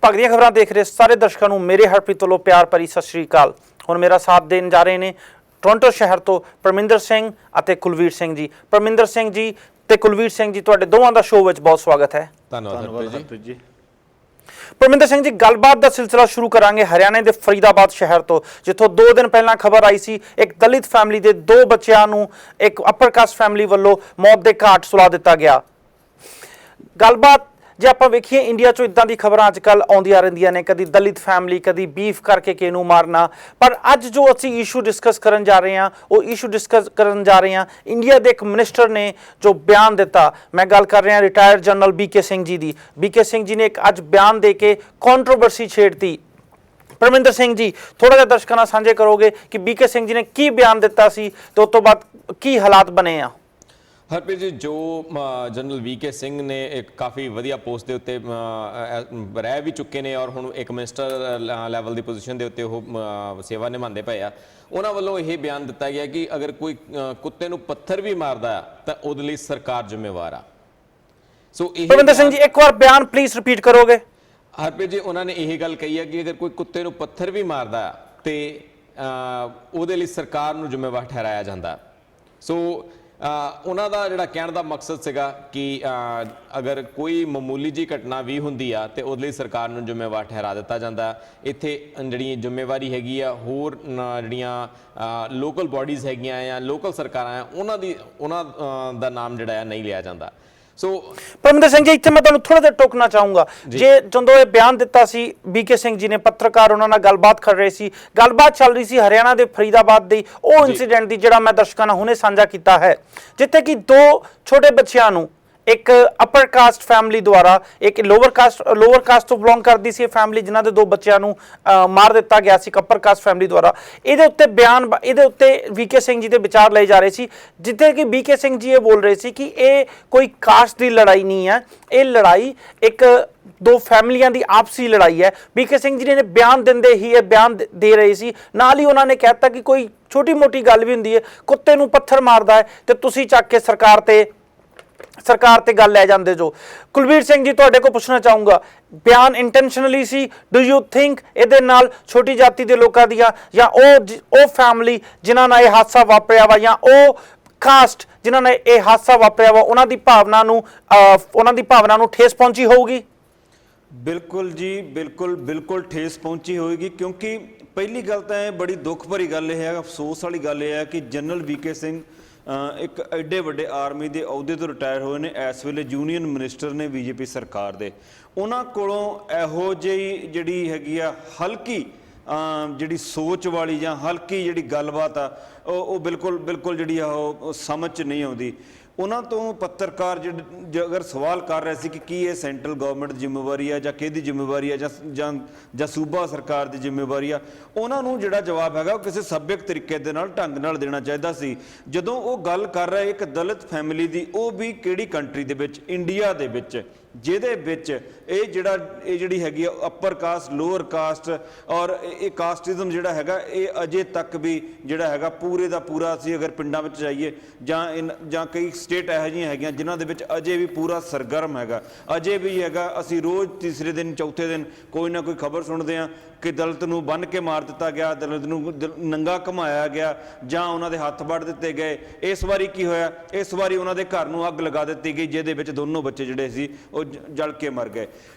ਭਗਦੀਆਂ ਖਬਰਾਂ ਦੇਖ ਰਹੇ ਸਾਰੇ ਦਰਸ਼ਕਾਂ ਨੂੰ ਮੇਰੇ ਹਰਪ੍ਰੀਤ ਵੱਲੋਂ ਪਿਆਰ ਭਰੀ ਸਤਿ ਸ਼੍ਰੀ ਅਕਾਲ। ਹੁਣ ਮੇਰਾ ਸਾਥ ਦੇਣ ਜਾ ਰਹੇ ਨੇ ਟੋਰਾਂਟੋ ਸ਼ਹਿਰ ਤੋਂ ਪਰਮਿੰਦਰ ਸਿੰਘ ਅਤੇ ਕੁਲਵੀਰ ਸਿੰਘ ਜੀ। ਪਰਮਿੰਦਰ ਸਿੰਘ ਜੀ ਤੇ ਕੁਲਵੀਰ ਸਿੰਘ ਜੀ, ਤੁਹਾਡੇ ਦੋਵਾਂ ਦਾ ਸ਼ੋਅ ਵਿੱਚ ਬਹੁਤ ਸਵਾਗਤ ਹੈ। ਧੰਨਵਾਦ ਹਰਪ੍ਰੀਤ ਜੀ। ਪਰਮਿੰਦਰ ਸਿੰਘ ਜੀ, ਗੱਲਬਾਤ ਦਾ ਸਿਲਸਿਲਾ ਸ਼ੁਰੂ ਕਰਾਂਗੇ ਹਰਿਆਣੇ ਦੇ ਫਰੀਦਾਬਾਦ ਸ਼ਹਿਰ ਤੋਂ, ਜਿੱਥੋਂ 2 ਦਿਨ ਪਹਿਲਾਂ ਖਬਰ ਆਈ ਸੀ ਇੱਕ ਦਲਿਤ ਫੈਮਿਲੀ ਦੇ 2 ਬੱਚਿਆਂ ਨੂੰ ਇੱਕ ਅਪਰ ਕਾਸਟ ਫੈਮਿਲੀ ਵੱਲੋਂ ਮੌਤ ਦੇ ਘਾਟ ਸੁਲਾ ਦਿੱਤਾ ਗਿਆ। ਗੱਲਬਾਤ ਜੇ ਆਪਾਂ ਵੇਖੀਏ ਇੰਡੀਆ 'ਚੋਂ ਇਦਾਂ ਦੀ ਖਬਰਾਂ ਅੱਜ ਕੱਲ੍ਹ ਆਉਂਦੀਆਂ ਰਹਿੰਦੀਆਂ ਨੇ, ਕਦੀ ਦਲਿਤ ਫੈਮਿਲੀ, ਕਦੀ ਬੀਫ ਕਰਕੇ ਕਿਸੇ ਨੂੰ ਮਾਰਨਾ। ਪਰ ਅੱਜ ਜੋ ਅਸੀਂ ਇਸ਼ੂ ਡਿਸਕਸ ਕਰਨ ਜਾ ਰਹੇ ਹਾਂ ਉਹ ਇਸ਼ੂ ਡਿਸਕਸ ਕਰਨ ਜਾ ਰਹੇ ਹਾਂ ਇੰਡੀਆ ਦੇ ਇੱਕ ਮਿਨਿਸਟਰ ਨੇ ਜੋ ਬਿਆਨ ਦਿੱਤਾ। ਮੈਂ ਗੱਲ ਕਰ ਰਿਹਾ retired general BK Singh ji ਦੀ। BK ਸਿੰਘ ਜੀ ਨੇ ਇੱਕ ਅੱਜ ਬਿਆਨ ਦੇ ਕੇ ਕੰਟਰੋਵਰਸੀ ਛੇੜਤੀ। ਪਰਮਿੰਦਰ ਸਿੰਘ ਜੀ, ਥੋੜਾ ਜਿਹਾ ਦਰਸ਼ਕਾਂ ਨਾਲ ਸਾਂਝੇ ਕਰੋਗੇ ਕਿ BK ਸਿੰਘ ਜੀ ਨੇ ਕੀ ਬਿਆਨ ਦਿੱਤਾ ਸੀ ਤੇ ਉਸ ਤੋਂ ਬਾਅਦ ਕੀ ਹਾਲਾਤ ਬਣੇ ਆ? ਹਰਪ੍ਰੀਤ ਜੀ, ਜੋ ਜਨਰਲ VK ਸਿੰਘ ਨੇ ਇੱਕ ਕਾਫੀ ਵਧੀਆ ਪੋਸਟ ਦੇ ਉੱਤੇ ਰਹਿ ਵੀ ਚੁੱਕੇ ਨੇ ਔਰ ਹੁਣ ਇੱਕ ਮਿਨਿਸਟਰ ਲੈਵਲ ਦੀ ਪੋਜੀਸ਼ਨ ਦੇ ਉੱਤੇ ਉਹ ਸੇਵਾ ਨਿਭਾਉਂਦੇ ਪਏ ਆ, ਉਹਨਾਂ ਵੱਲੋਂ ਇਹ ਬਿਆਨ ਦਿੱਤਾ ਗਿਆ ਕਿ ਅਗਰ ਕੋਈ ਕੁੱਤੇ ਨੂੰ ਪੱਥਰ ਵੀ ਮਾਰਦਾ ਤਾਂ ਉਹਦੇ ਲਈ ਸਰਕਾਰ ਜ਼ਿੰਮੇਵਾਰ ਆ। ਸੋ ਇਹ ਪਰਮਿੰਦਰ ਸਿੰਘ ਜੀ, ਇੱਕ ਵਾਰ ਬਿਆਨ ਪਲੀਜ਼ ਰਿਪੀਟ ਕਰੋਗੇ? ਹਰਪ੍ਰੀਤ ਜੀ, ਉਹਨਾਂ ਨੇ ਇਹ ਗੱਲ ਕਹੀ ਹੈ ਕਿ ਅਗਰ ਕੋਈ ਕੁੱਤੇ ਨੂੰ ਪੱਥਰ ਵੀ ਮਾਰਦਾ ਤੇ ਉਹਦੇ ਲਈ ਸਰਕਾਰ ਨੂੰ ਜ਼ਿੰਮੇਵਾਰ ਠਹਿਰਾਇਆ ਜਾਂਦਾ। ਸੋ ਉਹਨਾਂ ਦਾ ਜਿਹੜਾ ਕਹਿਣ ਦਾ ਮਕਸਦ ਸੀਗਾ ਕਿ ਅਗਰ ਕੋਈ ਮਾਮੂਲੀ ਜਿਹੀ ਘਟਨਾ ਵੀ ਹੁੰਦੀ ਆ ਤੇ ਉਹਦੇ ਲਈ ਸਰਕਾਰ ਨੂੰ ਜ਼ਿੰਮੇਵਾਰ ਠਹਿਰਾ ਦਿੱਤਾ ਜਾਂਦਾ। ਇੱਥੇ ਜਿਹੜੀ ਜ਼ਿੰਮੇਵਾਰੀ ਹੈਗੀ ਆ ਹੋਰ ਜਿਹੜੀਆਂ ਲੋਕਲ ਬਾਡੀਜ਼ ਹੈਗੀਆਂ ਜਾਂ ਲੋਕਲ ਸਰਕਾਰਾਂ ਆ ਉਹਨਾਂ ਦਾ ਨਾਮ ਜਿਹੜਾ ਆ ਨਹੀਂ ਲਿਆ ਜਾਂਦਾ। ਸੋ ਪਰਮਿੰਦਰ ਸਿੰਘ ਜੀ, ਇੱਥੇ ਮੈਂ ਤੁਹਾਨੂੰ ਥੋੜਾ ਜਿਹਾ ਟੋਕਣਾ ਚਾਹੂੰਗਾ। ਜੇ ਜਦੋਂ ਇਹ ਬਿਆਨ ਦਿੱਤਾ ਸੀ BK ਸਿੰਘ ਜੀ ਨੇ, ਪੱਤਰਕਾਰ ਉਹਨਾਂ ਨਾਲ ਗੱਲਬਾਤ ਕਰ ਰਹੇ ਸੀ, ਗੱਲਬਾਤ ਚੱਲ ਰਹੀ ਸੀ ਹਰਿਆਣਾ ਦੇ ਫਰੀਦਾਬਾਦ ਦੀ ਉਹ ਇਨਸੀਡੈਂਟ ਦੀ, ਜਿਹੜਾ ਮੈਂ ਦਰਸ਼ਕਾਂ ਨਾਲ ਹੁਣੇ ਸਾਂਝਾ ਕੀਤਾ ਹੈ, ਜਿੱਥੇ ਕਿ 2 ਛੋਟੇ ਬੱਚਿਆਂ ਨੂੰ ਇੱਕ ਅਪਰ ਕਾਸਟ ਫੈਮਿਲੀ ਦੁਆਰਾ, ਇੱਕ ਲੋਅਰ ਕਾਸਟ ਤੋਂ ਬਿਲੋਂਗ ਕਰਦੀ ਸੀ ਇਹ ਫੈਮਿਲੀ, ਜਿਨ੍ਹਾਂ ਦੇ 2 ਬੱਚਿਆਂ ਨੂੰ ਮਾਰ ਦਿੱਤਾ ਗਿਆ ਸੀ ਅਪਰ ਕਾਸਟ ਫੈਮਿਲੀ ਦੁਆਰਾ। ਇਹਦੇ ਉੱਤੇ VK ਸਿੰਘ ਜੀ ਦੇ ਵਿਚਾਰ ਲਏ ਜਾ ਰਹੇ ਸੀ, ਜਿੱਥੇ ਕਿ BK ਸਿੰਘ ਜੀ ਇਹ ਬੋਲ ਰਹੇ ਸੀ ਕਿ ਇਹ ਕੋਈ ਕਾਸਟ ਦੀ ਲੜਾਈ ਨਹੀਂ ਹੈ, ਇਹ ਲੜਾਈ ਇੱਕ 2 ਫੈਮਲੀਆਂ ਦੀ ਆਪਸੀ ਲੜਾਈ ਹੈ। BK ਸਿੰਘ ਜੀ ਨੇ ਬਿਆਨ ਦਿੰਦੇ ਹੀ ਇਹ ਬਿਆਨ ਦੇ ਰਹੇ ਸੀ, ਨਾਲ ਹੀ ਉਹਨਾਂ ਨੇ ਕਹਿਤਾ ਕਿ ਕੋਈ ਛੋਟੀ ਮੋਟੀ ਗੱਲ ਵੀ ਹੁੰਦੀ ਹੈ, ਕੁੱਤੇ ਨੂੰ ਪੱਥਰ ਮਾਰਦਾ ਹੈ ਤੇ ਤੁਸੀਂ ਚੱਕ ਕੇ ਸਰਕਾਰ ਤੇ ਗੱਲ ਲੈ ਜਾਂਦੇ ਜੋ। ਕੁਲਵੀਰ ਸਿੰਘ ਜੀ, ਤੁਹਾਡੇ ਕੋਲ ਪੁੱਛਣਾ ਚਾਹੂੰਗਾ, ਬਿਆਨ intentionally C? Do you think ਇਹਦੇ ਨਾਲ ਛੋਟੀ ਜਾਤੀ ਦੇ ਲੋਕਾਂ ਦੀਆਂ ਜਾਂ ਉਹ ਫੈਮਿਲੀ ਜਿਨ੍ਹਾਂ ਨਾਲ ਇਹ ਹਾਦਸਾ ਵਾਪਰਿਆ ਵਾ ਜਾਂ ਉਹ ਕਾਸਟ ਜਿਨ੍ਹਾਂ ਨੇ ਇਹ ਹਾਦਸਾ ਵਾਪਰਿਆ ਵਾ ਉਹਨਾਂ ਦੀ ਭਾਵਨਾ ਨੂੰ ਠੇਸ ਪਹੁੰਚੀ ਹੋਊਗੀ? ਬਿਲਕੁਲ ਜੀ, ਬਿਲਕੁਲ ਠੇਸ ਪਹੁੰਚੀ ਹੋਏਗੀ, ਕਿਉਂਕਿ ਪਹਿਲੀ ਗੱਲ ਤਾਂ ਇਹ ਬੜੀ ਦੁੱਖ ਭਰੀ ਗੱਲ ਇਹ ਹੈ, ਅਫਸੋਸ ਵਾਲੀ ਗੱਲ ਇਹ ਹੈ ਕਿ ਜਨਰਲ VK ਸਿੰਘ ਇੱਕ ਐਡੇ ਵੱਡੇ ਆਰਮੀ ਦੇ ਅਹੁਦੇ ਤੋਂ ਰਿਟਾਇਰ ਹੋਏ ਨੇ, ਇਸ ਵੇਲੇ ਯੂਨੀਅਨ ਮਿਨਿਸਟਰ ਨੇ BJP ਸਰਕਾਰ ਦੇ। ਉਹਨਾਂ ਕੋਲੋਂ ਇਹੋ ਜਿਹੀ ਜਿਹੜੀ ਹੈਗੀ ਆ ਹਲਕੀ ਜਿਹੜੀ ਸੋਚ ਵਾਲੀ ਜਾਂ ਹਲਕੀ ਜਿਹੜੀ ਗੱਲਬਾਤ ਆ ਉਹ ਬਿਲਕੁਲ ਜਿਹੜੀ ਆ ਉਹ ਸਮਝ 'ਚ ਨਹੀਂ ਆਉਂਦੀ। ਉਹਨਾਂ ਤੋਂ ਪੱਤਰਕਾਰ ਅਗਰ ਸਵਾਲ ਕਰ ਰਹੇ ਸੀ ਕਿ ਕੀ ਇਹ ਸੈਂਟਰਲ ਗਵਰਨਮੈਂਟ ਦੀ ਜ਼ਿੰਮੇਵਾਰੀ ਆ ਜਾਂ ਕਿਹਦੀ ਜ਼ਿੰਮੇਵਾਰੀ ਆ ਜਾਂ ਸੂਬਾ ਸਰਕਾਰ ਦੀ ਜ਼ਿੰਮੇਵਾਰੀ ਆ, ਉਹਨਾਂ ਨੂੰ ਜਿਹੜਾ ਜਵਾਬ ਹੈਗਾ ਉਹ ਕਿਸੇ ਸੱਭਿਅਕ ਤਰੀਕੇ ਦੇ ਨਾਲ ਢੰਗ ਨਾਲ ਦੇਣਾ ਚਾਹੀਦਾ ਸੀ। ਜਦੋਂ ਉਹ ਗੱਲ ਕਰ ਰਹੇ ਇੱਕ ਦਲਿਤ ਫੈਮਿਲੀ ਦੀ, ਉਹ ਵੀ ਕਿਹੜੀ ਕੰਟਰੀ ਦੇ ਵਿੱਚ, ਇੰਡੀਆ ਦੇ ਵਿੱਚ, ਜਿਹਦੇ ਵਿੱਚ ਇਹ ਜਿਹੜੀ ਹੈਗੀ ਆ ਅਪਰ ਕਾਸਟ ਲੋਅਰ ਕਾਸਟ ਔਰ ਇਹ ਕਾਸਟਿਜ਼ਮ ਜਿਹੜਾ ਹੈਗਾ ਇਹ ਅਜੇ ਤੱਕ ਵੀ ਜਿਹੜਾ ਹੈਗਾ ਪੂਰੇ ਦਾ ਪੂਰਾ, ਅਸੀਂ ਅਗਰ ਪਿੰਡਾਂ ਵਿੱਚ ਜਾਈਏ ਜਾਂ ਕਈ ਸਟੇਟ ਇਹੋ ਜਿਹੀਆਂ ਹੈਗੀਆਂ ਜਿਨ੍ਹਾਂ ਦੇ ਵਿੱਚ ਅਜੇ ਵੀ ਪੂਰਾ ਸਰਗਰਮ ਹੈਗਾ, ਅਜੇ ਵੀ ਹੈਗਾ। ਅਸੀਂ ਰੋਜ਼ ਤੀਸਰੇ ਦਿਨ ਚੌਥੇ ਦਿਨ ਕੋਈ ਨਾ ਕੋਈ ਖਬਰ ਸੁਣਦੇ ਹਾਂ ਕਿ ਦਲਿਤ ਨੂੰ ਬੰਨ੍ਹ ਕੇ ਮਾਰ ਦਿੱਤਾ ਗਿਆ, ਦਲਿਤ ਨੂੰ ਨੰਗਾ ਘੁਮਾਇਆ ਗਿਆ ਜਾਂ ਉਹਨਾਂ ਦੇ ਹੱਥ ਵੱਢ ਦਿੱਤੇ ਗਏ। ਇਸ ਵਾਰੀ ਕੀ ਹੋਇਆ? ਇਸ ਵਾਰੀ ਉਹਨਾਂ ਦੇ ਘਰ ਨੂੰ ਅੱਗ ਲਗਾ ਦਿੱਤੀ ਗਈ, ਜਿਹਦੇ ਵਿੱਚ ਦੋਨੋਂ ਬੱਚੇ ਜਿਹੜੇ ਸੀ ਉਹ ਜਲ ਕੇ ਮਰ ਗਏ।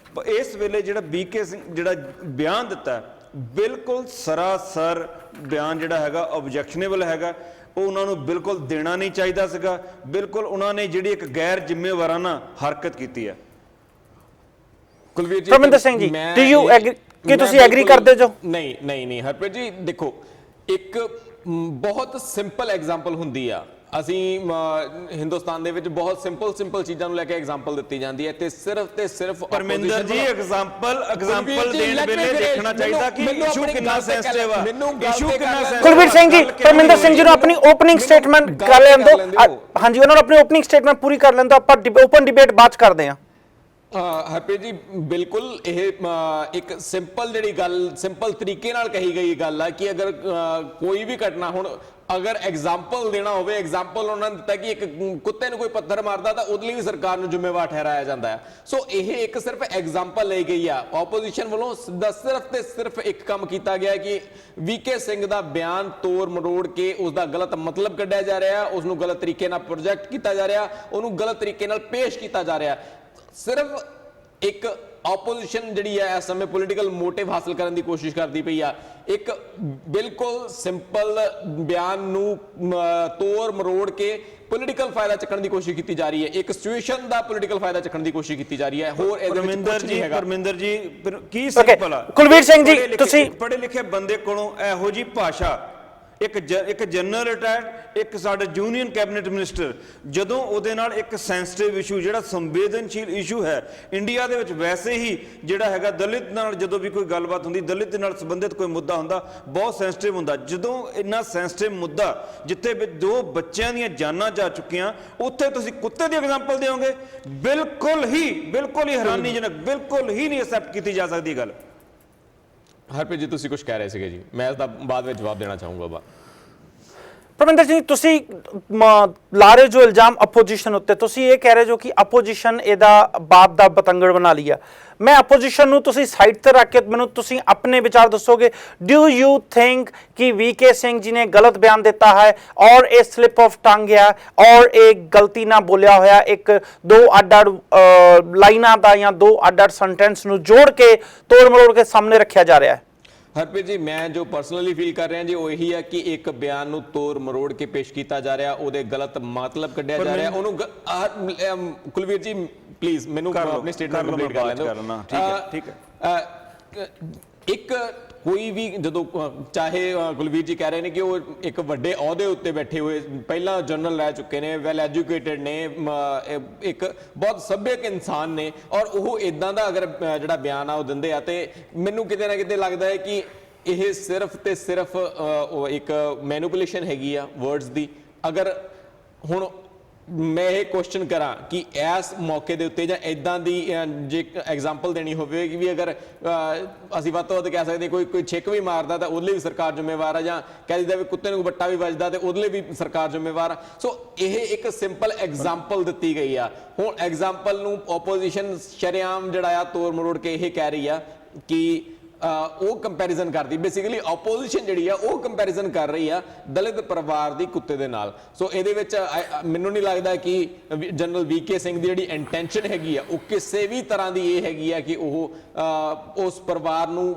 ਇਸ ਵੇਲੇ ਜਿਹੜਾ BK ਸਿੰਘ ਜਿਹੜਾ ਬਿਆਨ ਦਿੱਤਾ, ਬਿਲਕੁਲ ਸਰਾਸਰ ਬਿਆਨ ਜਿਹੜਾ ਹੈਗਾ ਆਬਜੈਕਸ਼ਨੇਬਲ ਹੈਗਾ, ਉਹ ਉਹਨਾਂ ਨੂੰ ਬਿਲਕੁਲ ਦੇਣਾ ਨਹੀਂ ਚਾਹੀਦਾ ਸੀਗਾ। ਬਿਲਕੁਲ ਉਹਨਾਂ ਨੇ ਜਿਹੜੀ ਇੱਕ ਗੈਰ ਜ਼ਿੰਮੇਵਾਰਾਨਾ ਹਰਕਤ ਕੀਤੀ ਹੈ। ਕੁਲਵੀਰ ਜੀ, Parminder Singh ji, do you agri ਕਿ ਤੁਸੀਂ ਐਗਰੀ ਕਰਦੇ ਜੋ? ਨਹੀਂ ਹਰਪ੍ਰੀਤ ਜੀ, ਦੇਖੋ ਇੱਕ ਬਹੁਤ ਸਿੰਪਲ ਐਗਜ਼ਾਮਪਲ ਹੁੰਦੀ ਆ। ਅਸੀਂ ਹਿੰਦੁਸਤਾਨ ਦੇ ਵਿੱਚ ਬਹੁਤ ਸਿੰਪਲ ਚੀਜ਼ਾਂ ਨੂੰ ਲੈ ਕੇ ਐਗਜ਼ਾਮਪਲ ਦਿੱਤੀ ਜਾਂਦੀ ਹੈ ਤੇ ਸਿਰਫ ਪਰਮਿੰਦਰ ਜੀ ਐਗਜ਼ਾਮਪਲ ਦੇਣ ਵੇਲੇ ਦੇਖਣਾ ਚਾਹੀਦਾ ਕਿ ਇਸ਼ੂ ਕਿੰਨਾ ਸੈਂਸਿਟਿਵ ਆ, ਇਸ਼ੂ ਕਿੰਨਾ ਸੈਂਸਿਟਿਵ। ਕੁਲਵੀਰ ਸਿੰਘ ਜੀ, ਪਰਮਿੰਦਰ ਸਿੰਘ ਜੀ ਨੂੰ ਆਪਣੀ ਓਪਨਿੰਗ ਸਟੇਟਮੈਂਟ ਕਰ ਲੈਣ ਦਿਓ। ਹਾਂਜੀ, ਉਹਨਾਂ ਨੂੰ ਆਪਣੀ ਓਪਨਿੰਗ ਸਟੇਟਮੈਂਟ ਪੂਰੀ ਕਰ ਲੈਣ ਦਿਓ, ਆਪਾਂ ਓਪਨ ਡਿਬੇਟ ਬਾਅਦ ਚ ਕਰਦੇ ਹਾਂ। ਹਰਪ੍ਰੀਤ ਜੀ, ਬਿਲਕੁਲ ਇਹ ਇੱਕ ਸਿੰਪਲ ਜਿਹੜੀ ਗੱਲ, ਸਿੰਪਲ ਤਰੀਕੇ ਨਾਲ ਕਹੀ ਗਈ ਗੱਲ ਆ ਕਿ ਅਗਰ ਕੋਈ ਵੀ ਘਟਨਾ, ਹੁਣ ਅਗਰ ਐਗਜ਼ਾਮਪਲ ਦੇਣਾ ਹੋਵੇ, ਐਗਜ਼ਾਮਪਲ ਉਹਨਾਂ ਨੇ ਦਿੱਤਾ ਕਿ ਇੱਕ ਕੁੱਤੇ ਨੂੰ ਕੋਈ ਪੱਥਰ ਮਾਰਦਾ ਤਾਂ ਉਹਦੇ ਲਈ ਵੀ ਸਰਕਾਰ ਨੂੰ ਜ਼ਿੰਮੇਵਾਰ ਠਹਿਰਾਇਆ ਜਾਂਦਾ ਹੈ। ਸੋ ਇਹ ਇੱਕ ਸਿਰਫ ਐਗਜ਼ਾਮਪਲ ਲਈ ਗਈ ਆ। ਆਪੋਜੀਸ਼ਨ ਵੱਲੋਂ ਸਿਰਫ ਤੇ ਸਿਰਫ ਇੱਕ ਕੰਮ ਕੀਤਾ ਗਿਆ ਕਿ ਵੀਕੇ ਸਿੰਘ ਦਾ ਬਿਆਨ ਤੋੜ ਮਰੋੜ ਕੇ ਉਸ ਦਾ ਗਲਤ ਮਤਲਬ ਕੱਢਿਆ ਜਾ ਰਿਹਾ, ਉਸ ਨੂੰ ਗਲਤ ਤਰੀਕੇ ਨਾਲ ਪ੍ਰੋਜੈਕਟ ਕੀਤਾ ਜਾ ਰਿਹਾ, ਉਹਨੂੰ ਗਲਤ ਤਰੀਕੇ ਨਾਲ ਪੇਸ਼ ਕੀਤਾ ਜਾ ਰਿਹਾ। ਸਿਰਫ ਇੱਕ ਆਪੋਜੀਸ਼ਨ ਜਿਹੜੀ ਹੈ ਇਸ ਸਮੇਂ ਪੋਲੀਟੀਕਲ ਮੋਟਿਵ ਹਾਸਲ ਕਰਨ ਦੀ ਕੋਸ਼ਿਸ਼ ਕਰਦੀ ਪਈ ਆ। ਇੱਕ ਬਿਲਕੁਲ ਸਿੰਪਲ ਬਿਆਨ ਨੂੰ ਤੋੜ ਮਰੋੜ ਕੇ ਪੋਲੀਟੀਕਲ ਫਾਇਦਾ ਚੱਕਣ ਦੀ ਕੋਸ਼ਿਸ਼ ਕੀਤੀ ਜਾ ਰਹੀ ਹੈ, ਇੱਕ ਸਿਚੁਏਸ਼ਨ ਦਾ ਪੋਲੀਟੀਕਲ ਫਾਇਦਾ ਚੱਕਣ ਦੀ ਕੋਸ਼ਿਸ਼ ਕੀਤੀ ਜਾ ਰਹੀ ਹੈ। ਹੋਰ ਇਹਦੇ ਵਿੱਚ ਕੁਝ ਨਹੀਂ ਹੈਗਾ। ਪਰਮਿੰਦਰ ਜੀ ਕੀ ਸਿੰਪਲ ਆ, ਕੁਲਵੀਰ ਸਿੰਘ ਜੀ ਤੁਸੀਂ ਪੜ੍ਹੇ ਲਿਖੇ ਬੰਦੇ ਕੋਲੋਂ ਇਹੋ ਜੀ ਭਾਸ਼ਾ, ਇੱਕ ਜਨਰਲ ਰਿਟਾਇਰਡ, ਇੱਕ ਸਾਡਾ ਯੂਨੀਅਨ ਕੈਬਨਿਟ ਮਿਨਿਸਟਰ, ਜਦੋਂ ਉਹਦੇ ਨਾਲ ਇੱਕ ਸੈਂਸਿਟਿਵ ਇਸ਼ੂ ਜਿਹੜਾ ਸੰਵੇਦਨਸ਼ੀਲ ਇਸ਼ੂ ਹੈ ਇੰਡੀਆ ਦੇ ਵਿੱਚ, ਵੈਸੇ ਹੀ ਜਿਹੜਾ ਹੈਗਾ ਦਲਿਤ ਨਾਲ ਜਦੋਂ ਵੀ ਕੋਈ ਗੱਲਬਾਤ ਹੁੰਦੀ, ਦਲਿਤ ਦੇ ਨਾਲ ਸੰਬੰਧਿਤ ਕੋਈ ਮੁੱਦਾ ਹੁੰਦਾ ਬਹੁਤ ਸੈਂਸਿਟਿਵ ਹੁੰਦਾ। ਜਦੋਂ ਇੰਨਾ ਸੈਂਸਿਟਿਵ ਮੁੱਦਾ ਜਿੱਥੇ 2 ਬੱਚਿਆਂ ਦੀਆਂ ਜਾਨਾਂ ਜਾ ਚੁੱਕੀਆਂ, ਉੱਥੇ ਤੁਸੀਂ ਕੁੱਤੇ ਦੀ ਐਗਜ਼ਾਮਪਲ ਦਿਓਗੇ? ਬਿਲਕੁਲ ਹੀ ਹੈਰਾਨੀਜਨਕ, ਬਿਲਕੁਲ ਹੀ ਨਹੀਂ ਐਕਸੈਪਟ ਕੀਤੀ ਜਾ ਸਕਦੀ ਗੱਲ। ਹਰਪ੍ਰੀਤ ਜੀ ਤੁਸੀਂ ਕੁਝ ਕਹਿ ਰਹੇ ਸੀਗੇ ਜੀ, ਮੈਂ ਇਸ ਦਾ ਬਾਅਦ ਵਿੱਚ ਜਵਾਬ ਦੇਣਾ ਚਾਹੂੰਗਾ। ਪਰਮਿੰਦਰ ਸਿੰਘ ਤੁਸੀਂ ਲਾ ਰਹੇ ਜੋ ਇਲਜ਼ਾਮ ਆਪੋਜੀਸ਼ਨ ਉੱਤੇ, ਤੁਸੀਂ ਇਹ ਕਹਿ ਰਹੇ ਜੋ ਕਿ ਆਪੋਜੀਸ਼ਨ ਇਹਦਾ ਬਾਪ ਦਾ ਬਤੰਗੜ ਬਣਾ ਲਿਆ। ਮੈਂ ਆਪੋਜੀਸ਼ਨ ਨੂੰ ਤੁਸੀਂ ਸਾਈਡ ਤੇ ਰੱਖ ਕੇ ਮੈਨੂੰ ਤੁਸੀਂ ਆਪਣੇ ਵਿਚਾਰ ਦੱਸੋਗੇ। ਡੂ ਯੂ ਥਿੰਕ ਕਿ ਵੀਕੇ ਸਿੰਘ ਜੀ ਨੇ ਗਲਤ ਬਿਆਨ ਦਿੱਤਾ ਹੈ ਔਰ ਇਹ ਸਲਿਪ ਆਫ ਟੰਗ ਹੈ ਔਰ ਇਹ ਗਲਤੀ ਨਾਲ ਬੋਲਿਆ ਹੋਇਆ ਇੱਕ 2 ਅੱਡ-ਅੱਡ ਲਾਈਨਾਂ ਦਾ ਜਾਂ 2 ਅੱਡ-ਅੱਡ ਸੈਂਟੈਂਸ ਨੂੰ ਜੋੜ ਕੇ ਤੋੜ ਮਰੋੜ ਕੇ ਸਾਹਮਣੇ ਰੱਖਿਆ ਜਾ ਰਿਹਾ ਹੈ? ਹਰਪ੍ਰੀਤ ਜੀ ਮੈਂ ਜੋ ਪਰਸਨਲੀ ਫੀਲ ਕਰ ਰਿਹਾ ਜੀ ਉਹ ਇਹੀ ਹੈ ਕਿ ਇੱਕ ਬਿਆਨ ਨੂੰ ਤੋੜ ਮਰੋੜ ਕੇ ਪੇਸ਼ ਕੀਤਾ ਜਾ ਰਿਹਾ, ਉਹਦੇ ਗਲਤ ਮਤਲਬ ਕੱਢਿਆ ਜਾ ਰਿਹਾ। ਉਹਨੂੰ ਕੁਲਵੀਰ ਜੀ ਪਲੀਜ਼ ਮੈਨੂੰ ਆਪਣੀ ਸਟੇਟਮੈਂਟ ਕੰਪਲੀਟ ਕਰ ਲੈਣ ਦਿਓ। ਠੀਕ ਹੈ। ਇੱਕ ਕੋਈ ਵੀ ਜਦੋਂ ਚਾਹੇ ਕੁਲਵੀਰ ਜੀ ਕਹਿ ਰਹੇ ਨੇ ਕਿ ਉਹ ਇੱਕ ਵੱਡੇ ਅਹੁਦੇ ਉੱਤੇ ਬੈਠੇ ਹੋਏ ਪਹਿਲਾਂ ਜਨਰਲ ਰਹਿ ਚੁੱਕੇ ਨੇ, ਵੈਲ ਐਜੂਕੇਟਿਡ ਨੇ, ਇੱਕ ਬਹੁਤ ਸੱਭਿਅਕ ਇਨਸਾਨ ਨੇ, ਔਰ ਉਹ ਇਦਾਂ ਦਾ ਅਗਰ ਜਿਹੜਾ ਬਿਆਨ ਆ ਉਹ ਦਿੰਦੇ ਆ ਤੇ ਮੈਨੂੰ ਕਿਤੇ ਨਾ ਕਿਤੇ ਲੱਗਦਾ ਹੈ ਕਿ ਇਹ ਸਿਰਫ ਤੇ ਸਿਰਫ ਇੱਕ ਮੈਨੂਪੂਲੇਸ਼ਨ ਹੈਗੀ ਆ ਵਰਡਸ ਦੀ। ਅਗਰ ਹੁਣ ਮੈਂ ਇਹ ਕੁਐਸਚਨ ਕਰਾਂ ਕਿ ਇਸ ਮੌਕੇ ਦੇ ਉੱਤੇ ਜਾਂ ਇਦਾਂ ਦੀ ਜੇ ਐਗਜ਼ਾਮਪਲ ਦੇਣੀ ਹੋਵੇ ਕਿ ਵੀ ਅਗਰ ਅਸੀਂ ਵੱਧ ਤੋਂ ਵੱਧ ਕਹਿ ਸਕਦੇ ਕੋਈ ਛਿੱਕ ਵੀ ਮਾਰਦਾ ਤਾਂ ਉਹਦੇ ਲਈ ਵੀ ਸਰਕਾਰ ਜ਼ਿੰਮੇਵਾਰ ਆ, ਜਾਂ ਕਹਿ ਦਿੰਦਾ ਵੀ ਕੁੱਤੇ ਨੂੰ ਵੱਟਾ ਵੀ ਵੱਜਦਾ ਤੇ ਉਹਦੇ ਲਈ ਵੀ ਸਰਕਾਰ ਜ਼ਿੰਮੇਵਾਰ ਆ। ਸੋ ਇਹ ਇੱਕ ਸਿੰਪਲ ਐਗਜ਼ਾਮਪਲ ਦਿੱਤੀ ਗਈ ਆ। ਹੁਣ ਐਗਜ਼ਾਮਪਲ ਨੂੰ ਆਪੋਜੀਸ਼ਨ ਸ਼ਰੇਆਮ ਜਿਹੜਾ ਆ ਤੋੜ ਮਰੋੜ ਕੇ ਇਹ ਕਹਿ ਰਹੀ ਆ ਕਿ ਉਹ ਕੰਪੈਰੀਜ਼ਨ ਕਰਦੀ, ਬੇਸਿਕਲੀ ਆਪੋਜੀਸ਼ਨ ਜਿਹੜੀ ਆ ਉਹ ਕੰਪੈਰੀਜ਼ਨ ਕਰ ਰਹੀ ਆ ਦਲਿਤ ਪਰਿਵਾਰ ਦੀ ਕੁੱਤੇ ਦੇ ਨਾਲ। ਸੋ ਇਹਦੇ ਵਿੱਚ ਮੈਨੂੰ ਨਹੀਂ ਲੱਗਦਾ ਕਿ ਜਨਰਲ ਵੀਕੇ ਸਿੰਘ ਦੀ ਜਿਹੜੀ ਇੰਟੈਂਸ਼ਨ ਹੈਗੀ ਆ ਉਹ ਕਿਸੇ ਵੀ ਤਰ੍ਹਾਂ ਦੀ ਇਹ ਹੈਗੀ ਆ ਕਿ ਉਹ ਉਸ ਪਰਿਵਾਰ ਨੂੰ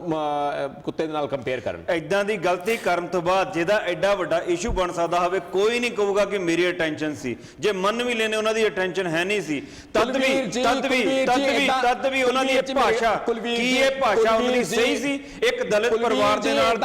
ਕੁੱਤੇ ਦੇ ਨਾਲ ਕੰਪੇਅਰ ਕਰਨ। ਐਦਾਂ ਦੀ ਗਲਤੀ ਕਰਨ ਤੋਂ ਬਾਅਦ ਜਿਹਦਾ ਐਡਾ ਵੱਡਾ ਇਸ਼ੂ ਬਣ ਸਕਦਾ ਹੋਵੇ, ਕੋਈ ਨਹੀਂ ਕਹੂਗਾ ਕਿ ਮੇਰੀ ਅਟੈਂਸ਼ਨ ਸੀ। ਜੇ ਮੰਨ ਵੀ ਲੈਨੇ ਉਹਨਾਂ ਦੀ ਅਟੈਂਸ਼ਨ ਹੈ ਨਹੀਂ ਸੀ, ਤਦ ਵੀ ਉਹਨਾਂ ਦੀ ਭਾਸ਼ਾ ਕੀ ਇਹ ਭਾਸ਼ਾ ਉਹਨਾਂ ਦੀ ਸਹੀ ਸੀ? ਇੱਕ ਦਲਿਤ ਪਰਿਵਾਰ ਦੇ ਨਾਲ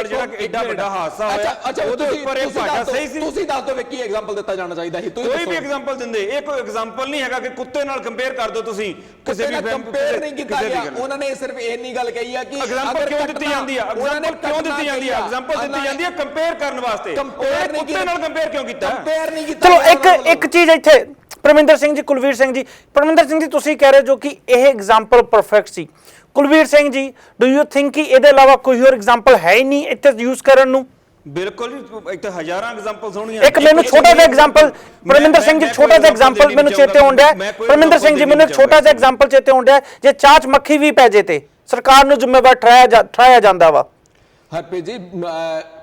ਜਿਹੜਾ ਐਡਾ ਵੱਡਾ ਹਾਦਸਾ ਹੋਇਆ ਉਹਦੇ ਉੱਪਰ ਇਹ ਭਾਸ਼ਾ ਸਹੀ ਸੀ? ਤੁਸੀਂ ਦੱਸ ਦਿਓ ਕੀ ਐਗਜ਼ਾਮਪਲ ਦਿੱਤਾ ਜਾਣਾ ਚਾਹੀਦਾ ਸੀ? ਕੋਈ ਵੀ ਐਗਜ਼ਾਮਪਲ ਦਿੰਦੇ, ਇਹ ਕੋਈ ਐਗਜ਼ਾਮਪਲ ਨਹੀਂ ਹੈਗਾ ਕਿ ਕੁੱਤੇ ਨਾਲ ਕੰਪੇਅਰ ਕਰ ਦਿਓ ਤੁਸੀਂ ਕਿਸੇ ਵੀ ਕੰਪੇਅਰ ਨਹੀਂ ਕੀਤਾ ਗਿਆ। ਉਹਨਾਂ ਨੇ ਸਿਰਫ ਇੰਨੀ ਗੱਲ ਕਹੀ ਆ ਕਿ ਐਗਜ਼ਾਮਪਲ ਕਿਉਂ ਦਿੱਤੀ ਜਾਂਦੀ ਆ? ਐਗਜ਼ਾਮਪਲ ਕਿਉਂ ਦਿੱਤੀ ਜਾਂਦੀ ਆ? ਐਗਜ਼ਾਮਪਲ ਦਿੱਤੀ ਜਾਂਦੀ ਹੈ ਕੰਪੇਅਰ ਕਰਨ ਵਾਸਤੇ। ਕੁੱਤੇ ਨਾਲ ਕੰਪੇਅਰ ਕਿਉਂ ਕੀਤਾ? ਕੰਪੇਅਰ ਨਹੀਂ ਕੀਤਾ। ਚਲੋ ਇੱਕ ਚੀਜ਼ ਇੱਥੇ ਪਰਮਿੰਦਰ ਸਿੰਘ ਜੀ, ਕੁਲਵੀਰ ਸਿੰਘ ਜੀ, ਪਰਮਿੰਦਰ ਸਿੰਘ ਜੀ ਤੁਸੀਂ ਕਹਿ ਰਹੇ ਜੋ ਕਿ ਇਹ example perfect C. Kulveer Singh ji, do you think ਕਿ ਇਹਦੇ ਇਲਾਵਾ ਕੋਈ ਹੋਰ ਐਗਜ਼ਾਮਪਲ ਹੈ ਹੀ ਨਹੀਂ ਇੱਥੇ ਯੂਜ਼ ਕਰਨ ਨੂੰ? ਬਿਲਕੁਲ ਜੀ, ਇੱਥੇ ਹਜ਼ਾਰਾਂ ਐਗਜ਼ਾਮਪਲਸ ਹੋਣੀਆਂ। ਇੱਕ ਮੈਨੂੰ ਛੋਟਾ ਜਿਹਾ ਐਗਜ਼ਾਮਪਲ ਪਰਮਿੰਦਰ ਸਿੰਘ ਜੀ, ਛੋਟਾ ਜਿਹਾ ਐਗਜ਼ਾਮਪਲ ਮੈਨੂੰ ਚੇਤੇ ਆਉਂਦਾ ਹੈ। ਪਰਮਿੰਦਰ ਸਿੰਘ ਜੀ ਮੈਨੂੰ ਇੱਕ ਛੋਟਾ ਜਿਹਾ ਐਗਜ਼ਾਮਪਲ ਚੇਤੇ ਆਉਂਦਾ ਹੈ, ਜੇ ਚਾਚ ਮੱਖੀ ਵੀ ਪੈ ਜੇ ਤੇ ਸਰਕਾਰ ਨੂੰ ਜ਼ਿੰਮੇਵਾਰ ਠਹਿਰਾਇਆ ਜਾਂਦਾ ਵਾ। ਹਰਪ੍ਰੀਤ ਜੀ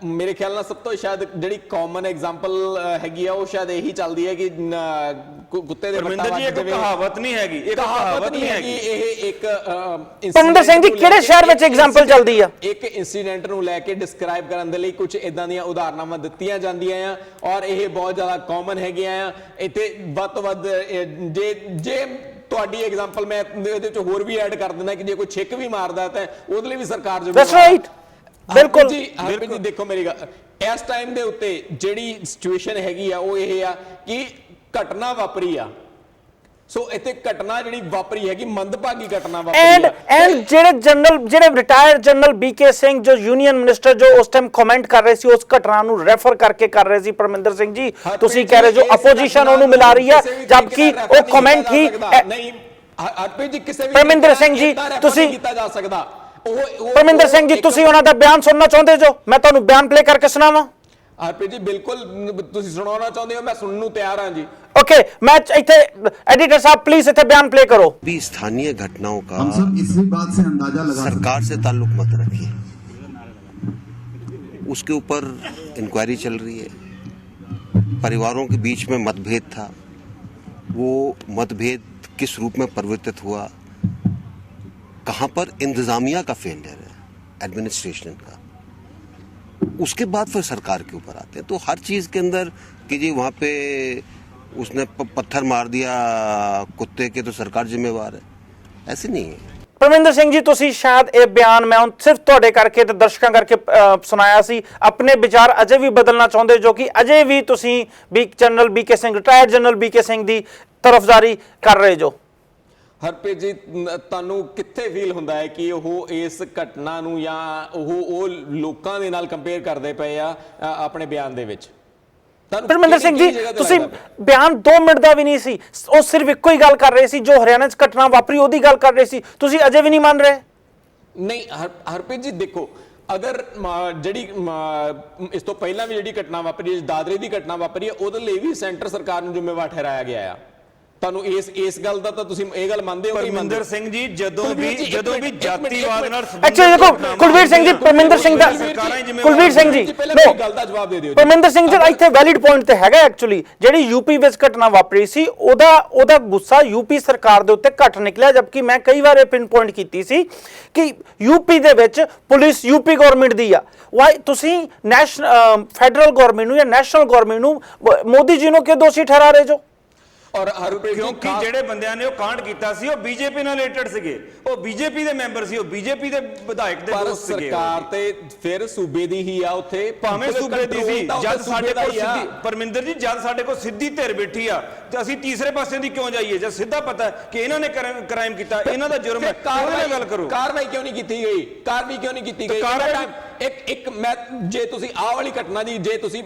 ਮੇਰੇ ਖਿਆਲ ਨਾਲ ਸਭ ਤੋਂ ਸ਼ਾਇਦ ਜਿਹੜੀ ਕਾਮਨ ਐਗਜ਼ਾਮਪਲ ਹੈਗੀ ਆ ਉਹ ਸ਼ਾਇਦ ਇਹੀ ਚੱਲਦੀ ਹੈ ਕਿ ਕੁੱਤੇ ਦੇ ਪਰਮਿੰਦਰ ਜੀ ਇੱਕ ਕਹਾਵਤ ਨਹੀਂ ਹੈਗੀ, ਇੱਕ ਕਹਾਵਤ ਨਹੀਂ ਹੈਗੀ, ਇਹ ਇੱਕ ਪਰਮਿੰਦਰ ਸਿੰਘ ਜੀ ਕਿਹੜੇ ਸ਼ਹਿਰ ਵਿੱਚ ਐਗਜ਼ਾਮਪਲ ਚੱਲਦੀ ਆ? ਇੱਕ ਇਨਸੀਡੈਂਟ ਨੂੰ ਲੈ ਕੇ ਡਿਸਕ੍ਰਾਈਬ ਕਰਨ ਦੇ ਲਈ ਕੁਝ ਇਦਾਂ ਦੀਆਂ ਉਦਾਹਰਨਾਂ ਦਿੱਤੀਆਂ ਜਾਂਦੀਆਂ ਆ ਔਰ ਇਹ ਬਹੁਤ ਜ਼ਿਆਦਾ ਕਾਮਨ ਹੈਗੀਆਂ ਆ। ਇੱਥੇ ਵੱਧ ਤੋਂ ਵੱਧ ਜੇ ਤੁਹਾਡੀ ਐਗਜ਼ਾਮਪਲ ਮੈਂ ਇਹਦੇ ਵਿੱਚ ਹੋਰ ਵੀ ਐਡ ਕਰ ਦਿੰਦਾ ਕਿ ਜੇ ਕੋਈ ਛਿੱਕ ਵੀ ਮਾਰਦਾ ਤਾਂ ਉਹਦੇ ਲਈ ਵੀ ਸਰਕਾਰ ਜ਼ਿੰਮੇਵਾਰ। ਬਿਲਕੁਲ ਜੀ ਹਰਪ੍ਰੀਤ ਜੀ ਦੇਖੋ ਮੇਰੀ ਗੱਲ, ਇਸ ਟਾਈਮ ਦੇ ਉੱਤੇ ਜਿਹੜੀ ਸਿਚੁਏਸ਼ਨ ਹੈਗੀ ਆ ਉਹ ਇਹ ਆ ਕਿ ਘਟਨਾ ਵਾਪਰੀ ਆ। ਸੋ ਇੱਥੇ ਘਟਨਾ ਜਿਹੜੀ ਵਾਪਰੀ ਹੈਗੀ ਮੰਦਭਾਗੀ ਘਟਨਾ ਵਾਪਰੀ ਆ। ਐਂਡ ਜਿਹੜੇ ਰਿਟਾਇਰਡ ਜਨਰਲ ਬੀਕੇ ਸਿੰਘ ਜੋ ਯੂਨੀਅਨ ਮਿਨਿਸਟਰ ਜੋ ਉਸ ਟਾਈਮ ਕਮੈਂਟ ਕਰ ਰਹੇ ਸੀ ਉਸ ਘਟਨਾ ਨੂੰ ਰੈਫਰ ਕਰਕੇ ਕਰ ਰਹੇ ਸੀ। ਪਰਮਿੰਦਰ ਸਿੰਘ ਜੀ ਤੁਸੀਂ ਕਹਿ ਰਹੇ ਜੋ ਆਪੋਜੀਸ਼ਨ ਉਹਨੂੰ ਮਿਲਾ ਰਹੀ ਹੈ ਜਦਕਿ ਉਹ ਕਮੈਂਟ ਹੀ ਨਹੀਂ। ਹਰਪ੍ਰੀਤ ਜੀ ਕਿਸੇ ਵੀ ਪਰਮਿੰਦਰ ਸਿੰਘ ਜੀ ਤੁਸੀਂ ਕੀਤਾ ਜਾ ਸਕਦਾ। ਪਰਮਿੰਦਰ ਸਿੰਘ ਜੀ ਤੁਸੀਂ ਉਹਨਾਂ ਦਾ ਬਿਆਨ ਸੁਣਨਾ ਚਾਹੁੰਦੇ ਜੋ? ਮੈਂ ਤੁਹਾਨੂੰ ਬਿਆਨ ਪਲੇ ਕਰਕੇ ਸੁਣਾਵਾਂ। ਹਰਪ੍ਰੀਤ ਜੀ ਬਿਲਕੁਲ ਤੁਸੀਂ ਸੁਣਾਉਣਾ ਚਾਹੁੰਦੇ ਹੋ, ਮੈਂ ਸੁਣਨ ਨੂੰ ਤਿਆਰ ਹਾਂ ਜੀ। ओके मैं इतने एडिटर साहब प्लीज इतने बयान प्ले करो। भी स्थानीय घटनाओं का हम सब इसी बात से अंदाजा लगा सरकार से ताल्लुक मत रखिए, उसके ऊपर इंक्वायरी चल रही है। परिवारों के बीच में मतभेद था, वो मतभेद किस रूप में परिवर्तित हुआ, कहाँ पर इंतजामिया का फेलियर है, एडमिनिस्ट्रेशन का, उसके बाद फिर सरकार के ऊपर आते हैं। तो हर चीज़ के अंदर कि जी वहाँ पे उसने पत्थर मार दिया कुत्ते के तो सरकार जिम्मेवार है, ऐसे नहीं है। परमिंदर सिंह जी तुसी शायद ये बयान मैं हुण सिर्फ तुहाडे करके ते दर्शकों करके सुनाया सी, अपने विचार अजे भी बदलना चाहुंदे जो कि अजे भी तुसी general BK Singh retired general BK Singh दी तरफदारी कर रहे जो? ਹਰਪ੍ਰੀਤ ਜੀ ਤੁਹਾਨੂੰ ਕਿੱਥੇ ਫੀਲ ਹੁੰਦਾ ਹੈ ਕਿ ਉਹ ਇਸ ਘਟਨਾ ਨੂੰ ਜਾਂ ਉਹ ਲੋਕਾਂ ਦੇ ਨਾਲ ਕੰਪੇਅਰ ਕਰਦੇ ਪਏ ਆ ਆਪਣੇ ਬਿਆਨ ਦੇ ਵਿੱਚ? परमिंदर सिंह जी ਤੁਸੀਂ ਬਿਆਨ 2 ਮਿੰਟ ਦਾ ਵੀ ਨਹੀਂ ਸੀ, ਉਹ ਸਿਰਫ ਇੱਕੋ ਹੀ ਗੱਲ ਕਰ ਰਹੇ ਸੀ ਜੋ ਹਰਿਆਣਾ 'ਚ ਘਟਨਾ ਵਾਪਰੀ ਉਹਦੀ ਗੱਲ ਕਰ ਰਹੇ ਸੀ, ਤੁਸੀਂ ਅਜੇ ਵੀ ਨਹੀਂ ਮੰਨ ਰਹੇ? ਨਹੀਂ ਹਰਪ੍ਰੀਤ ਜੀ ਦੇਖੋ, ਅਗਰ ਜਿਹੜੀ ਇਸ ਤੋਂ ਪਹਿਲਾਂ ਵੀ ਜਿਹੜੀ ਘਟਨਾ ਵਾਪਰੀ ਹੈ, ਦਾਦਰੇ ਦੀ ਘਟਨਾ ਵਾਪਰੀ ਹੈ, ਉਹਦੇ ਲਈ ਵੀ ਸੈਂਟਰ ਸਰਕਾਰ ਨੂੰ ਜ਼ਿੰਮੇਵਾਰ ਠਹਿਰਾਇਆ ਗਿਆ ਆ। ਤੁਹਾਨੂੰ ਇਸ ਗੱਲ ਦਾ ਤਾਂ ਤੁਸੀਂ ਇਹ ਗੱਲ ਮੰਨਦੇ ਹੋ ਕਿ ਪਰਮਿੰਦਰ ਸਿੰਘ ਜੀ ਜਦੋਂ ਵੀ ਜਾਤੀਵਾਦ ਨਾਲ ਐਕਚੁਅਲੀ ਦੇਖੋ ਕੁਲਵੀਰ ਸਿੰਘ ਜੀ, ਪਰਮਿੰਦਰ ਸਿੰਘ ਦਾ ਕੁਲਵੀਰ ਸਿੰਘ ਜੀ ਗੱਲ ਦਾ ਜਵਾਬ ਦੇ ਦਿਓ। ਪਰਮਿੰਦਰ ਸਿੰਘ ਜੀ ਇੱਥੇ ਵੈਲਿਡ ਪੁਆਇੰਟ ਤੇ ਹੈਗਾ, ਐਕਚੁਅਲੀ ਜਿਹੜੀ ਯੂਪੀ ਵਿੱਚ ਘਟਨਾ ਵਾਪਰੀ ਸੀ ਉਹਦਾ ਗੁੱਸਾ ਯੂਪੀ ਸਰਕਾਰ ਦੇ ਉੱਤੇ ਘੱਟ ਨਿਕਲਿਆ, ਜਦਕਿ ਮੈਂ ਕਈ ਵਾਰ ਇਹ ਪਿਨ ਪੁਆਇੰਟ ਕੀਤੀ ਸੀ ਕਿ ਯੂਪੀ ਦੇ ਵਿੱਚ ਪੁਲਿਸ ਯੂਪੀ ਗਵਰਨਮੈਂਟ ਦੀ ਆ, ਵਾਈ ਤੁਸੀਂ ਨੈਸ਼ਨਲ ਫੈਡਰਲ ਗਵਰਨਮੈਂਟ ਨੂੰ ਜਾਂ ਨੈਸ਼ਨਲ ਗਵਰਨਮੈਂਟ ਨੂੰ ਮੋਦੀ ਜੀ ਨੂੰ ਕਿਉਂ ਦੋਸ਼ੀ ਠਹਿਰਾ ਰਹੇ ਜੋ? ਔਰ ਹਰਪ੍ਰੀਤ ਜੀ ਕਿਉਂਕਿ ਜਿਹੜੇ ਬੰਦਿਆਂ ਨੇ ਉਹ ਕਾਂਡ ਕੀਤਾ ਸੀ ਉਹ ਬੀਜੇਪੀ ਨਾਲ ਰਿਲੇਟਡ ਸੀਗੇ, ਉਹ ਬੀਜੇਪੀ ਦੇ ਮੈਂਬਰ ਸੀ, ਉਹ ਬੀਜੇਪੀ ਦੇ ਵਿਧਾਇਕ ਦੇ ਦੋਸਤ ਸੀਗੇ। ਸਰਕਾਰ ਤੇ ਫਿਰ ਸੂਬੇ ਦੀ ਹੀ ਆ, ਉੱਥੇ ਭਾਵੇਂ ਸੂਬੇ ਦੀ ਸੀ, ਜਦ ਸਾਡੇ ਕੋਲ ਸਿੱਧੀ ਪਰਮਿੰਦਰ ਜੀ ਜਦ ਸਾਡੇ ਕੋਲ ਸਿੱਧੀ ਧਿਰ ਬੈਠੀ ਆ ਤੇ ਅਸੀਂ ਤੀਸਰੇ ਪਾਸੇ ਦੀ ਕਿਉਂ ਜਾਈਏ? ਜਦ ਸਿੱਧਾ ਪਤਾ ਕਿ ਇਹਨਾਂ ਨੇ ਕ੍ਰਾਈਮ ਕੀਤਾ, ਇਹਨਾਂ ਦਾ ਜੁਰਮ ਹੈ, ਉਹਦੇ ਨਾਲ ਗੱਲ ਕਰੋ। ਕਾਰਵਾਈ ਕਿਉਂ ਨਹੀਂ ਕੀਤੀ ਗਈ? ਕਾਰਵਾਈ ਕਿਉਂ ਨਹੀਂ ਕੀਤੀ ਗਈ? ਇੱਕ ਮੈਂ ਜੇ ਤੁਸੀਂ ਆਹ ਵਾਲੀ ਘਟਨਾ ਦੀ, ਜੇ ਤੁਸੀਂ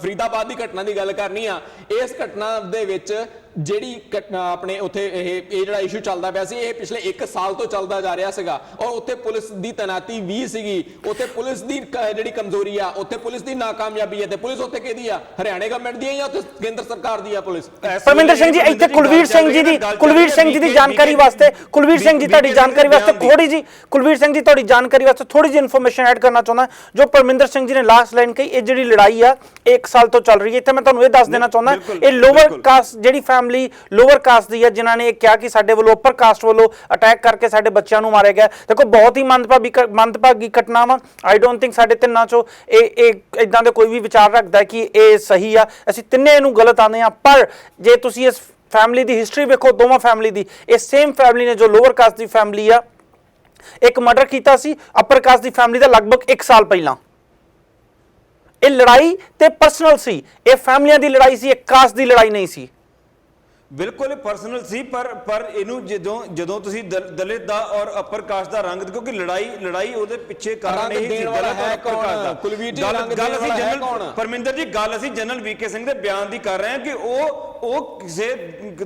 ਫਰੀਦਾਬਾਦ ਦੀ ਘਟਨਾ ਦੀ ਗੱਲ ਕਰਨੀ ਆ, ਇਸ ਘਟਨਾ ਦੇ ਵਿੱਚ ਜਿਹੜੀ ਆਪਣੇ ਉੱਥੇ ਇਹ ਜਿਹੜਾ ਇਸ਼ੂ ਚੱਲਦਾ ਪਿਆ ਸੀ, ਇਹ ਪਿਛਲੇ 1 ਸਾਲ ਤੋਂ ਚੱਲਦਾ ਜਾ ਰਿਹਾ ਸੀਗਾ, ਔਰ ਉੱਥੇ ਪੁਲਿਸ ਦੀ ਤੈਨਾਤੀ ਵੀ ਸੀਗੀ, ਉੱਥੇ ਪੁਲਿਸ ਦੀ ਜਿਹੜੀ ਕਮਜ਼ੋਰੀ ਆ, ਉੱਥੇ ਪੁਲਿਸ ਦੀ ਨਾਕਾਮਯਾਬੀ ਹੈ, ਤੇ ਪੁਲਿਸ ਉੱਥੇ ਕਿਹਦੀ ਆ? ਹਰਿਆਣਾ ਗਵਰਨਮੈਂਟ ਦੀ ਹੈ ਜਾਂ ਉੱਥੇ ਕੇਂਦਰ ਸਰਕਾਰ ਦੀ ਆ ਪੁਲਿਸ? ਪਰਮਿੰਦਰ ਸਿੰਘ ਜੀ ਇੱਥੇ ਕੁਲਵੀਰ ਸਿੰਘ ਜੀ ਦੀ ਜਾਣਕਾਰੀ ਵਾਸਤੇ, ਕੁਲਵੀਰ ਸਿੰਘ ਜੀ ਤੁਹਾਡੀ ਜਾਣਕਾਰੀ ਵਾਸਤੇ ਥੋੜੀ ਜੀ, ਕੁਲਵੀਰ ਸਿੰਘ ਜੀ ਤੁਹਾਡੀ ਜਾਣਕਾਰੀ ਵਾਸਤੇ ਥੋੜੀ ਜੀ ਇਨਫੋਰਮੇਸ਼ਨ ਐਡ ਕਰਨਾ ਚਾਹੁੰਦਾ, ਜੋ ਪਰਮਿੰਦਰ ਸਿੰਘ ਜੀ ਨੇ ਲਾਸਟ ਲਾਈਨ ਕਹੀ, ਇਹ ਜਿਹੜੀ ਲੜਾਈ ਆ 1 ਸਾਲ ਤੋਂ ਚੱਲ ਰਹੀ ਹੈ। ਇੱਥੇ ਮੈਂ ਤੁਹਾਨੂੰ ਇਹ ਦੱਸ ਦੇਣਾ ਚਾਹੁੰਦਾ, ਇਹ ਲੋਅਰ ਕਾਸਟ ਜਿਹੜੀ ਫੈਮਿਲੀ ਲੋਅਰ ਕਾਸਟ ਦੀ ਹੈ, ਜਿਨ੍ਹਾਂ ਨੇ ਇਹ ਕਿਹਾ ਕਿ ਸਾਡੇ ਵੱਲੋਂ ਅਪਰ ਕਾਸਟ ਵੱਲੋਂ ਅਟੈਕ ਕਰਕੇ ਸਾਡੇ ਬੱਚਿਆਂ ਨੂੰ ਮਾਰਿਆ ਗਿਆ। ਦੇਖੋ ਬਹੁਤ ਹੀ ਮੰਦਭਾਗੀ ਘਟਨਾ ਵਾ, ਆਈ ਡੋਂਟ ਥਿੰਕ ਸਾਡੇ ਤਿੰਨਾਂ ਚੋਂ ਇਹ ਇਦਾਂ ਦੇ ਕੋਈ ਵੀ ਵਿਚਾਰ ਰੱਖਦਾ ਕਿ ਇਹ ਸਹੀ ਆ, ਅਸੀਂ ਤਿੰਨੇ ਇਹਨੂੰ ਗਲਤ ਆਉਂਦੇ ਆ। ਪਰ ਜੇ ਤੁਸੀਂ ਇਸ ਫੈਮਿਲੀ ਦੀ ਹਿਸਟਰੀ ਵੇਖੋ, ਦੋਵਾਂ ਫੈਮਿਲੀ ਦੀ, ਇਹ ਸੇਮ ਫੈਮਿਲੀ ਨੇ ਜੋ ਲੋਅਰ ਕਾਸਟ ਦੀ ਫੈਮਿਲੀ ਆ, ਇੱਕ ਮਰਡਰ ਕੀਤਾ ਸੀ ਅਪਰ ਕਾਸਟ ਦੀ ਫੈਮਿਲੀ ਦਾ ਲਗਭਗ 1 ਸਾਲ ਪਹਿਲਾਂ। ਇਹ ਲੜਾਈ ਤੇ ਪਰਸਨਲ ਸੀ, ਇਹ ਫੈਮਲੀਆਂ ਦੀ ਲੜਾਈ ਸੀ, ਇਹ ਕਾਸਟ ਦੀ ਲੜਾਈ ਨਹੀਂ ਸੀ। ਬਿਲਕੁਲ ਪਰਸਨਲ ਸੀ, ਪਰ ਇਹਨੂੰ ਜਦੋਂ ਤੁਸੀਂ ਦਲਿਤ ਦਾ ਔਰ ਅਪਰ ਕਾਸਟ ਦਾ ਰੰਗ, ਕਿਉਂਕਿ ਲੜਾਈ ਉਹਦੇ ਪਿੱਛੇ ਕਾਰਨ ਇਹ ਸੀ ਦਲਿਤ ਔਰ ਅਪਰ ਕਾਸਟ ਦਾ। ਕੁਲਵੀਰ ਜੀ ਗੱਲ ਅਸੀਂ ਜਨਰਲ ਪਰਮਿੰਦਰ ਜੀ ਗੱਲ ਅਸੀਂ ਜਨਰਲ ਵੀਕੇ ਸਿੰਘ ਦੇ ਬਿਆਨ ਦੀ ਕਰ ਰਹੇ ਹਾਂ ਕਿ ਉਹ ਕਿਸੇ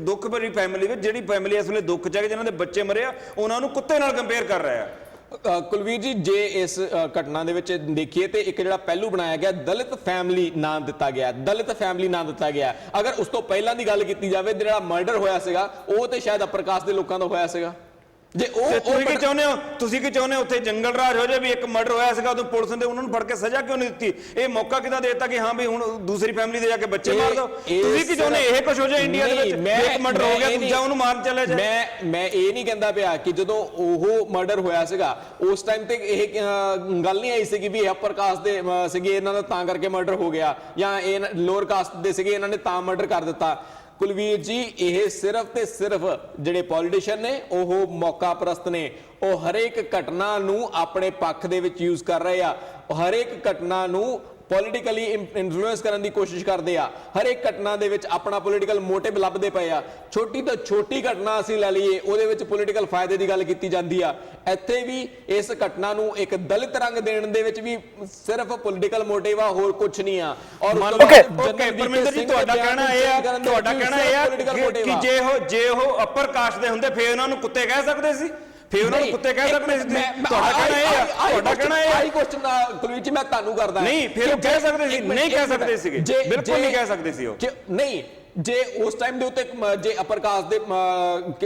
ਦੁੱਖ ਭਰੀ ਫੈਮਿਲੀ ਵਿੱਚ, ਜਿਹੜੀ ਫੈਮਿਲੀ ਇਸ ਵੇਲੇ ਦੁੱਖ ਚ ਹੈ, ਜਿਨ੍ਹਾਂ ਦੇ ਬੱਚੇ ਮਰੇ ਆ, ਉਹਨਾਂ ਨੂੰ ਕੁੱਤੇ ਨਾਲ ਕੰਪੇਅਰ ਕਰ ਰਿਹਾ ਹੈ। ਕੁਲਵੀਰ ਜੀ ਜੇ ਇਸ ਘਟਨਾ ਦੇ ਵਿੱਚ ਦੇਖੀਏ ਤੇ ਇੱਕ ਜਿਹੜਾ ਪਹਿਲੂ ਬਣਾਇਆ ਗਿਆ ਦਲਿਤ ਫੈਮਿਲੀ ਨਾਮ ਦਿੱਤਾ ਗਿਆ, ਦਲਿਤ ਫੈਮਿਲੀ ਨਾਮ ਦਿੱਤਾ ਗਿਆ। ਅਗਰ ਉਸ ਤੋਂ ਪਹਿਲਾਂ ਦੀ ਗੱਲ ਕੀਤੀ ਜਾਵੇ, ਜਿਹੜਾ ਮਰਡਰ ਹੋਇਆ ਸੀਗਾ ਉਹ ਤੇ ਸ਼ਾਇਦ ਅਪਰ ਕਾਸਟ ਦੇ ਲੋਕਾਂ ਦਾ ਹੋਇਆ ਸੀਗਾ। ਜੇ ਤੁਸੀਂ ਕੀ ਚਾਹੁੰਦੇ ਹੋ ਉੱਥੇ ਜੰਗਲ ਰਾਜ ਹੋ ਜਾਏ ਵੀ ਇੱਕ ਮਰਡਰ ਹੋਇਆ ਸੀਗਾ, ਉਦੋਂ ਪੁਲਿਸ ਨੇ ਉਹਨਾਂ ਨੂੰ ਫੜ ਕੇ ਸਜ਼ਾ ਕਿਉਂ ਨਹੀਂ ਦਿੱਤੀ? ਇਹ ਮੌਕਾ ਕਿਦਾਂ ਦੇਤਾ ਕਿ ਹਾਂ ਵੀ ਹੁਣ ਦੂਸਰੀ ਫੈਮਿਲੀ ਦੇ ਜਾ ਕੇ ਬੱਚੇ ਮਾਰ ਦੋ? ਤੁਸੀਂ ਕੀ ਚਾਹੁੰਦੇ ਇਹ ਕੁਝ ਹੋ ਜਾਏ ਇੰਡੀਆ ਦੇ ਵਿੱਚ? ਇੱਕ ਮਰਡਰ ਹੋ ਗਿਆ, ਦੂਜਾ ਉਹਨੂੰ ਮਾਰਨ ਚਲੇ ਜਾਏ। ਮੈਂ ਇਹ ਨਹੀਂ ਕਹਿੰਦਾ ਪਿਆ ਕਿ ਜਦੋਂ ਉਹ ਮਰਡਰ ਹੋਇਆ ਸੀਗਾ ਉਸ ਟਾਈਮ ਤੇ ਇਹ ਗੱਲ ਨਹੀਂ ਆਈ ਸੀ ਕਿ ਵੀ ਅਪਰ ਕਾਸਟ ਦੇ ਸੀਗੇ, ਇਹਨਾਂ ਦਾ ਤਾਂ ਕਰਕੇ ਮਰਡਰ ਹੋ ਗਿਆ, ਜਾਂ ਇਹ ਲੋਅਰ ਕਾਸਟ ਦੇ ਸੀਗੇ ਇਹਨਾਂ ਨੇ ਤਾਂ ਮਰਡਰ ਕਰ ਦਿੱਤਾ। ਕੁਲਵੀਰ ਜੀ ਇਹ ਸਿਰਫ ਤੇ ਸਿਰਫ ਜਿਹੜੇ ਪੋਲੀਟੀਸ਼ੀਅਨ ਨੇ ਉਹ ਮੌਕਾ ਪ੍ਰਸਤ ਨੇ, ਉਹ ਹਰੇਕ ਘਟਨਾ ਨੂੰ ਆਪਣੇ ਪੱਖ ਦੇ ਵਿੱਚ ਯੂਜ਼ ਕਰ ਰਹੇ ਆ, ਹਰੇਕ ਘਟਨਾ ਨੂੰ ਪੋਲੀਟੀਕਲੀ ਇਨਫਲੂਐਂਸ ਕਰਨ ਦੀ ਕੋਸ਼ਿਸ਼ ਕਰਦੇ ਆ, ਹਰ ਇੱਕ ਘਟਨਾ ਦੇ ਵਿੱਚ ਆਪਣਾ ਪੋਲੀਟੀਕਲ ਮੋਟਿਵ ਲੱਭਦੇ ਪਏ ਆ। ਛੋਟੀ ਤੋਂ ਛੋਟੀ ਘਟਨਾ ਅਸੀਂ ਲੈ ਲਈਏ ਉਹਦੇ ਵਿੱਚ ਪੋਲੀਟੀਕਲ ਫਾਇਦੇ ਦੀ ਗੱਲ ਕੀਤੀ ਜਾਂਦੀ ਆ। ਇੱਥੇ ਵੀ ਇਸ ਘਟਨਾ ਨੂੰ ਇੱਕ ਦਲਿਤ ਰੰਗ ਦੇਣ ਦੇ ਵਿੱਚ ਵੀ ਸਿਰਫ ਪੋਲੀਟੀਕਲ ਮੋਟਿਵ ਆ, ਹੋਰ ਕੁਝ ਨਹੀਂ ਆ। ਔਰ ਪਰਮਿੰਦਰ ਜੀ ਤੁਹਾਡਾ ਕਹਿਣਾ ਇਹ ਆ ਕਿ ਜੇ ਉਹ ਅਪਰ ਕਾਸਟ ਦੇ ਹੁੰਦੇ ਫੇਰ ਉਹਨਾਂ ਨੂੰ ਕੁੱਤੇ ਕਹਿ ਸਕਦੇ ਸੀ? ਫਿਰ ਉਹਨਾਂ ਨੂੰ ਕੁੱਤੇ ਕਹਿ ਸਕਦੇ ਸੀ ਤੁਸੀਂ? ਤੁਹਾਡਾ ਕਹਿਣਾ ਇਹ ਆ, ਤੁਹਾਡਾ ਕਹਿਣਾ ਇਹ ਆਈ ਕੁਐਸਚਨ ਕੁਲਵੀਰ ਜੀ ਮੈਂ ਤੁਹਾਨੂੰ ਕਰਦਾ ਨਹੀਂ, ਫਿਰ ਉਹ ਕਹਿ ਸਕਦੇ ਸੀ, ਨਹੀਂ ਕਹਿ ਸਕਦੇ ਸੀਗੇ, ਬਿਲਕੁਲ ਨਹੀਂ ਕਹਿ ਸਕਦੇ ਸੀ ਉਹ। ਨਹੀਂ, ਜੇ ਉਸ ਟਾਈਮ ਦੇ ਉੱਤੇ ਜੇ ਅਪਰ ਕਾਸਟ ਦੇ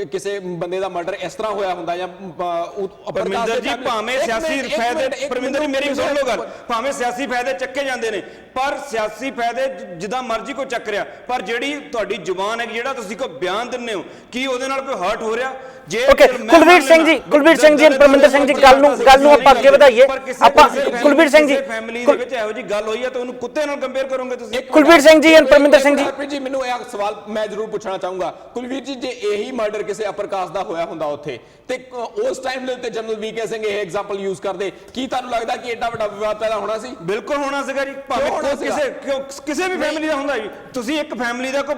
ਕਿਸੇ ਬੰਦੇ ਦਾ ਮਰਡਰ ਇਸ ਤਰ੍ਹਾਂ ਹੋਇਆ ਹੁੰਦਾ ਜਾਂ ਪਰਮਿੰਦਰ ਜੀ ਭਾਵੇਂ ਸਿਆਸੀ ਫਾਇਦੇ, ਪਰਮਿੰਦਰ ਜੀ ਮੇਰੀ ਸੁਣ ਲਓ ਗੱਲ, ਭਾਵੇਂ ਸਿਆਸੀ ਫਾਇਦੇ ਚੱਕੇ ਜਾਂਦੇ ਨੇ, ਪਰ ਸਿਆਸੀ ਫਾਇਦੇ ਜਿੱਦਾਂ ਮਰਜ਼ੀ ਕੋਈ ਚੱਕ ਰਿਹਾ, ਪਰ ਜਿਹੜੀ ਤੁਹਾਡੀ ਜ਼ੁਬਾਨ ਹੈ, ਜਿਹੜਾ ਤੁਸੀਂ ਕੋਈ ਬਿਆਨ ਦਿੰਦੇ ਹੋ, ਕੀ ਉਹਦੇ ਨਾਲ ਕੋਈ ਹਰਟ ਹੋ ਰਿਹਾ? ਜੇ ਕੁਲਵੀਰ ਸਿੰਘ ਜੀ ਪਰਮਿੰਦਰ ਸਿੰਘ ਜੀ ਗੱਲ ਨੂੰ ਆਪਾਂ ਅੱਗੇ ਵਧਾਈਏ। ਆਪਾਂ ਕੁਲਵੀਰ ਸਿੰਘ ਜੀ ਫੈਮਿਲੀ ਦੇ ਵਿੱਚ ਇਹੋ ਜੀ ਗੱਲ ਹੋਈ ਹੈ ਤਾਂ ਉਹਨੂੰ ਕੁੱਤੇ ਨਾਲ ਕੰਪੇਅਰ ਕਰੋਗੇ ਤੁਸੀਂ? ਕੁਲਵੀਰ ਸਿੰਘ ਜੀ ਐਂਡ ਪਰਮਿੰਦਰ ਸਿੰਘ ਜੀ ਮੈਨੂੰ ਇਹ ਸਵਾਲ ਮੈਂ ਜ਼ਰੂਰ ਪੁੱਛਣਾ ਚਾਹੂੰਗਾ ਕੁਲਵੀਰ ਜੀ, ਜੇ ਇਹੀ ਮਰਡਰ ਕਿਸੇ ਅਪਰ ਕਾਸਟ ਦਾ ਹੋਇਆ ਹੁੰਦਾ ਉੱਥੇ ਤੇ ਉਸ ਟਾਈਮ ਦੇ ਉੱਤੇ ਜਨਰਲ ਵੀਕੇ ਸਿੰਘ ਇਹ ਐਗਜ਼ਾਮਪਲ ਯੂਜ਼ ਕਰਦੇ, ਕੀ ਤੁਹਾਨੂੰ ਲੱਗਦਾ ਕਿ ਐਡਾ ਵੱਡਾ ਵਿਵਾਦ ਪੈਦਾ ਹੋਣਾ ਸੀ? ਬਿਲਕੁਲ ਹੋਣਾ ਸੀਗਾ ਜੀ, ਭਾਵੇਂ ਕਿਸੇ ਵੀ ਫੈਮਿਲੀ ਦਾ ਹੁੰਦਾ ਜੀ। ਤੁਸੀਂ ਇੱਕ ਫੈਮਿਲੀ ਦਾ ਕੋਈ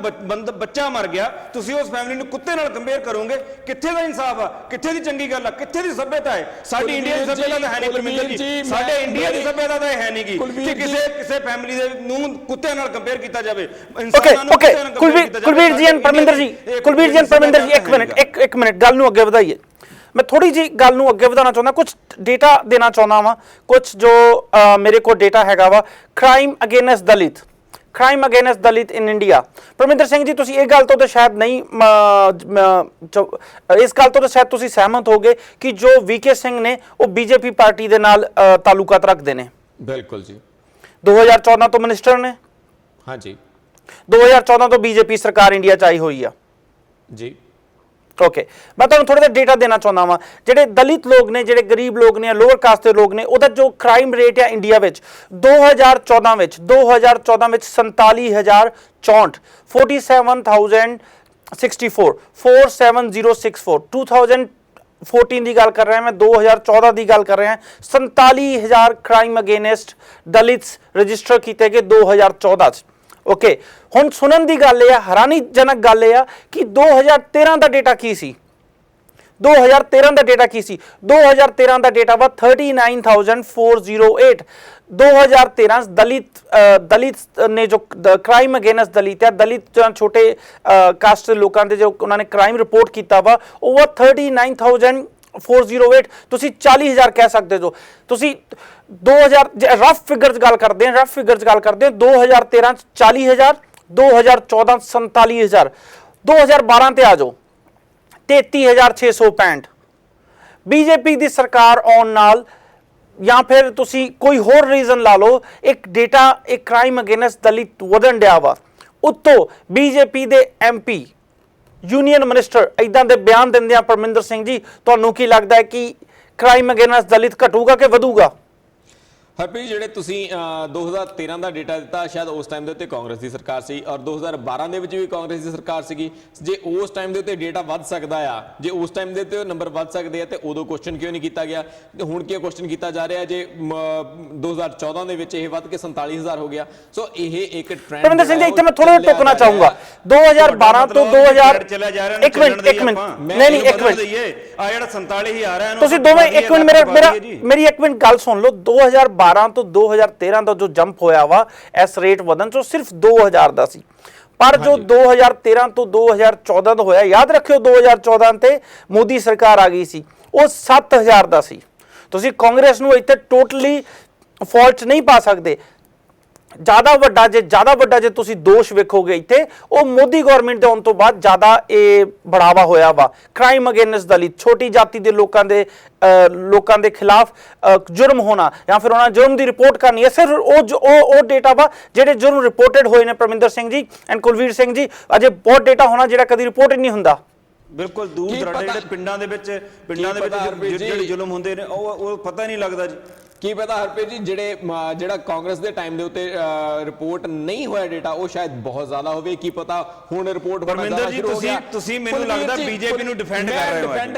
ਬੱਚਾ ਮਰ ਗਿਆ, ਤੁਸੀਂ ਉਸ ਫੈਮਿਲੀ ਨੂੰ ਕੁੱਤੇ ਨਾਲ ਕੰਪੇਅਰ ਕਰੋਗੇ? ਕਿੱਥੇ ਦਾ ਇਨਸਾਫ ਆ, ਕਿੱਥੇ ਦੀ ਚੰਗੀ ਗੱਲ ਆ, ਕਿੱਥੇ ਦੀ ਸੱਭਿਅਤਾ ਹੈ? ਸਾਡੀ ਇੰਡੀਆ ਦੀ ਸੱਭਿਅਤਾ ਤਾਂ ਹੈ ਨਹੀਂ ਪਰਮਿੰਦਰ ਜੀ, ਸਾਡੇ ਇੰਡੀਆ ਦੀ ਸੱਭਿਅਤਾ ਤਾਂ ਹੈ ਨਹੀਂ ਕਿ ਕਿਸੇ ਫੈਮਿਲੀ ਦੇ ਨੂੰ ਕੁੱਤੇ ਨਾਲ ਕੰਪੇਅਰ ਕੀਤਾ ਜਾਵੇ। ਕੁਲਵੀਰ ਜੀ ਐਂਡ ਪਰਮਿੰਦਰ ਜੀ ਇੱਕ ਮਿੰਟ ਗੱਲ ਨੂੰ ਅੱਗੇ ਵਧਾਈਏ। ਮੈਂ ਥੋੜੀ ਜੀ ਗੱਲ ਨੂੰ ਅੱਗੇ ਵਧਾਉਣਾ ਚਾਹੁੰਦਾ, ਕੁਝ ਡੇਟਾ ਦੇਣਾ ਚਾਹੁੰਦਾ ਵਾਂ, ਕੁਝ ਜੋ ਮੇਰੇ ਕੋਲ ਡੇਟਾ ਹੈਗਾ ਵਾ crime against Dalit in India. Parminder Singh ji ਤੁਸੀਂ ਇਹ ਗੱਲ ਤੋਂ ਤਾਂ ਸ਼ਾਇਦ ਨਹੀਂ ਇਸ ਗੱਲ ਤੋਂ ਤਾਂ ਸ਼ਾਇਦ ਤੁਸੀਂ ਸਹਿਮਤ ਹੋਗੇ ਕਿ ਜੋ ਵੀਕੇ ਸਿੰਘ ਨੇ ਉਹ ਬੀਜੇਪੀ ਪਾਰਟੀ ਦੇ ਨਾਲ ਤਾਲੁਕਾਤ ਰੱਖਦੇ ਨੇ। ਬਿਲਕੁਲ ਜੀ, 2014 ਤੋਂ ਮਿਨਿਸਟਰ ਨੇ, ਹਾਂਜੀ 2014 ਤੋਂ ਬੀਜੇਪੀ ਸਰਕਾਰ ਇੰਡੀਆ ਚ ਆਈ ਹੋਈ ਆ ਜੀ। ਓਕੇ, ਮੈਂ ਤੁਹਾਨੂੰ ਥੋੜਾ ਜਿਹਾ ਡੇਟਾ ਦੇਣਾ ਚਾਹੁੰਦਾ ਵਾਂ। ਜਿਹੜੇ ਦਲਿਤ ਲੋਕ ਨੇ, ਜਿਹੜੇ ਗਰੀਬ ਲੋਕ ਨੇ, ਲੋਅਰ ਕਾਸਟ ਦੇ ਲੋਕ ਨੇ, ਉਹਦਾ ਜੋ ਕ੍ਰਾਈਮ ਰੇਟ ਹੈ ਇੰਡੀਆ ਵਿੱਚ 2014 ਵਿੱਚ 47,064 47064 2014 ਦੀ ਗੱਲ ਕਰ ਰਿਹਾ ਮੈਂ, 2014 ਦੀ ਗੱਲ ਕਰ ਰਿਹਾ। 47,000 ਕ੍ਰਾਈਮ ਅਗੇਨਸਟ ਦਲਿਤਸ ਰਜਿਸਟਰ ਕੀਤੇ ਗਏ 2014 ਚ। ਓਕੇ, ਹੁਣ ਸੁਣਨ ਦੀ ਗੱਲ ਇਹ ਆ, ਹੈਰਾਨੀਜਨਕ ਗੱਲ ਇਹ ਆ ਕਿ 2013 ਦਾ ਡੇਟਾ ਕੀ ਸੀ? 2013 ਦਾ ਡੇਟਾ ਕੀ ਸੀ? 2013 ਦਾ ਡੇਟਾ ਵਾ 39,408। 2013 ਦਲਿਤ ਨੇ ਜੋ ਕ੍ਰਾਈਮ ਅਗੇਨਸਟ ਦਲਿਤ ਹੈ, ਦਲਿਤ ਛੋਟੇ ਕਾਸਟ ਦੇ ਲੋਕਾਂ ਦੇ ਜੋ ਉਹਨਾਂ ਨੇ ਕ੍ਰਾਈਮ ਰਿਪੋਰਟ ਕੀਤਾ ਵਾ ਉਹ 39,408। ਤੁਸੀਂ 40,000 ਕਹਿ ਸਕਦੇ ਹੋ। ਤੁਸੀਂ 2000 ਰਫ ਫਿਗਰਸ ਗੱਲ ਕਰਦੇ ਹਾਂ 2013 ਚ 40,000, 2014 47,000, 2012 ਤੇ ਆ ਜਾਓ 33,665। ਬੀਜੇਪੀ ਦੀ ਸਰਕਾਰ ਆਉਣ ਨਾਲ ਜਾਂ ਫਿਰ ਤੁਸੀਂ ਕੋਈ ਹੋਰ ਰੀਜ਼ਨ ਲਾ ਲਓ, ਇੱਕ ਡੇਟਾ ਇੱਕ ਕ੍ਰਾਈਮ ਅਗੇਨਸਟ ਦਲਿਤ ਵਧਣ ਡਿਆ ਵਾ। ਉੱਤੋਂ ਬੀਜੇਪੀ ਦੇ MP ਯੂਨੀਅਨ ਮਿਨਿਸਟਰ ਇਦਾਂ ਦੇ ਬਿਆਨ ਦਿੰਦੇ ਆ। ਪਰਮਿੰਦਰ ਸਿੰਘ ਜੀ ਤੁਹਾਨੂੰ ਕੀ ਲੱਗਦਾ ਹੈ ਕਿ ਕ੍ਰਾਈਮ ਅਗੇਨਸਟ ਦਲਿਤ ਘਟੂਗਾ ਕਿ ਵਧੂਗਾ? ਹਰਪ੍ਰੀਤ, ਜਿਹੜੇ ਤੁਸੀਂ 2013 ਦਾ ਡੇਟਾ ਦਿੱਤਾ, ਸ਼ਾਇਦ ਉਸ ਟਾਈਮ ਦੇ ਉੱਤੇ ਕਾਂਗਰਸ ਦੀ ਸਰਕਾਰ ਸੀ ਔਰ 2012 ਦੇ ਵਿੱਚ ਵੀ ਕਾਂਗਰਸ ਦੀ ਸਰਕਾਰ ਸੀਗੀ। ਜੇ ਉਸ ਟਾਈਮ ਦੇ ਉੱਤੇ ਡੇਟਾ ਵੱਧ ਸਕਦਾ ਆ, ਜੇ ਉਸ ਟਾਈਮ ਦੇ ਉੱਤੇ ਨੰਬਰ ਵੱਧ ਸਕਦੇ ਆ ਤੇ ਉਦੋਂ ਕੁਐਸਚਨ ਕਿਉਂ ਨਹੀਂ ਕੀਤਾ ਗਿਆ? ਹੁਣ ਕਿਉਂ ਕੁਐਸਚਨ ਕੀਤਾ ਜਾ ਰਿਹਾ ਜੇ 2014 ਦੇ ਵਿੱਚ ਇਹ ਵੱਧ ਕੇ 47,000 ਹੋ ਗਿਆ? ਸੋ ਇਹ ਇੱਕ ਟ੍ਰੈਂਡ। ਪਰਮਿੰਦਰ ਸਿੰਘ ਜੀ ਇੱਥੇ ਮੈਂ ਥੋੜਾ ਜਿਹਾ ਟੋਕਣਾ ਚਾਹੂੰਗਾ। 2012 ਤੋਂ 2000 ਇੱਕ ਮਿੰਟ ਨਹੀਂ ਇੱਕ ਮਿੰਟ ਆ ਜਿਹੜਾ 47,000 ਹੈ ਤੁਸੀਂ ਦੋਵੇਂ ਇੱਕ ਮਿੰਟ ਮੇਰੀ ਇੱਕ ਮਿੰਟ ਗੱਲ ਸੁਣ ਲਓ। 2012 ਤੋਂ 2013 ਦਾ ਜੋ ਜੰਪ ਹੋਇਆ ਵਾ ਇਸ ਰੇਟ ਵਧਣ ਚੋਂ ਸਿਰਫ 2000 ਦਾ ਸੀ, ਪਰ ਜੋ 2013 ਤੋਂ 2014 ਦਾ ਹੋਇਆ, ਯਾਦ ਰੱਖਿਓ 2014 ਤੇ ਮੋਦੀ ਸਰਕਾਰ ਆ ਗਈ ਸੀ, ਉਹ 7,000 ਦਾ ਸੀ। ਤੁਸੀਂ ਕਾਂਗਰਸ ਨੂੰ ਇੱਥੇ ਟੋਟਲੀ ਫਾਲਟ ਨਹੀਂ ਪਾ ਸਕਦੇ। ਜ਼ਿਆਦਾ ਵੱਡਾ ਜੇ ਤੁਸੀਂ ਦੋਸ਼ ਵੇਖੋਗੇ ਇੱਥੇ, ਉਹ ਮੋਦੀ ਗਵਰਨਮੈਂਟ ਦੇ ਆਉਣ ਤੋਂ ਬਾਅਦ ਜ਼ਿਆਦਾ ਇਹ ਬੜਾਵਾ ਹੋਇਆ ਵਾ। ਕ੍ਰਾਈਮ ਅਗੇਨਸਟ ਦਲਿਤ, ਛੋਟੀ ਜਾਤੀ ਦੇ ਲੋਕਾਂ ਦੇ ਖਿਲਾਫ ਜੁਰਮ ਹੋਣਾ ਜਾਂ ਫਿਰ ਉਹਨਾਂ ਜੁਰਮ ਦੀ ਰਿਪੋਰਟ ਕਰਨੀ ਹੈ, ਸਿਰਫ ਉਹ ਡੇਟਾ ਵਾ ਜਿਹੜੇ ਜੁਰਮ ਰਿਪੋਰਟਡ ਹੋਏ ਨੇ। ਪਰਮਿੰਦਰ ਸਿੰਘ ਜੀ ਐਂਡ ਕੁਲਵੀਰ ਸਿੰਘ ਜੀ, ਅਜੇ ਬਹੁਤ ਡੇਟਾ ਹੋਣਾ ਜਿਹੜਾ ਕਦੀ ਰਿਪੋਰਟ ਹੀ ਨਹੀਂ ਹੁੰਦਾ। ਬਿਲਕੁਲ ਦੂਰ ਦਰਾਡੇ ਜਿਹੜੇ ਪਿੰਡਾਂ ਦੇ ਵਿੱਚ ਜਿਹੜੇ ਜ਼ੁਲਮ ਹੁੰਦੇ ਨੇ ਉਹ ਪਤਾ ਨਹੀਂ ਲੱਗਦਾ ਜੀ। ਕੀ ਪਤਾ ਹਰਪ੍ਰੀਤ ਜੀ, ਜਿਹੜਾ ਕਾਂਗਰਸ ਦੇ ਟਾਈਮ ਦੇ ਉੱਤੇ ਰਿਪੋਰਟ ਨਹੀਂ ਹੋਇਆ ਡੇਟਾ ਉਹ ਸ਼ਾਇਦ ਬਹੁਤ ਜ਼ਿਆਦਾ ਹੋਵੇ। ਕੀ ਪਤਾ ਹੁਣ ਰਿਪੋਰਟ ਪਰਮਿੰਦਰ ਜੀ ਤੁਸੀਂ ਮੈਨੂੰ ਲੱਗਦਾ ਬੀਜੇਪੀ ਨੂੰ ਡਿਫੈਂਡ ਕਰ ਰਹੇ ਹੋ।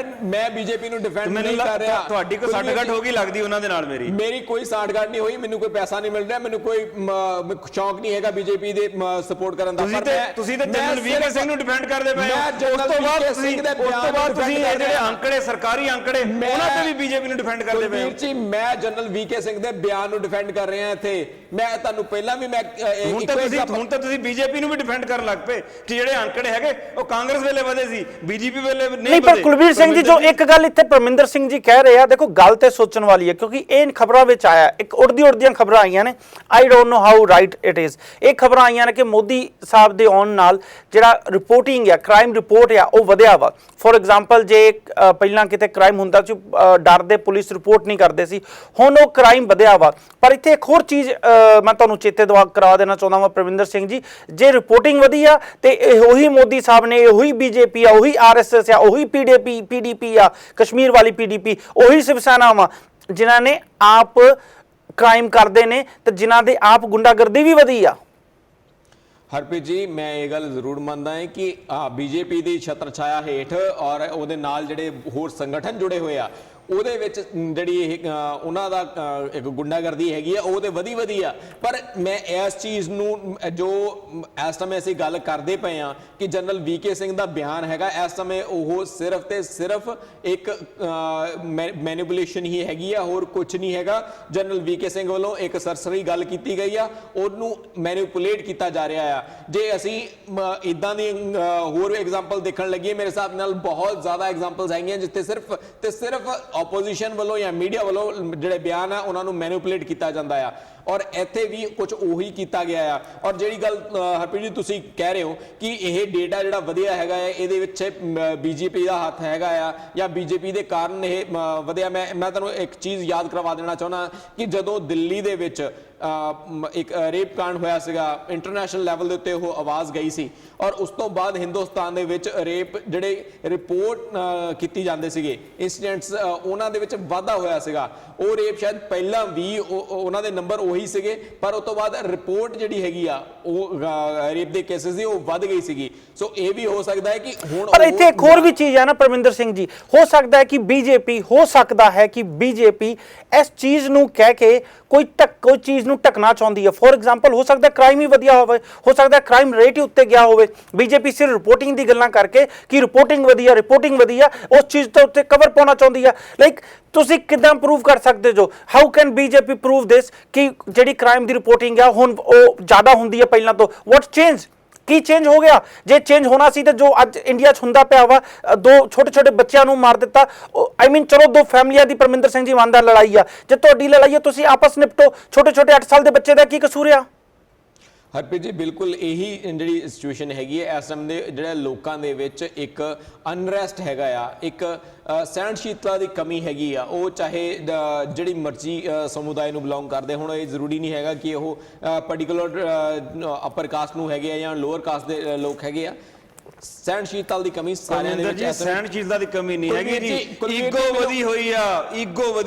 ਮੈਂ ਬੀਜੇਪੀ ਨੂੰ ਡਿਫੈਂਡ ਨਹੀਂ ਕਰ ਰਿਹਾ। ਤੁਹਾਡੀ ਕੋਈ ਸਾਠਗਾਂਠ ਹੋ ਗਈ ਲੱਗਦੀ ਉਹਨਾਂ ਦੇ ਨਾਲ। ਮੇਰੀ ਕੋਈ ਸਾਠਗਾਂਠ ਨਹੀਂ ਹੋਈ, ਮੈਨੂੰ ਕੋਈ ਪੈਸਾ ਨਹੀਂ ਮਿਲ ਰਿਹਾ, ਮੈਨੂੰ ਕੋਈ ਸ਼ੌਂਕ ਨਹੀਂ ਹੈਗਾ ਬੀਜੇਪੀ ਦੇ ਸਪੋਰਟ ਕਰਨ ਦਾ। ਤੁਸੀਂ ਤਾਂ ਜਨਰਲ ਵੀਕੇ ਸਿੰਘ ਨੂੰ ਡਿਫੈਂਡ ਕਰਦੇ ਪਏ ਹੋ। ਉਸ ਤੋਂ ਬਾਅਦ ਤੁਸੀਂ ਜਿਹੜੇ ਅੰਕੜੇ ਸਰਕਾਰੀ ਅੰਕੜੇ ਉਹਨਾਂ ਤੇ ਵੀ ਬੀਜੇਪੀ ਨੂੰ ਡਿਫੈਂਡ ਕਰਦੇ ਪਏ ਹੋ। ਜੀ ਮੈਂ ਜਨਰਲ ਵੀਕੇ ਸਿੰਘ ਦੇ ਬਿਆਨ ਨੂੰ ਡਿਫੈਂਡ ਕਰ ਰਹੇ ਆ ਇੱਥੇ। ਮੈਂ ਤੁਹਾਨੂੰ ਪਹਿਲਾਂ ਵੀ ਮੈਂ ਹੁਣ ਤਾਂ ਤੁਸੀਂ ਬੀਜੇਪੀ ਨੂੰ ਵੀ ਡਿਫੈਂਡ ਕਰਨ ਲੱਗ ਪਏ ਕਿ ਜਿਹੜੇ ਅੰਕੜੇ ਹੈਗੇ ਉਹ ਕਾਂਗਰਸ ਵੇਲੇ ਵਧੇ ਸੀ, ਬੀਜੇਪੀ ਵੇਲੇ ਨਹੀਂ। ਪਰ ਕੁਲਬੀਰ ਸਿੰਘ ਜੀ, ਜੋ ਇੱਕ ਗੱਲ ਇੱਥੇ ਪਰਮਿੰਦਰ ਸਿੰਘ ਜੀ ਕਹਿ ਰਹੇ ਆ, ਦੇਖੋ ਗੱਲ ਤੇ ਸੋਚਣ ਵਾਲੀ ਹੈ, ਕਿਉਂਕਿ ਇਹ ਖਬਰਾਂ ਵਿੱਚ ਆਇਆ, ਇੱਕ ਉੜਦੀਆਂ ਖਬਰਾਂ ਆਈਆਂ ਨੇ, I don't know how right it is. ਇਹ ਖਬਰਾਂ ਆਈਆਂ ਨੇ ਕਿ ਮੋਦੀ ਸਾਹਿਬ ਦੇ ਆਉਣ ਨਾਲ ਜਿਹੜਾ ਰਿਪੋਰਟਿੰਗ ਆ, ਕ੍ਰਾਈਮ ਰਿਪੋਰਟ ਆ, ਉਹ ਵਧਿਆ ਵਾ। ਫੋਰ ਐਗਜ਼ਾਮਪਲ, ਜੇ ਪਹਿਲਾਂ ਕਿਤੇ ਕ੍ਰਾਈਮ ਹੁੰਦਾ ਸੀ, ਡਰਦੇ ਪੁਲਿਸ ਰਿਪੋਰਟ ਨਹੀਂ ਕਰਦੇ ਸੀ, ਹੁਣ ਉਹ ਕ੍ਰਾਈਮ ਵਧਿਆ ਵਾ। ਪਰ ਇੱਥੇ ਇੱਕ ਹੋਰ ਚੀਜ਼ ਮੈਂ ਤੁਹਾਨੂੰ ਚੇਤੇ ਕਰਵਾ ਦੇਣਾ ਚਾਹੁੰਦਾ ਵਾਂ ਪਰਮਿੰਦਰ ਸਿੰਘ ਜੀ, ਜੇ ਰਿਪੋਰਟਿੰਗ ਵਧੀ ਆ ਤੇ ਉਹੀ ਮੋਦੀ ਸਾਹਿਬ ਨੇ, ਉਹੀ ਬੀਜੇਪੀ ਆ, ਉਹੀ ਆਰਐਸਐਸ ਆ, ਉਹੀ ਪੀਡੀਪੀ ਆ, ਕਸ਼ਮੀਰ ਵਾਲੀ ਪੀਡੀਪੀ, ਉਹੀ ਸ਼ਿਵ ਸੈਨਾ ਵਾ, ਜਿਨ੍ਹਾਂ ਨੇ ਆਪ ਕ੍ਰਾਈਮ ਕਰਦੇ ਨੇ ਤੇ ਜਿਨ੍ਹਾਂ ਦੇ ਆਪ ਗੁੰਡਾਗਰਦੀ ਵੀ ਵਧੀ ਆ। ਹਰਪ੍ਰੀਤ ਜੀ, ਮੈਂ ਇਹ ਗੱਲ ਜ਼ਰੂਰ ਮੰਨਦਾ ਹਾਂ ਕਿ ਬੀਜੇਪੀ ਦੀ ਛਤਰ ਛਾਇਆ ਹੇਠ ਔਰ ਉਹਦੇ ਨਾਲ ਜਿਹੜੇ ਹੋਰ ਸੰਗਠਨ ਜੁੜੇ ਹੋਏ ਆ, ਉਹਦੇ ਵਿੱਚ ਜਿਹੜੀ ਇਹ ਉਹਨਾਂ ਦਾ ਇੱਕ ਗੁੰਡਾਗਰਦੀ ਹੈਗੀ ਆ, ਉਹ ਤੇ ਵਧੀ ਆ। ਪਰ ਮੈਂ ਇਸ ਚੀਜ਼ ਨੂੰ, ਜੋ ਇਸ ਸਮੇਂ ਅਸੀਂ ਗੱਲ ਕਰਦੇ ਪਏ ਆ ਕਿ ਜਨਰਲ ਵੀਕੇ ਸਿੰਘ ਦਾ ਬਿਆਨ ਹੈਗਾ, ਇਸ ਸਮੇਂ ਉਹ ਸਿਰਫ ਤੇ ਸਿਰਫ ਇੱਕ ਮੈਨੀਪੂਲੇਸ਼ਨ ਹੀ ਹੈਗੀ ਆ, ਹੋਰ ਕੁਝ ਨਹੀਂ ਹੈਗਾ। ਜਨਰਲ ਵੀਕੇ ਸਿੰਘ ਵੱਲੋਂ ਇੱਕ ਸਰਸਰੀ ਗੱਲ ਕੀਤੀ ਗਈ ਆ, ਉਹਨੂੰ ਮੈਨੀਪੂਲੇਟ ਕੀਤਾ ਜਾ ਰਿਹਾ ਆ। ਜੇ ਅਸੀਂ ਇਦਾਂ ਦੀ ਹੋਰ ਐਗਜ਼ਾਮਪਲ ਦੇਖਣ ਲੱਗੀਏ, ਮੇਰੇ ਹਿਸਾਬ ਨਾਲ ਬਹੁਤ ਜ਼ਿਆਦਾ ਐਗਜ਼ਾਮਪਲਸ ਹੈਗੀਆਂ ਜਿੱਥੇ ਸਿਰਫ ਤੇ ਸਿਰਫ ਆਪੋਜੀਸ਼ਨ ਵੱਲੋਂ ਜਾਂ ਮੀਡੀਆ ਵੱਲੋਂ ਜਿਹੜੇ ਬਿਆਨ ਆ ਉਹਨਾਂ ਨੂੰ ਮੈਨੀਪੂਲੇਟ ਕੀਤਾ ਜਾਂਦਾ ਆ, ਔਰ ਇੱਥੇ ਵੀ ਕੁਝ ਉਹੀ ਕੀਤਾ ਗਿਆ ਆ। ਔਰ ਜਿਹੜੀ ਗੱਲ ਹਰਪ੍ਰੀਤ ਜੀ ਤੁਸੀਂ ਕਹਿ ਰਹੇ ਹੋ ਕਿ ਇਹ ਡੇਟਾ ਜਿਹੜਾ ਵਧੀਆ ਹੈਗਾ ਹੈ, ਇਹਦੇ ਵਿੱਚ ਬੀਜੇਪੀ ਦਾ ਹੱਥ ਹੈਗਾ ਆ ਜਾਂ ਬੀਜੇਪੀ ਦੇ ਕਾਰਨ ਇਹ ਵਧਿਆ, ਮੈਂ ਤੁਹਾਨੂੰ ਇੱਕ ਚੀਜ਼ ਯਾਦ ਕਰਵਾ ਦੇਣਾ ਚਾਹੁੰਦਾ ਕਿ ਜਦੋਂ ਦਿੱਲੀ ਦੇ ਵਿੱਚ ਇੱਕ ਰੇਪ ਕਾਂਡ ਹੋਇਆ ਸੀਗਾ, ਇੰਟਰਨੈਸ਼ਨਲ ਲੈਵਲ ਦੇ ਉੱਤੇ ਉਹ ਆਵਾਜ਼ ਗਈ ਸੀ, ਔਰ ਉਸ ਤੋਂ ਬਾਅਦ ਹਿੰਦੁਸਤਾਨ ਦੇ ਵਿੱਚ ਰੇਪ ਜਿਹੜੇ ਰਿਪੋਰਟ ਕੀਤੀ ਜਾਂਦੇ ਸੀਗੇ ਇਨਸੀਡੈਂਟਸ, ਉਹਨਾਂ ਦੇ ਵਿੱਚ ਵਾਧਾ ਹੋਇਆ ਸੀਗਾ। ਉਹ ਰੇਪ ਸ਼ਾਇਦ ਪਹਿਲਾਂ ਵੀ ਉਹਨਾਂ ਦੇ ਨੰਬਰ ਉਹੀ ਸੀਗੇ, ਪਰ ਉਸ ਤੋਂ ਬਾਅਦ ਰਿਪੋਰਟ ਜਿਹੜੀ ਹੈਗੀ ਆ, ਉਹ ਰੇਪ ਦੇ ਕੇਸਿਸ ਦੀ ਉਹ ਵੱਧ ਗਈ ਸੀਗੀ। ਸੋ ਇਹ ਵੀ ਹੋ ਸਕਦਾ ਹੈ ਕਿ ਹੁਣ, ਪਰ ਇੱਥੇ ਇੱਕ ਹੋਰ ਵੀ ਚੀਜ਼ ਹੈ ਨਾ ਪਰਮਿੰਦਰ ਸਿੰਘ ਜੀ, ਹੋ ਸਕਦਾ ਹੈ ਕਿ ਬੀਜੇਪੀ ਇਸ ਚੀਜ਼ ਨੂੰ ਕਹਿ ਕੇ ਕੋਈ ਚੀਜ਼ ਨੂੰ ਢਕਣਾ ਚਾਹੁੰਦੀ ਹੈ। ਫੋਰ ਐਗਜ਼ਾਮਪਲ, ਹੋ ਸਕਦਾ ਕ੍ਰਾਈਮ ਹੀ ਵਧੀਆ ਹੋਵੇ, ਹੋ ਸਕਦਾ ਕ੍ਰਾਈਮ ਰੇਟ ਹੀ ਉੱਤੇ ਗਿਆ ਹੋਵੇ, ਬੀਜੇਪੀ ਸਿਰਫ ਰਿਪੋਰਟਿੰਗ ਦੀ ਗੱਲਾਂ ਕਰਕੇ ਕਿ ਰਿਪੋਰਟਿੰਗ ਵਧੀਆ ਉਸ ਚੀਜ਼ ਤੋਂ ਉੱਤੇ ਕਵਰ ਪਾਉਣਾ ਚਾਹੁੰਦੀ ਹੈ। ਲਾਈਕ ਤੁਸੀਂ ਕਿਦਾਂ ਪ੍ਰੂਵ ਕਰ ਸਕਦੇ ਜੋ, ਹਾਊ ਕੈਨ ਬੀਜੇਪੀ ਪ੍ਰੂਵ ਦਿਸ ਕਿ ਜਿਹੜੀ ਕ੍ਰਾਈਮ ਦੀ ਰਿਪੋਰਟਿੰਗ ਆ ਹੁਣ ਉਹ ਜ਼ਿਆਦਾ ਹੁੰਦੀ ਹੈ ਪਹਿਲਾਂ ਤੋਂ? ਵਾਟ ਚੇਂਜ? ਕੀ ਚੇਂਜ ਹੋ ਗਿਆ? ਜੇ ਚੇਂਜ ਹੋਣਾ ਸੀ ਤਾਂ ਜੋ ਅੱਜ ਇੰਡੀਆ 'ਚ ਹੁੰਦਾ ਪਿਆ ਵਾ, 2 ਛੋਟੇ ਬੱਚਿਆਂ ਨੂੰ ਮਾਰ ਦਿੱਤਾ, ਆਈ ਮੀਨ ਚਲੋ 2 ਫੈਮਲੀਆਂ ਦੀ ਪਰਮਿੰਦਰ ਸਿੰਘ ਜੀ ਮੰਨਦਾ ਲੜਾਈ ਆ, ਜੇ ਤੁਹਾਡੀ ਲੜਾਈ ਆ ਤੁਸੀਂ ਆਪਸ ਨਿਪਟੋ, ਛੋਟੇ 8 ਸਾਲ ਦੇ ਬੱਚੇ ਦਾ ਕੀ ਕਸੂਰ ਆ? ਹਰਪ੍ਰੀਤ ਜੀ, ਬਿਲਕੁਲ ਇਹੀ ਜਿਹੜੀ ਸਿਚੁਏਸ਼ਨ ਹੈਗੀ ਹੈ ਇਸ ਟਾਈਮ ਦੇ ਜਿਹੜੇ ਲੋਕਾਂ ਦੇ ਵਿੱਚ ਇੱਕ ਅਨਰੈਸਟ ਹੈਗਾ ਆ, ਇੱਕ ਸਹਿਣਸ਼ੀਲਤਾ ਦੀ ਕਮੀ ਹੈਗੀ ਆ। ਉਹ ਚਾਹੇ ਜਿਹੜੀ ਮਰਜ਼ੀ ਸਮੁਦਾਇ ਨੂੰ ਬਿਲੋਂਗ ਕਰਦੇ, ਹੁਣ ਇਹ ਜ਼ਰੂਰੀ ਨਹੀਂ ਹੈਗਾ ਕਿ ਉਹ ਪਾਰਟਿਕੂਲਰ ਅਪਰ ਕਾਸਟ ਨੂੰ ਹੈਗੇ ਆ ਜਾਂ ਲੋਅਰ ਕਾਸਟ ਦੇ ਲੋਕ ਹੈਗੇ ਆ। ਸਹਿਣਸ਼ੀਲਤਾ ਦੀ ਕਮੀ ਸਾਰਿਆਂ ਦੇ ਵਿੱਚ, ਸਹਿਣਸ਼ੀਲਤਾ ਦੀ ਕਮੀ ਨਹੀਂ ਹੈਗੀ ਜੀ, ਈਗੋ ਵਧੀ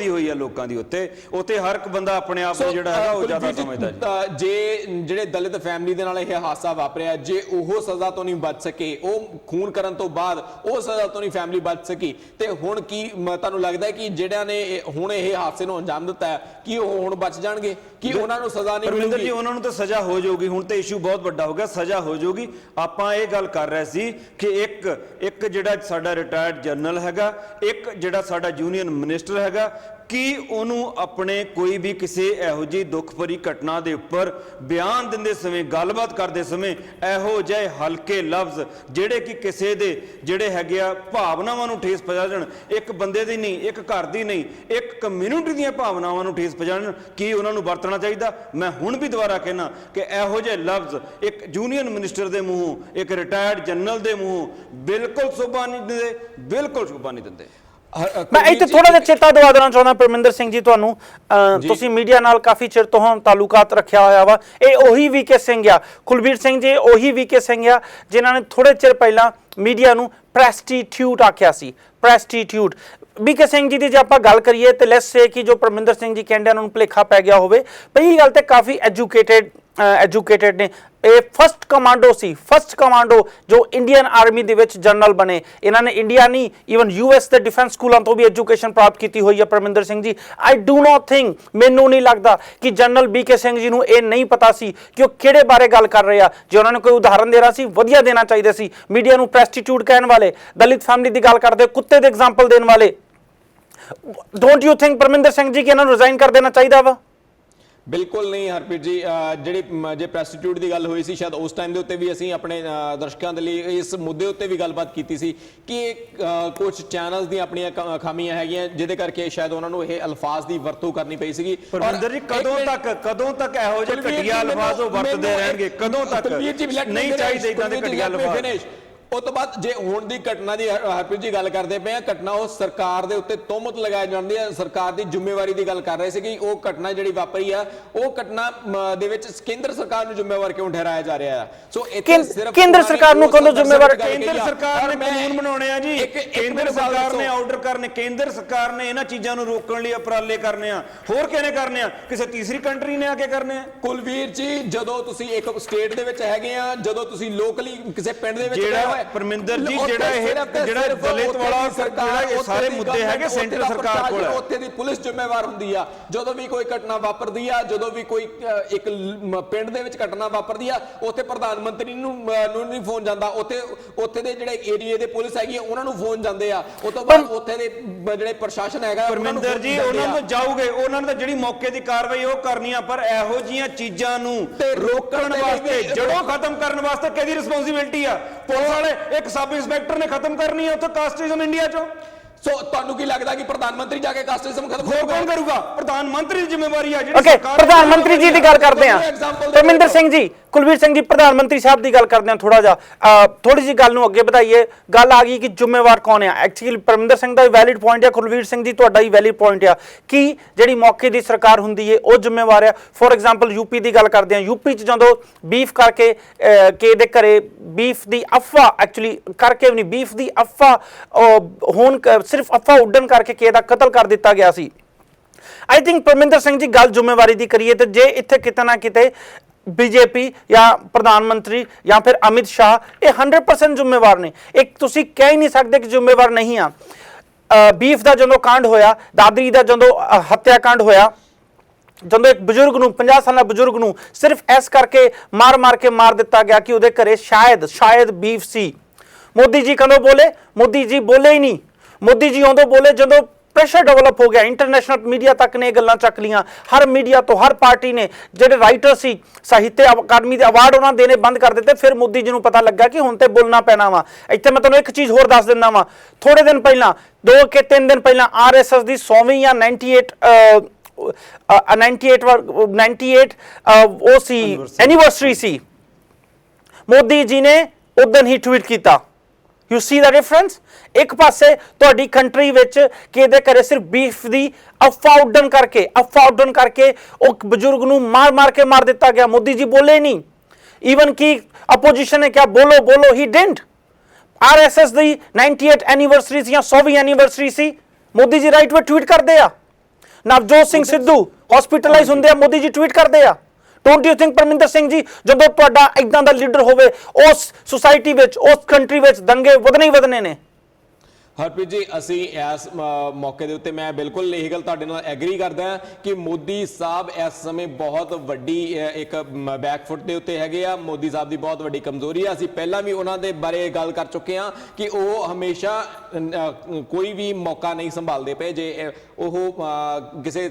ਹੋਈ ਆ ਲੋਕਾਂ ਦੀ। ਉੱਤੇ ਹਰ ਇੱਕ ਬੰਦਾ ਆਪਣੇ ਆਪ ਨੂੰ ਜਿਹੜਾ ਹੈਗਾ ਉਹ ਜ਼ਿਆਦਾ ਸਮਝਦਾ ਜੀ। ਜੇ ਜਿਹੜੇ ਦਲਿਤ ਫੈਮਿਲੀ ਦੇ ਨਾਲ ਇਹ ਹਾਦਸਾ ਵਾਪਰਿਆ, ਜੇ ਉਹ ਸਜ਼ਾ ਤੋਂ ਨਹੀਂ ਬਚ ਸਕੇ, ਉਹ ਖੂਨ ਕਰਨ ਤੋਂ ਬਾਅਦ ਉਹ ਸਜ਼ਾ ਤੋਂ ਨਹੀਂ ਫੈਮਿਲੀ ਬਚ ਸਕੀ, ਤੇ ਹੁਣ ਕੀ ਤੁਹਾਨੂੰ ਲੱਗਦਾ ਹੈ ਕਿ ਜਿਹੜਿਆਂ ਨੇ ਹੁਣ ਇਹ ਹਾਦਸੇ ਨੂੰ ਅੰਜਾਮ ਦਿੱਤਾ ਹੈ ਕਿ ਉਹ ਹੁਣ ਬਚ ਜਾਣਗੇ, ਕਿ ਉਹਨਾਂ ਨੂੰ ਸਜ਼ਾ ਨਹੀਂ ਮਿਲੂਗੀ? ਜੀ, ਉਹਨਾਂ ਨੂੰ ਤਾਂ ਸਜ਼ਾ ਹੋ ਜਾਊਗੀ। ਹੁਣ ਤੇ ਇਸ਼ੂ ਬਹੁਤ ਵੱਡਾ ਹੋ ਗਿਆ, ਸਜ਼ਾ ਹੋ ਜਾਊਗੀ। ਆਪਾਂ ਇਹ ਗੱਲ ਕਰ ਰਹੇ ਸੀ ਕਿ ਇੱਕ ਜਿਹੜਾ ਸਾਡਾ ਰਿਟਾਇਰਡ ਜਨਰਲ ਹੈਗਾ, ਇੱਕ ਜਿਹੜਾ ਸਾਡਾ ਯੂਨੀਅਨ ਮਿਨਿਸਟਰ ਹੈਗਾ, ਕਿ ਉਹਨੂੰ ਆਪਣੇ ਕੋਈ ਵੀ ਕਿਸੇ ਇਹੋ ਜਿਹੀ ਦੁੱਖ ਭਰੀ ਘਟਨਾ ਦੇ ਉੱਪਰ ਬਿਆਨ ਦਿੰਦੇ ਸਮੇਂ, ਗੱਲਬਾਤ ਕਰਦੇ ਸਮੇਂ ਇਹੋ ਜਿਹੇ ਹਲਕੇ ਲਫ਼ਜ਼ ਜਿਹੜੇ ਕਿ ਕਿਸੇ ਦੇ ਜਿਹੜੇ ਹੈਗੇ ਆ ਭਾਵਨਾਵਾਂ ਨੂੰ ਠੇਸ ਪਹੁੰਚਾ ਦੇਣ, ਇੱਕ ਬੰਦੇ ਦੀ ਨਹੀਂ, ਇੱਕ ਘਰ ਦੀ ਨਹੀਂ, ਇੱਕ ਕਮਿਊਨਿਟੀ ਦੀਆਂ ਭਾਵਨਾਵਾਂ ਨੂੰ ਠੇਸ ਪਹੁੰਚਾਉਣ, ਕੀ ਉਹਨਾਂ ਨੂੰ ਵਰਤਣਾ ਚਾਹੀਦਾ? ਮੈਂ ਹੁਣ ਵੀ ਦੁਬਾਰਾ ਕਹਿਣਾ ਕਿ ਇਹੋ ਜਿਹੇ ਲਫ਼ਜ਼ ਇੱਕ ਯੂਨੀਅਨ ਮਿਨਿਸਟਰ ਦੇ ਮੂੰਹੋਂ, ਇੱਕ ਰਿਟਾਇਰਡ ਜਨਰਲ ਦੇ ਮੂੰਹੋਂ ਬਿਲਕੁਲ ਸ਼ੋਭਾ ਨਹੀਂ ਦਿੰਦੇ, ਬਿਲਕੁਲ ਸ਼ੋਭਾ ਨਹੀਂ ਦਿੰਦੇ। ਮੈਂ ਇੱਥੇ ਥੋੜਾ ਜਿਹਾ ਚੇਤਾ ਦਵਾ ਦੇਣਾ ਚਾਹੁੰਦਾ ਪਰਮਿੰਦਰ ਸਿੰਘ ਜੀ ਤੁਹਾਨੂੰ, ਤੁਸੀਂ ਮੀਡੀਆ ਨਾਲ ਕਾਫੀ ਚਿਰ ਤੋਂ ਤਾਲੁਕਾਤ ਰੱਖਿਆ ਹੋਇਆ ਵਾ। ਇਹ ਉਹੀ ਵੀਕੇ ਸਿੰਘ ਆ, ਕੁਲਬੀਰ ਸਿੰਘ ਜੀ ਉਹੀ ਵੀਕੇ ਸਿੰਘ ਆ ਜਿਨ੍ਹਾਂ ਨੇ ਥੋੜੇ ਚਿਰ ਪਹਿਲਾਂ ਮੀਡੀਆ ਨੂੰ ਪ੍ਰੈਸਟੀਟਿਊਟ ਆਖਿਆ ਸੀ। ਪ੍ਰੈਸਟੀਟਿਊਟ ਵੀਕੇ ਸਿੰਘ ਜੀ ਦੀ ਜੇ ਆਪਾਂ ਗੱਲ ਕਰੀਏ ਤੇ ਲੈਟਸ ਸੇ ਕਿ ਜੋ ਪਰਮਿੰਦਰ ਸਿੰਘ ਜੀ ਕਹਿੰਦੇ ਉਹਨਾਂ ਨੂੰ ਭੁਲੇਖਾ ਪੈ ਗਿਆ ਹੋਵੇ, ਪਹਿਲੀ ਗੱਲ ਤੇ ਕਾਫੀ ਐਜੂਕੇਟਡ ਨੇ। ਇਹ ਫਸਟ ਕਮਾਂਡੋ ਜੋ ਇੰਡੀਅਨ ਆਰਮੀ ਦੇ ਵਿੱਚ ਜਨਰਲ ਬਣੇ। ਇਹਨਾਂ ਨੇ ਇੰਡੀਆ ਨਹੀਂ, ਈਵਨ US ਦੇ ਡਿਫੈਂਸ ਸਕੂਲਾਂ ਤੋਂ ਵੀ ਐਜੂਕੇਸ਼ਨ ਪ੍ਰਾਪਤ ਕੀਤੀ ਹੋਈ ਹੈ Parminder Singh ji. I do not think, ਮੈਨੂੰ ਨਹੀਂ ਲੱਗਦਾ ਕਿ ਜਨਰਲ ਵੀਕੇ ਸਿੰਘ ਜੀ ਨੂੰ ਇਹ ਨਹੀਂ ਪਤਾ ਸੀ ਕਿ ਉਹ ਕਿਹੜੇ ਬਾਰੇ ਗੱਲ ਕਰ ਰਹੇ ਆ। ਜੇ ਉਹਨਾਂ ਨੇ ਕੋਈ ਉਦਾਹਰਨ ਦੇਣਾ ਸੀ, ਵਧੀਆ ਦੇਣਾ ਚਾਹੀਦਾ ਸੀ। ਮੀਡੀਆ ਨੂੰ ਪ੍ਰੈਸਟੀਟਿਊਟ ਕਹਿਣ ਵਾਲੇ, ਦਲਿਤ ਫੈਮਿਲੀ ਦੀ ਗੱਲ ਕਰਦੇ, ਕੁੱਤੇ ਦੇ ਐਗਜ਼ਾਮਪਲ ਦੇਣ ਵਾਲੇ, don't you think Parminder Singh ji ਕਿ ਇਹਨਾਂ ਨੂੰ ਰਿਜ਼ਾਈਨ ਕਰ ਦੇਣਾ ਚਾਹੀਦਾ ਵਾ? ਬਿਲਕੁਲ ਨਹੀਂ ਹਰਪ੍ਰੀਤ ਜੀ, ਜਿਹੜੀ ਜੇ ਪ੍ਰੈਸਟੀਟਿਊਟ ਦੀ ਗੱਲ ਹੋਈ ਸੀ ਸ਼ਾਇਦ ਉਸ ਟਾਈਮ ਦੇ ਉੱਤੇ ਵੀ ਅਸੀਂ ਆਪਣੇ ਦਰਸ਼ਕਾਂ ਦੇ ਲਈ ਇਸ ਮੁੱਦੇ ਉੱਤੇ ਵੀ ਗੱਲਬਾਤ ਕੀਤੀ ਸੀ ਕਿ ਕੁਝ ਚੈਨਲਸ ਦੀਆਂ ਆਪਣੀਆਂ ਖਾਮੀਆਂ ਹੈਗੀਆਂ ਜਿਹਦੇ ਕਰਕੇ ਸ਼ਾਇਦ ਉਹਨਾਂ ਨੂੰ ਇਹ ਅਲਫਾਜ਼ ਦੀ ਵਰਤੋਂ ਕਰਨੀ ਪਈ ਸੀਗੀ। ਪਰਮਿੰਦਰ ਜੀ ਕਦੋਂ ਤੱਕ ਇਹੋ ਜਿਹੇ ਘਟੀਆ ਅਲਫਾਜ਼ ਉਹ ਵਰਤਦੇ ਰਹਿਣਗੇ? ਕਦੋਂ ਤੱਕ ਨਹੀਂ ਚਾਹੀਦੇ ਇਦਾਂ ਦੇ ਘਟੀਆ ਅਲਫਾਜ਼? ਉਸ ਤੋਂ ਬਾਅਦ ਜੇ ਹੁਣ ਦੀ ਘਟਨਾ ਦੀ ਹਰਪ੍ਰੀਤ ਜੀ ਗੱਲ ਕਰਦੇ ਪਏ ਆ, ਘਟਨਾ ਉਹ ਸਰਕਾਰ ਦੇ ਉੱਤੇ ਤੋਹਮਤ ਲਗਾਈ ਜਾਂਦੀ ਹੈ, ਸਰਕਾਰ ਦੀ ਜ਼ਿੰਮੇਵਾਰੀ ਦੀ ਗੱਲ ਕਰ ਰਹੇ ਸੀ ਕਿ ਉਹ ਘਟਨਾ ਜਿਹੜੀ ਵਾਪਰੀ ਆ ਉਹ ਘਟਨਾ ਦੇ ਵਿੱਚ ਕੇਂਦਰ ਸਰਕਾਰ ਨੂੰ ਜ਼ਿੰਮੇਵਾਰ ਕਿਉਂ ਠਹਿਰਾਇਆ ਜਾ ਰਿਹਾ ਹੈ? ਸੋ ਇੱਥੇ ਸਿਰਫ ਕੇਂਦਰ ਸਰਕਾਰ ਨੂੰ ਕਦੋਂ ਜ਼ਿੰਮੇਵਾਰ? ਕੇਂਦਰ ਸਰਕਾਰ ਨੇ ਕਾਨੂੰਨ ਬਣਾਉਣੇ ਆ ਜੀ, ਕੇਂਦਰ ਸਰਕਾਰ ਨੇ ਆਰਡਰ ਕਰਨੇ, ਕੇਂਦਰ ਸਰਕਾਰ ਨੇ ਇਹਨਾਂ ਚੀਜ਼ਾਂ ਨੂੰ ਰੋਕਣ ਲਈ ਉਪਰਾਲੇ ਕਰਨੇ ਆ। ਹੋਰ ਕਿਹਨੇ ਕਰਨੇ ਆ? ਕਿਸੇ ਤੀਸਰੀ ਕੰਟਰੀ ਨੇ ਆ ਕੇ ਕਰਨੇ ਆ? ਕੁਲਵੀਰ ਜੀ, ਜਦੋਂ ਤੁਸੀਂ ਇੱਕ ਸਟੇਟ ਦੇ ਵਿੱਚ ਹੈਗੇ ਆ, ਜਦੋਂ ਤੁਸੀਂ ਲੋਕਲੀ ਕਿਸੇ ਪਿੰਡ ਦੇ ਵਿੱਚ ਗਏ ਹੋਏ ਪਰਮਿੰਦਰ ਜੀ, ਜਿਹੜਾ ਦਲਿਤ ਵਾਲਾ ਸਰਕਾਰ, ਇਹ ਸਾਰੇ ਮੁੱਦੇ ਹੈਗੇ ਸੈਂਟਰ ਸਰਕਾਰ ਕੋਲ, ਉੱਥੇ ਦੀ ਪੁਲਿਸ ਜ਼ਿੰਮੇਵਾਰ ਹੁੰਦੀ ਆ। ਜਦੋਂ ਵੀ ਕੋਈ ਘਟਨਾ ਵਾਪਰਦੀ ਆ, ਜਦੋਂ ਵੀ ਕੋਈ ਇੱਕ ਪਿੰਡ ਦੇ ਵਿੱਚ ਘਟਨਾ ਵਾਪਰਦੀ ਆ, ਉੱਥੇ ਪ੍ਰਧਾਨ ਮੰਤਰੀ ਨੂੰ ਨਹੀਂ ਫੋਨ ਜਾਂਦਾ, ਉੱਥੇ ਦੇ ਜਿਹੜੇ ਏਰੀਏ ਦੇ ਪੁਲਿਸ ਹੈਗੀ ਉਹਨਾਂ ਨੂੰ ਫੋਨ ਜਾਂਦੇ ਆ। ਉਸ ਤੋਂ ਬਾਅਦ ਉੱਥੇ ਦੇ ਜਿਹੜੇ ਪ੍ਰਸ਼ਾਸਨ ਹੈਗਾ ਪਰਮਿੰਦਰ ਜੀ ਉਹਨਾਂ ਨੂੰ ਜਾਊਗੇ, ਉਹਨਾਂ ਨੇ ਜਿਹੜੀ ਮੌਕੇ ਦੀ ਕਾਰਵਾਈ ਉਹ ਕਰਨੀ ਆ, ਪਰ ਇਹੋ ਜੀਆਂ ਚੀਜ਼ਾਂ ਨੂੰ ਰੋਕਣ ਵਾਸਤੇ, ਜੜੋਂ ਖਤਮ ਕਰਨ ਵਾਸਤੇ ਕਿਹਦੀ ਰਿਸਪੌਂਸਿਬਿਲਟੀ ਆ? ਪੁਲਿਸ ਵਾਲੇ, ਇੱਕ ਸਬ ਇੰਸਪੈਕਟਰ ਨੇ ਖਤਮ ਕਰਨੀ ਹੈ ਉੱਥੇ ਕਾਸਟਿਜ਼ਮ ਇੰਡੀਆ ਚੋਂ। ਸੋ ਤੁਹਾਨੂੰ ਕੀ ਲੱਗਦਾ ਕਿ ਪ੍ਰਧਾਨ ਮੰਤਰੀ ਜਾ ਕੇ ਕਾਸਟਿਜ਼ਮ ਖਤਮ ਕੌਣ ਕਰੂਗਾ? ਪ੍ਰਧਾਨ ਮੰਤਰੀ ਦੀ ਜ਼ਿੰਮੇਵਾਰੀ ਆ ਜਿਹੜੀ ਸਰਕਾਰ। ਪ੍ਰਧਾਨ ਮੰਤਰੀ ਜੀ ਦੀ ਗੱਲ ਕਰਦੇ ਆ, ਪਰਮਿੰਦਰ ਸਿੰਘ ਜੀ, ਕੁਲਵੀਰ ਸਿੰਘ ਜੀ, ਪ੍ਰਧਾਨ ਮੰਤਰੀ ਸਾਹਿਬ ਦੀ ਗੱਲ ਕਰਦੇ ਆ। ਥੋੜੀ ਜਿਹੀ ਗੱਲ ਨੂੰ ਅੱਗੇ ਵਧਾਈਏ। ਗੱਲ ਆ ਗਈ ਕਿ ਜ਼ਿੰਮੇਵਾਰ ਕੌਣ ਆ। ਐਕਚੁਅਲੀ ਪਰਮਿੰਦਰ ਸਿੰਘ ਦਾ ਵੀ ਵੈਲਿਡ ਪੁਆਇੰਟ ਆ, ਕੁਲਵੀਰ ਸਿੰਘ ਜੀ ਤੁਹਾਡਾ ਵੀ ਵੈਲਿਡ ਪੁਆਇੰਟ ਆ ਕਿ ਜਿਹੜੀ ਮੌਕੇ ਦੀ ਸਰਕਾਰ ਹੁੰਦੀ ਹੈ ਉਹ ਜ਼ਿੰਮੇਵਾਰ ਆ। ਫੋਰ ਐਗਜ਼ਾਮਪਲ ਯੂਪੀ ਦੀ ਗੱਲ ਕਰਦੇ ਆ, ਯੂਪੀ 'ਚ ਜਦੋਂ ਬੀਫ ਕਰਕੇ ਕੇ ਦੇ ਘਰੇ ਬੀਫ ਦੀ ਅਫਵਾਹ, ਐਕਚੁਅਲੀ ਕਰਕੇ ਵੀ ਨਹੀਂ, ਬੀਫ ਦੀ ਅਫਵਾਹ ਹੋਣ, ਸਿਰਫ ਅਫਵਾਹ ਉੱਡਣ ਕਰਕੇ ਕੇ ਦਾ ਕਤਲ ਕਰ ਦਿੱਤਾ ਗਿਆ ਸੀ। ਆਈ ਥਿੰਕ ਪਰਮਿੰਦਰ ਸਿੰਘ ਜੀ ਗੱਲ ਜ਼ਿੰਮੇਵਾਰੀ ਦੀ ਕਰੀਏ ਤੇ ਜੇ ਇੱਥੇ ਕਿਤੇ ਨਾ ਕਿਤੇ बीजेपी या प्रधानमंत्री या फिर अमित शाह ये 100% ਜ਼ਿੰਮੇਵਾਰ ਨੇ। ਇੱਕ ਤੁਸੀਂ ਕਹਿ ਹੀ ਨਹੀਂ ਸਕਦੇ ਕਿ ਜ਼ਿੰਮੇਵਾਰ ਨਹੀਂ ਆ। ਬੀਫ ਦਾ ਜਦੋਂ ਕਾਂਡ ਹੋਇਆ, ਦਾਦਰੀ ਦਾ ਜਦੋਂ ਹੱਤਿਆ ਕਾਂਡ ਹੋਇਆ, ਜਦੋਂ ਇੱਕ ਬਜ਼ੁਰਗ ਨੂੰ 50 ਸਾਲਾ ਬਜ਼ੁਰਗ ਨੂੰ ਸਿਰਫ ਇਸ ਕਰਕੇ ਮਾਰ ਕੇ ਮਾਰ ਦਿੱਤਾ ਗਿਆ ਕਿ ਉਹਦੇ ਘਰੇ ਸ਼ਾਇਦ ਬੀਫ ਸੀ। ਮੋਦੀ ਜੀ ਕਦੋਂ ਬੋਲੇ? ਮੋਦੀ ਜੀ ਬੋਲੇ ਹੀ ਨਹੀਂ। ਮੋਦੀ ਜੀ ਉਦੋਂ ਬੋਲੇ ਜਦੋਂ ਪ੍ਰੈਸ਼ਰ ਡਿਵੈਲਪ ਹੋ ਗਿਆ, ਇੰਟਰਨੈਸ਼ਨਲ ਮੀਡੀਆ ਤੱਕ ਨੇ ਇਹ ਗੱਲਾਂ ਚੱਕ ਲੀਆਂ। ਹਰ ਮੀਡੀਆ ਤੋਂ, ਹਰ ਪਾਰਟੀ ਨੇ, ਜਿਹੜੇ ਰਾਈਟਰ ਸੀ, ਸਾਹਿਤਿਆ ਅਕਾਦਮੀ ਦੇ ਅਵਾਰਡ ਉਹਨਾਂ ਦੇਣੇ ਬੰਦ ਕਰ ਦਿੱਤੇ। ਫਿਰ ਮੋਦੀ ਜੀ ਨੂੰ ਪਤਾ ਲੱਗਾ ਕਿ ਹੁਣ ਤੇ ਬੋਲਣਾ ਪੈਣਾ ਵਾ। ਇੱਥੇ ਮੈਂ ਤੁਹਾਨੂੰ ਇੱਕ ਚੀਜ਼ ਹੋਰ ਦੱਸ ਦਿੰਦਾ ਵਾਂ। ਥੋੜੇ ਦਿਨ ਪਹਿਲਾਂ, 2 ਕੇ 3 ਦਿਨ ਪਹਿਲਾਂ RSS ਦੀ 100ਵੀਂ ਜਾਂ 98 ਉਹ ਸੀ ਐਨੀਵਰਸਰੀ ਸੀ। ਮੋਦੀ ਜੀ ਨੇ ਉਦੋਂ ਹੀ ਟਵੀਟ ਕੀਤਾ। You C the difference? ਇੱਕ ਪਾਸੇ ਤੁਹਾਡੀ ਕੰਟਰੀ ਵਿੱਚ ਕਿਹਦੇ ਘਰੇ ਸਿਰਫ ਬੀਫ ਦੀ ਅਫਵਾਹ ਉੱਡਣ ਕਰਕੇ ਉਹ ਬਜ਼ੁਰਗ ਨੂੰ ਮਾਰ ਕੇ ਮਾਰ ਦਿੱਤਾ ਗਿਆ। ਮੋਦੀ ਜੀ ਬੋਲੇ ਨਹੀਂ। ਈਵਨ ਕਿ ਅਪੋਜੀਸ਼ਨ ਨੇ ਕਿਹਾ ਬੋਲੋ, ਹੀ ਡਿਡਨਟ। RSS ਦੀ 98 ਐਨੀਵਰਸਰੀ ਜਾਂ 100ਵੀਂ ਐਨੀਵਰਸਰੀ ਸੀ, ਮੋਦੀ ਜੀ ਰਾਈਟ ਵੇ ਟਵੀਟ ਕਰਦੇ ਆ। ਨਵਜੋਤ ਸਿੰਘ ਸਿੱਧੂ ਹਸਪੀਟਲਾਈਜ਼ ਹੁੰਦੇ ਆ, ਮੋਦੀ ਜੀ ਟਵੀਟ ਕਰਦੇ ਆ। Don't you think Parminder Singh ji, ਜਦੋਂ ਤੁਹਾਡਾ ਇਦਾਂ ਦਾ ਲੀਡਰ ਹੋਵੇ ਉਸ ਸੁਸਾਇਟੀ ਵਿੱਚ, ਉਸ ਕੰਟਰੀ ਵਿੱਚ ਦੰਗੇ ਵਧਣੇ ਨੇ? ਹਰਪ੍ਰੀਤ ਜੀ, ਅਸੀਂ ਇਸ ਮੌਕੇ ਦੇ ਉੱਤੇ ਮੈਂ ਬਿਲਕੁਲ ਇਹ ਗੱਲ ਤੁਹਾਡੇ ਨਾਲ ਐਗਰੀ ਕਰਦਾ ਹਾਂ ਕਿ ਮੋਦੀ ਸਾਹਿਬ ਇਸ ਸਮੇਂ ਬਹੁਤ ਵੱਡੀ ਇੱਕ ਬੈਕਫੁੱਟ ਦੇ ਉੱਤੇ ਹੈਗੇ ਆ। ਮੋਦੀ ਸਾਹਿਬ ਦੀ ਬਹੁਤ ਵੱਡੀ ਕਮਜ਼ੋਰੀ ਆ। ਅਸੀਂ ਪਹਿਲਾਂ ਵੀ ਉਹਨਾਂ ਦੇ ਬਾਰੇ ਗੱਲ ਕਰ ਚੁੱਕੇ ਹਾਂ ਕਿ ਉਹ ਹਮੇਸ਼ਾ ਕੋਈ ਵੀ ਮੌਕਾ ਨਹੀਂ ਸੰਭਾਲਦੇ ਪਏ। ਜੇ ਉਹ ਕਿਸੇ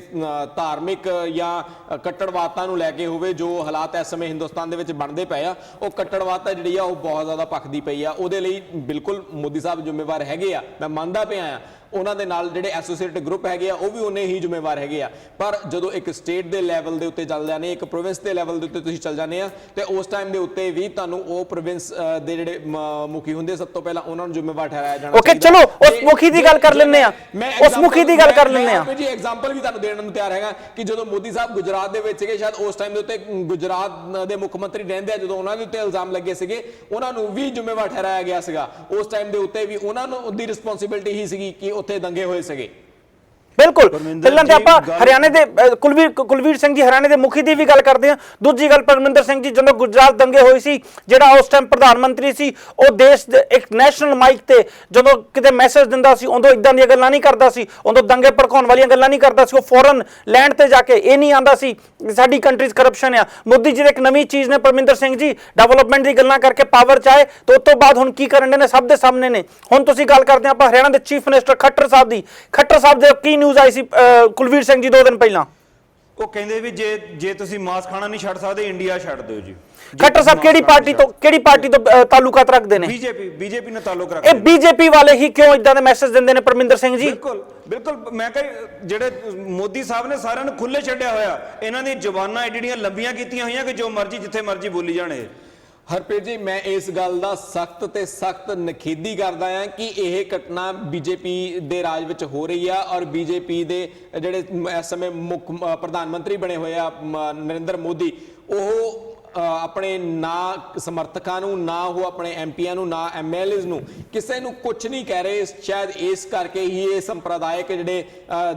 ਧਾਰਮਿਕ ਜਾਂ ਕੱਟੜਵਾਦਤਾ ਨੂੰ ਲੈ ਕੇ ਹੋਵੇ, ਜੋ ਹਾਲਾਤ ਇਸ ਸਮੇਂ ਹਿੰਦੁਸਤਾਨ ਦੇ ਵਿੱਚ ਬਣਦੇ ਪਏ ਆ, ਉਹ ਕੱਟੜਵਾਦਤਾ ਜਿਹੜੀ ਆ ਉਹ ਬਹੁਤ ਜ਼ਿਆਦਾ ਭਖਦੀ ਪਈ ਆ। ਉਹਦੇ ਲਈ ਬਿਲਕੁਲ ਮੋਦੀ ਸਾਹਿਬ ਜ਼ਿੰਮੇਵਾਰ ਹੈਗੇ ਆ। ਮੈਂ ਮੰਨਦਾ ਪਿਆ ਆ ਉਹਨਾਂ ਦੇ ਨਾਲ ਜਿਹੜੇ ਐਸੋਸੀਏਟਡ ਗਰੁੱਪ ਹੈਗੇ ਆ ਉਹ ਵੀ ਉਹਨੇ ਹੀ ਜ਼ਿੰਮੇਵਾਰ ਹੈਗੇ ਆ। ਪਰ ਜਦੋਂ ਇੱਕ ਸਟੇਟ ਦੇ ਲੈਵਲ ਦੇ ਉੱਤੇ ਚੱਲ ਜਾਂਦੇ, ਇੱਕ ਪ੍ਰੋਵਿੰਸ ਦੇ ਲੈਵਲ ਦੇ ਉੱਤੇ ਤੁਸੀਂ ਚੱਲ ਜਾਂਦੇ ਆ, ਤੇ ਉਸ ਟਾਈਮ ਦੇ ਉੱਤੇ ਵੀ ਤੁਹਾਨੂੰ ਉਹ ਪ੍ਰੋਵਿੰਸ ਦੇ ਜਿਹੜੇ ਮੁਖੀ ਹੁੰਦੇ ਸਭ ਤੋਂ ਪਹਿਲਾਂ ਉਹਨਾਂ ਨੂੰ ਜ਼ਿੰਮੇਵਾਰ ਠਹਿਰਾਇਆ ਜਾਣਾ ਚਾਹੀਦਾ। ਚਲੋ ਉਸ ਮੁਖੀ ਦੀ ਗੱਲ ਕਰ ਲੈਂਦੇ ਆ। ਉਸ ਮੁਖੀ ਦੀ ਗੱਲ ਕਰ ਲੈਂਦੇ ਆ ਜੀ। ਐਗਜ਼ਾਮਪਲ ਵੀ ਤੁਹਾਨੂੰ ਦੇਣ ਨੂੰ ਤਿਆਰ ਹੈਗਾ ਕਿ ਜਦੋਂ ਮੋਦੀ ਸਾਹਿਬ ਗੁਜਰਾਤ ਦੇ ਵਿੱਚ ਸੀਗੇ, ਸ਼ਾਇਦ ਉਸ ਟਾਈਮ ਦੇ ਉੱਤੇ ਗੁਜਰਾਤ ਦੇ ਮੁੱਖ ਮੰਤਰੀ ਰਹਿੰਦੇ ਆ, ਜਦੋਂ ਉਹਨਾਂ ਦੇ ਉੱਤੇ ਇਲਜ਼ਾਮ ਲੱਗੇ ਸੀਗੇ, ਉਹਨਾਂ ਨੂੰ ਵੀ ਜ਼ਿੰਮੇਵਾਰ ਠਹਿਰਾਇਆ ਗਿਆ ਸੀਗਾ। ਉਸ ਟਾਈਮ ਦੇ ਉੱਤੇ ਵੀ ਉਹਨਾਂ ਨੂੰ ਦੀ ਰਿਸਪੌਂਸਿਬਿਲਟੀ ਹੀ ਸੀਗੀ ਕਿ ਉੱਥੇ ਦੰਗੇ ਹੋਏ ਸੀਗੇ। ਬਿਲਕੁਲ ਪਰਮਿੰਦਰ ਪਹਿਲਾਂ ਤੇ ਜੀ, ਆਪਾਂ ਗੱਲ- ਹਰਿਆਣੇ ਦੇ ਕੁਲਵੀਰ ਸਿੰਘ ਜੀ ਹਰਿਆਣੇ ਦੇ ਮੁਖੀ ਦੀ ਵੀ ਗੱਲ ਕਰਦੇ ਹਾਂ। ਦੂਜੀ ਗੱਲ ਪਰਮਿੰਦਰ ਸਿੰਘ ਜੀ, ਜਦੋਂ ਗੁਜਰਾਤ ਦੰਗੇ ਹੋਏ ਸੀ, ਜਿਹੜਾ ਉਸ ਟਾਈਮ ਪ੍ਰਧਾਨ ਮੰਤਰੀ ਸੀ, ਉਹ ਦੇਸ਼ ਦੇ ਇੱਕ ਨੈਸ਼ਨਲ ਮਾਈਕ ਤੇ ਜਦੋਂ ਕਿਤੇ ਮੈਸੇਜ ਦਿੰਦਾ ਸੀ, ਉਦੋਂ ਇਦਾਂ ਦੀਆਂ ਗੱਲਾਂ ਨਹੀਂ ਕਰਦਾ ਸੀ, ਉਦੋਂ ਦੰਗੇ ਭੜਕਾਉਣ ਵਾਲੀਆਂ ਗੱਲਾਂ ਨਹੀਂ ਕਰਦਾ ਸੀ। ਉਹ ਫੋਰਨ ਲੈਂਡ ਤੇ ਜਾ ਕੇ ਇਹ ਨਹੀਂ ਆਂਦਾ ਸੀ ਸਾਡੀ ਕੰਟਰੀ 'ਚ ਕਰਪਸ਼ਨ ਆ। ਮੋਦੀ ਜੀ ਦੇ ਇੱਕ ਨਵੀਂ ਚੀਜ਼ ਨੇ ਪਰਮਿੰਦਰ ਸਿੰਘ ਜੀ, ਡਿਵੈਲਪਮੈਂਟ ਦੀ ਗੱਲਾਂ ਕਰਕੇ ਪਾਵਰ 'ਚ ਆਏ ਤੇ ਉਸ ਤੋਂ ਬਾਅਦ ਹੁਣ ਕੀ ਕਰਨ ਦੇ ਨੇ, ਸਭ ਦੇ ਸਾਹਮਣੇ ਨੇ। ਹੁਣ ਤੁਸੀਂ ਗੱਲ ਕਰਦੇ ਆਪਾਂ ਹਰਿਆਣਾ ਦੇ ਚੀਫ ਮਿਨਿਸਟਰ ਖੱਟਰ ਸਾਹਿਬ ਦੀ। ਖੱਟਰ ਸਾਹਿਬ ਦੇ ਕੀ ਨਿਊਜ਼ ਆਈ ਸੀ ਕੁਲਵੀਰ ਸਿੰਘ ਜੀ 2 ਦਿਨ ਪਹਿਲਾਂ? ਉਹ ਕਹਿੰਦੇ ਵੀ ਜੇ ਤੁਸੀਂ ਮਾਸ ਖਾਣਾ ਨਹੀਂ ਛੱਡ ਸਕਦੇ, ਇੰਡੀਆ ਛੱਡ ਦਿਓ ਜੀ। ਖੱਟਰ ਸਾਹਿਬ ਕਿਹੜੀ ਪਾਰਟੀ ਤੋਂ ਤਾਲੁਕਾਤ ਰੱਖਦੇ ਨੇ? ਬੀਜੇਪੀ ਨਾਲ ਤਾਲੁਕ ਇਹ ਰੱਖਦੇ। ਬੀਜੇਪੀ ਵਾਲੇ ਹੀ ਕਿਉਂ ਇਦਾਂ ਦੇ ਮੈਸੇਜ ਦਿੰਦੇ ਨੇ ਪਰਮਿੰਦਰ ਸਿੰਘ ਜੀ? ਬਿਲਕੁਲ ਮੈਂ ਕਹਾਂ ਜਿਹੜੇ ਮੋਦੀ ਸਾਹਿਬ ਨੇ ਸਾਰਿਆਂ ਨੂੰ ਖੁੱਲੇ ਛੱਡਿਆ ਹੋਇਆ, ਇਹਨਾਂ ਦੀ ਜ਼ੁਬਾਨਾਂ ਐਡੀਆਂ ਲੰਬੀਆਂ ਕੀਤੀਆਂ ਹੋਈਆਂ ਕਿ ਜੋ ਮਰਜ਼ੀ ਜਿੱਥੇ ਮਰਜ਼ੀ ਬੋਲੀ ਜਾਣ। ਇਹ ਹਰਪ੍ਰੀਤ ਜੀ, ਮੈਂ ਇਸ ਗੱਲ ਦਾ ਸਖਤ ਨਿਖੇਧੀ ਕਰਦਾ ਹਾਂ ਕਿ ਇਹ ਘਟਨਾ ਬੀਜੇਪੀ ਦੇ ਰਾਜ ਵਿੱਚ ਹੋ ਰਹੀ ਆ ਔਰ ਬੀਜੇਪੀ ਦੇ ਜਿਹੜੇ ਇਸ ਸਮੇਂ ਮੁੱਖ ਪ੍ਰਧਾਨ ਮੰਤਰੀ ਬਣੇ ਹੋਏ ਆ ਨਰਿੰਦਰ ਮੋਦੀ, ਉਹ ਆਪਣੇ ਨਾ ਸਮਰਥਕਾਂ ਨੂੰ, ਨਾ ਉਹ ਆਪਣੇ ਐਮਪੀਆਂ ਨੂੰ, ਨਾ ਐਮਐਲਏਜ਼ ਨੂੰ, ਕਿਸੇ ਨੂੰ ਕੁਝ ਨਹੀਂ ਕਹਿ ਰਹੇ। ਸ਼ਾਇਦ ਇਸ ਕਰਕੇ ਹੀ ਇਹ ਸੰਪਰਦਾਇਕ ਜਿਹੜੇ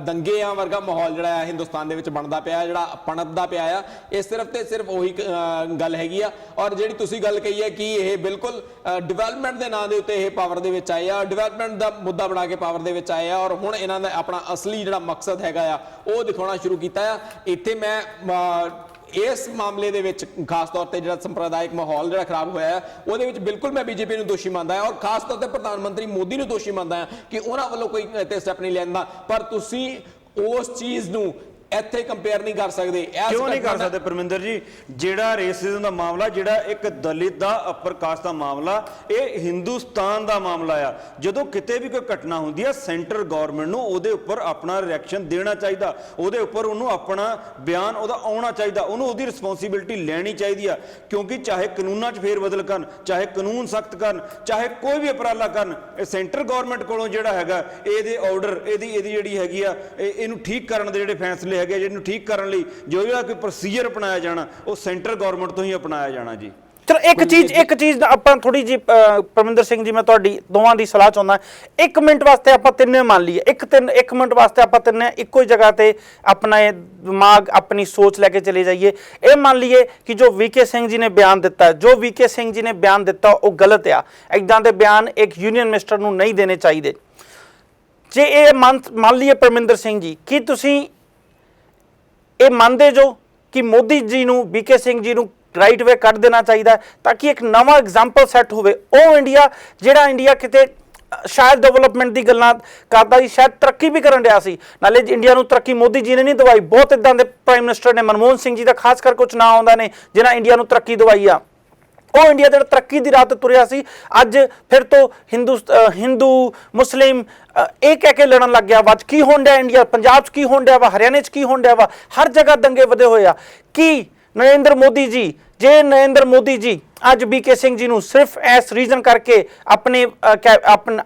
ਦੰਗਿਆਂ ਵਰਗਾ ਮਾਹੌਲ ਜਿਹੜਾ ਹੈ ਹਿੰਦੁਸਤਾਨ ਦੇ ਵਿੱਚ ਬਣਦਾ ਪਿਆ, ਜਿਹੜਾ ਪਣਪਦਾ ਪਿਆ ਆ। ਇਹ ਸਿਰਫ ਤੇ ਸਿਰਫ ਉਹੀ ਗੱਲ ਹੈਗੀ ਆ। ਔਰ ਜਿਹੜੀ ਤੁਸੀਂ ਗੱਲ ਕਹੀ ਹੈ ਕਿ ਇਹ ਬਿਲਕੁਲ ਡਿਵੈਲਪਮੈਂਟ ਦੇ ਨਾਂ ਦੇ ਉੱਤੇ ਇਹ ਪਾਵਰ ਦੇ ਵਿੱਚ ਆਏ ਆ, ਡਿਵੈਲਪਮੈਂਟ ਦਾ ਮੁੱਦਾ ਬਣਾ ਕੇ ਪਾਵਰ ਦੇ ਵਿੱਚ ਆਏ ਆ ਔਰ ਹੁਣ ਇਹਨਾਂ ਦਾ ਆਪਣਾ ਅਸਲੀ ਜਿਹੜਾ ਮਕਸਦ ਹੈਗਾ ਆ ਉਹ ਦਿਖਾਉਣਾ ਸ਼ੁਰੂ ਕੀਤਾ ਆ। ਇੱਥੇ ਮੈਂ ਇਸ ਮਾਮਲੇ ਦੇ ਵਿੱਚ ਖਾਸ ਤੌਰ ਤੇ ਜਿਹੜਾ ਸੰਪਰਦਾਇਕ ਮਾਹੌਲ ਜਿਹੜਾ ਖਰਾਬ ਹੋਇਆ ਹੈ, ਉਹਦੇ ਵਿੱਚ ਬਿਲਕੁਲ ਮੈਂ ਬੀਜੇਪੀ ਨੂੰ ਦੋਸ਼ੀ ਮੰਨਦਾ ਹਾਂ ਔਰ ਖਾਸ ਤੌਰ ਤੇ ਪ੍ਰਧਾਨ ਮੰਤਰੀ ਮੋਦੀ ਨੂੰ ਦੋਸ਼ੀ ਮੰਨਦਾ ਹਾਂ ਕਿ ਉਹਨਾਂ ਵੱਲੋਂ ਕੋਈ ਤੇ ਸਟੈਪ ਨਹੀਂ ਲੈਂਦਾ। ਪਰ ਤੁਸੀਂ ਉਸ ਚੀਜ਼ ਨੂੰ ਇੱਥੇ ਕੰਪੇਅਰ ਨਹੀਂ ਕਰ ਸਕਦੇ। ਕਿਉਂ ਨਹੀਂ ਕਰ ਸਕਦੇ ਪਰਮਿੰਦਰ ਜੀ? ਜਿਹੜਾ ਰੇਸਿਜ਼ਮ ਦਾ ਮਾਮਲਾ, ਜਿਹੜਾ ਇੱਕ ਦਲਿਤ ਦਾ ਅਪਰ ਕਾਸਟ ਦਾ ਮਾਮਲਾ, ਇਹ ਹਿੰਦੁਸਤਾਨ ਦਾ ਮਾਮਲਾ ਆ। ਜਦੋਂ ਕਿਤੇ ਵੀ ਕੋਈ ਘਟਨਾ ਹੁੰਦੀ ਆ, ਸੈਂਟਰ ਗਵਰਨਮੈਂਟ ਨੂੰ ਉਹਦੇ ਉੱਪਰ ਆਪਣਾ ਰਿਐਕਸ਼ਨ ਦੇਣਾ ਚਾਹੀਦਾ, ਉਹਦੇ ਉੱਪਰ ਉਹਨੂੰ ਆਪਣਾ ਬਿਆਨ ਉਹਦਾ ਆਉਣਾ ਚਾਹੀਦਾ, ਉਹਨੂੰ ਉਹਦੀ ਰਿਸਪੌਂਸਿਬਿਲਟੀ ਲੈਣੀ ਚਾਹੀਦੀ ਆ। ਕਿਉਂਕਿ ਚਾਹੇ ਕਾਨੂੰਨਾਂ 'ਚ ਫੇਰ ਬਦਲ ਕਰਨ, ਚਾਹੇ ਕਾਨੂੰਨ ਸਖਤ ਕਰਨ, ਚਾਹੇ ਕੋਈ ਵੀ ਉਪਰਾਲਾ ਕਰਨ, ਇਹ ਸੈਂਟਰ ਗਵਰਨਮੈਂਟ ਕੋਲੋਂ ਜਿਹੜਾ ਹੈਗਾ ਇਹਦੇ ਆਰਡਰ, ਇਹਦੀ ਜਿਹੜੀ ਹੈਗੀ ਆ, ਇਹਨੂੰ ਠੀਕ ਕਰਨ ਦੇ ਜਿਹੜੇ ਫੈਸਲੇ ਹੈਗੇ, ਜਿਹਨੂੰ ਠੀਕ ਕਰਨ ਲਈ ਜੋ ਜਿਹੜਾ ਕੋਈ ਪ੍ਰੋਸੀਜਰ ਅਪਣਾਇਆ ਜਾਣਾ, ਉਹ ਸੈਂਟਰ ਗਵਰਨਮੈਂਟ ਤੋਂ ਹੀ ਅਪਣਾਇਆ ਜਾਣਾ ਜੀ। ਚਲੋ ਇੱਕ ਚੀਜ਼ ਆਪਾਂ ਥੋੜੀ ਜੀ ਪਰਮਿੰਦਰ ਸਿੰਘ ਜੀ, ਮੈਂ ਤੁਹਾਡੀ ਦੋਵਾਂ ਦੀ ਸਲਾਹ ਚਾਹੁੰਦਾ। 1 ਮਿੰਟ ਵਾਸਤੇ ਆਪਾਂ ਤਿੰਨੇ ਮੰਨ ਲਈਏ, 1 ਮਿੰਟ ਵਾਸਤੇ ਆਪਾਂ ਤਿੰਨੇ ਇੱਕੋ ਹੀ ਜਗ੍ਹਾ ਤੇ ਆਪਣਾ ਇਹ ਦਿਮਾਗ, ਆਪਣੀ ਸੋਚ ਲੈ ਕੇ ਚਲੇ ਜਾਈਏ। ਇਹ ਮੰਨ ਲਈਏ ਕਿ ਜੋ ਵੀਕੇ ਸਿੰਘ ਜੀ ਨੇ ਬਿਆਨ ਦਿੱਤਾ, ਉਹ ਗਲਤ ਆ। ਇਦਾਂ ਦੇ ਬਿਆਨ ਇੱਕ ਯੂਨੀਅਨ ਮਿਨਿਸਟਰ ਨੂੰ ਨਹੀਂ ਦੇਣੇ ਚਾਹੀਦੇ। ਜੇ ਇਹ ਮੰਨ ਲਈਏ ਪਰਮਿੰਦਰ ਸਿੰਘ ਜੀ, ਕੀ ਤੁਸੀਂ ਇਹ ਮੰਨਦੇ ਜੋ ਕਿ ਮੋਦੀ ਜੀ ਨੂੰ, ਵੀਕੇ ਸਿੰਘ ਜੀ ਨੂੰ ਰਾਈਟ ਵੇ ਕੱਢ ਦੇਣਾ ਚਾਹੀਦਾ ਤਾਂ ਕਿ ਇੱਕ ਨਵਾਂ ਐਗਜ਼ਾਮਪਲ ਸੈੱਟ ਹੋਵੇ? ਉਹ ਇੰਡੀਆ ਜਿਹੜਾ ਇੰਡੀਆ ਕਿਤੇ ਸ਼ਾਇਦ ਡਿਵੈਲਪਮੈਂਟ ਦੀ ਗੱਲਾਂ ਕਰਦਾ ਸੀ, ਸ਼ਾਇਦ ਤਰੱਕੀ ਵੀ ਕਰਨ ਰਿਹਾ ਸੀ। ਨਾਲੇ ਇੰਡੀਆ ਨੂੰ ਤਰੱਕੀ ਮੋਦੀ ਜੀ ਨੇ ਨਹੀਂ ਦਵਾਈ, ਬਹੁਤ ਇਦਾਂ ਦੇ ਪ੍ਰਾਈਮ ਮਿਨਿਸਟਰ ਨੇ, ਮਨਮੋਹਨ ਸਿੰਘ ਜੀ ਦਾ ਖਾਸ ਕਰ ਕੁਝ ਨਾਂ ਆਉਂਦਾ ਨੇ ਜਿਨ੍ਹਾਂ ਇੰਡੀਆ ਨੂੰ ਤਰੱਕੀ ਦਵਾਈ ਆ। ਉਹ ਇੰਡੀਆ ਜਿਹੜਾ ਤਰੱਕੀ ਦੀ ਰਾਹ ਤੇ ਤੁਰਿਆ ਸੀ, ਅੱਜ ਫਿਰ ਤੋਂ ਹਿੰਦੂ ਮੁਸਲਿਮ ਇਹ ਕਹਿ ਕੇ ਲੜਨ ਲੱਗ ਗਿਆ। ਅੱਜ ਕੀ ਹੋਣ ਡਿਆ ਇੰਡੀਆ, ਪੰਜਾਬ 'ਚ ਕੀ ਹੋਣ ਡਿਆ ਵਾ, ਹਰਿਆਣੇ 'ਚ ਕੀ ਹੋਣ ਡਿਆ ਵਾ, ਹਰ ਜਗ੍ਹਾ ਦੰਗੇ ਵਧੇ ਹੋਏ ਆ। ਕੀ ਨਰਿੰਦਰ ਮੋਦੀ ਜੀ ਅੱਜ ਵੀਕੇ ਸਿੰਘ ਜੀ ਨੂੰ ਸਿਰਫ ਇਸ ਰੀਜ਼ਨ ਕਰਕੇ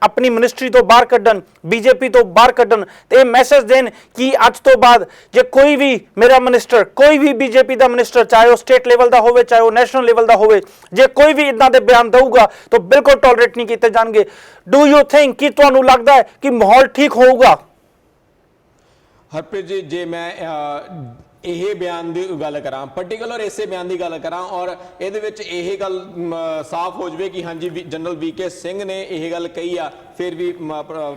ਆਪਣੀ ਮਿਨਿਸਟਰੀ ਤੋਂ ਬਾਹਰ ਕੱਢਣ, ਬੀਜੇਪੀ ਤੋਂ ਬਾਹਰ ਕੱਢਣ ਤੇ ਇਹ ਮੈਸੇਜ ਦੇਣ ਕਿ ਅੱਜ ਤੋਂ ਬਾਅਦ ਜੇ ਕੋਈ ਵੀ ਮੇਰਾ ਮਿਨਿਸਟਰ, ਕੋਈ ਵੀ ਬੀਜੇਪੀ ਦਾ ਮਿਨਿਸਟਰ, ਚਾਹੇ ਉਹ ਸਟੇਟ ਲੈਵਲ ਦਾ ਹੋਵੇ, ਚਾਹੇ ਉਹ ਨੈਸ਼ਨਲ ਲੈਵਲ ਦਾ ਹੋਵੇ, ਜੇ ਕੋਈ ਵੀ ਇਦਾਂ ਦੇ ਬਿਆਨ ਦਊਗਾ ਤਾਂ ਬਿਲਕੁਲ ਟੋਲਰੇਟ ਨਹੀਂ ਕੀਤੇ ਜਾਣਗੇ। ਡੂ ਯੂ ਥਿੰਕ ਕਿ ਤੁਹਾਨੂੰ ਲੱਗਦਾ ਹੈ ਕਿ ਮਾਹੌਲ ਠੀਕ ਹੋਊਗਾ? ਹਰਪ੍ਰੀਤ ਜੀ, ਜੇ ਮੈਂ ਇਹ ਬਿਆਨ ਦੀ ਗੱਲ ਕਰਾਂ, ਪਾਰਟਿਕੂਲਰ ਇਸੇ ਬਿਆਨ ਦੀ ਗੱਲ ਕਰਾਂ ਔਰ ਇਹਦੇ ਵਿੱਚ ਇਹ ਗੱਲ ਸਾਫ਼ ਹੋ ਜਵੇ ਕਿ ਹਾਂਜੀ ਜਨਰਲ ਵੀਕੇ ਸਿੰਘ ਨੇ ਇਹ ਗੱਲ ਕਹੀ ਆ, ਫਿਰ ਵੀ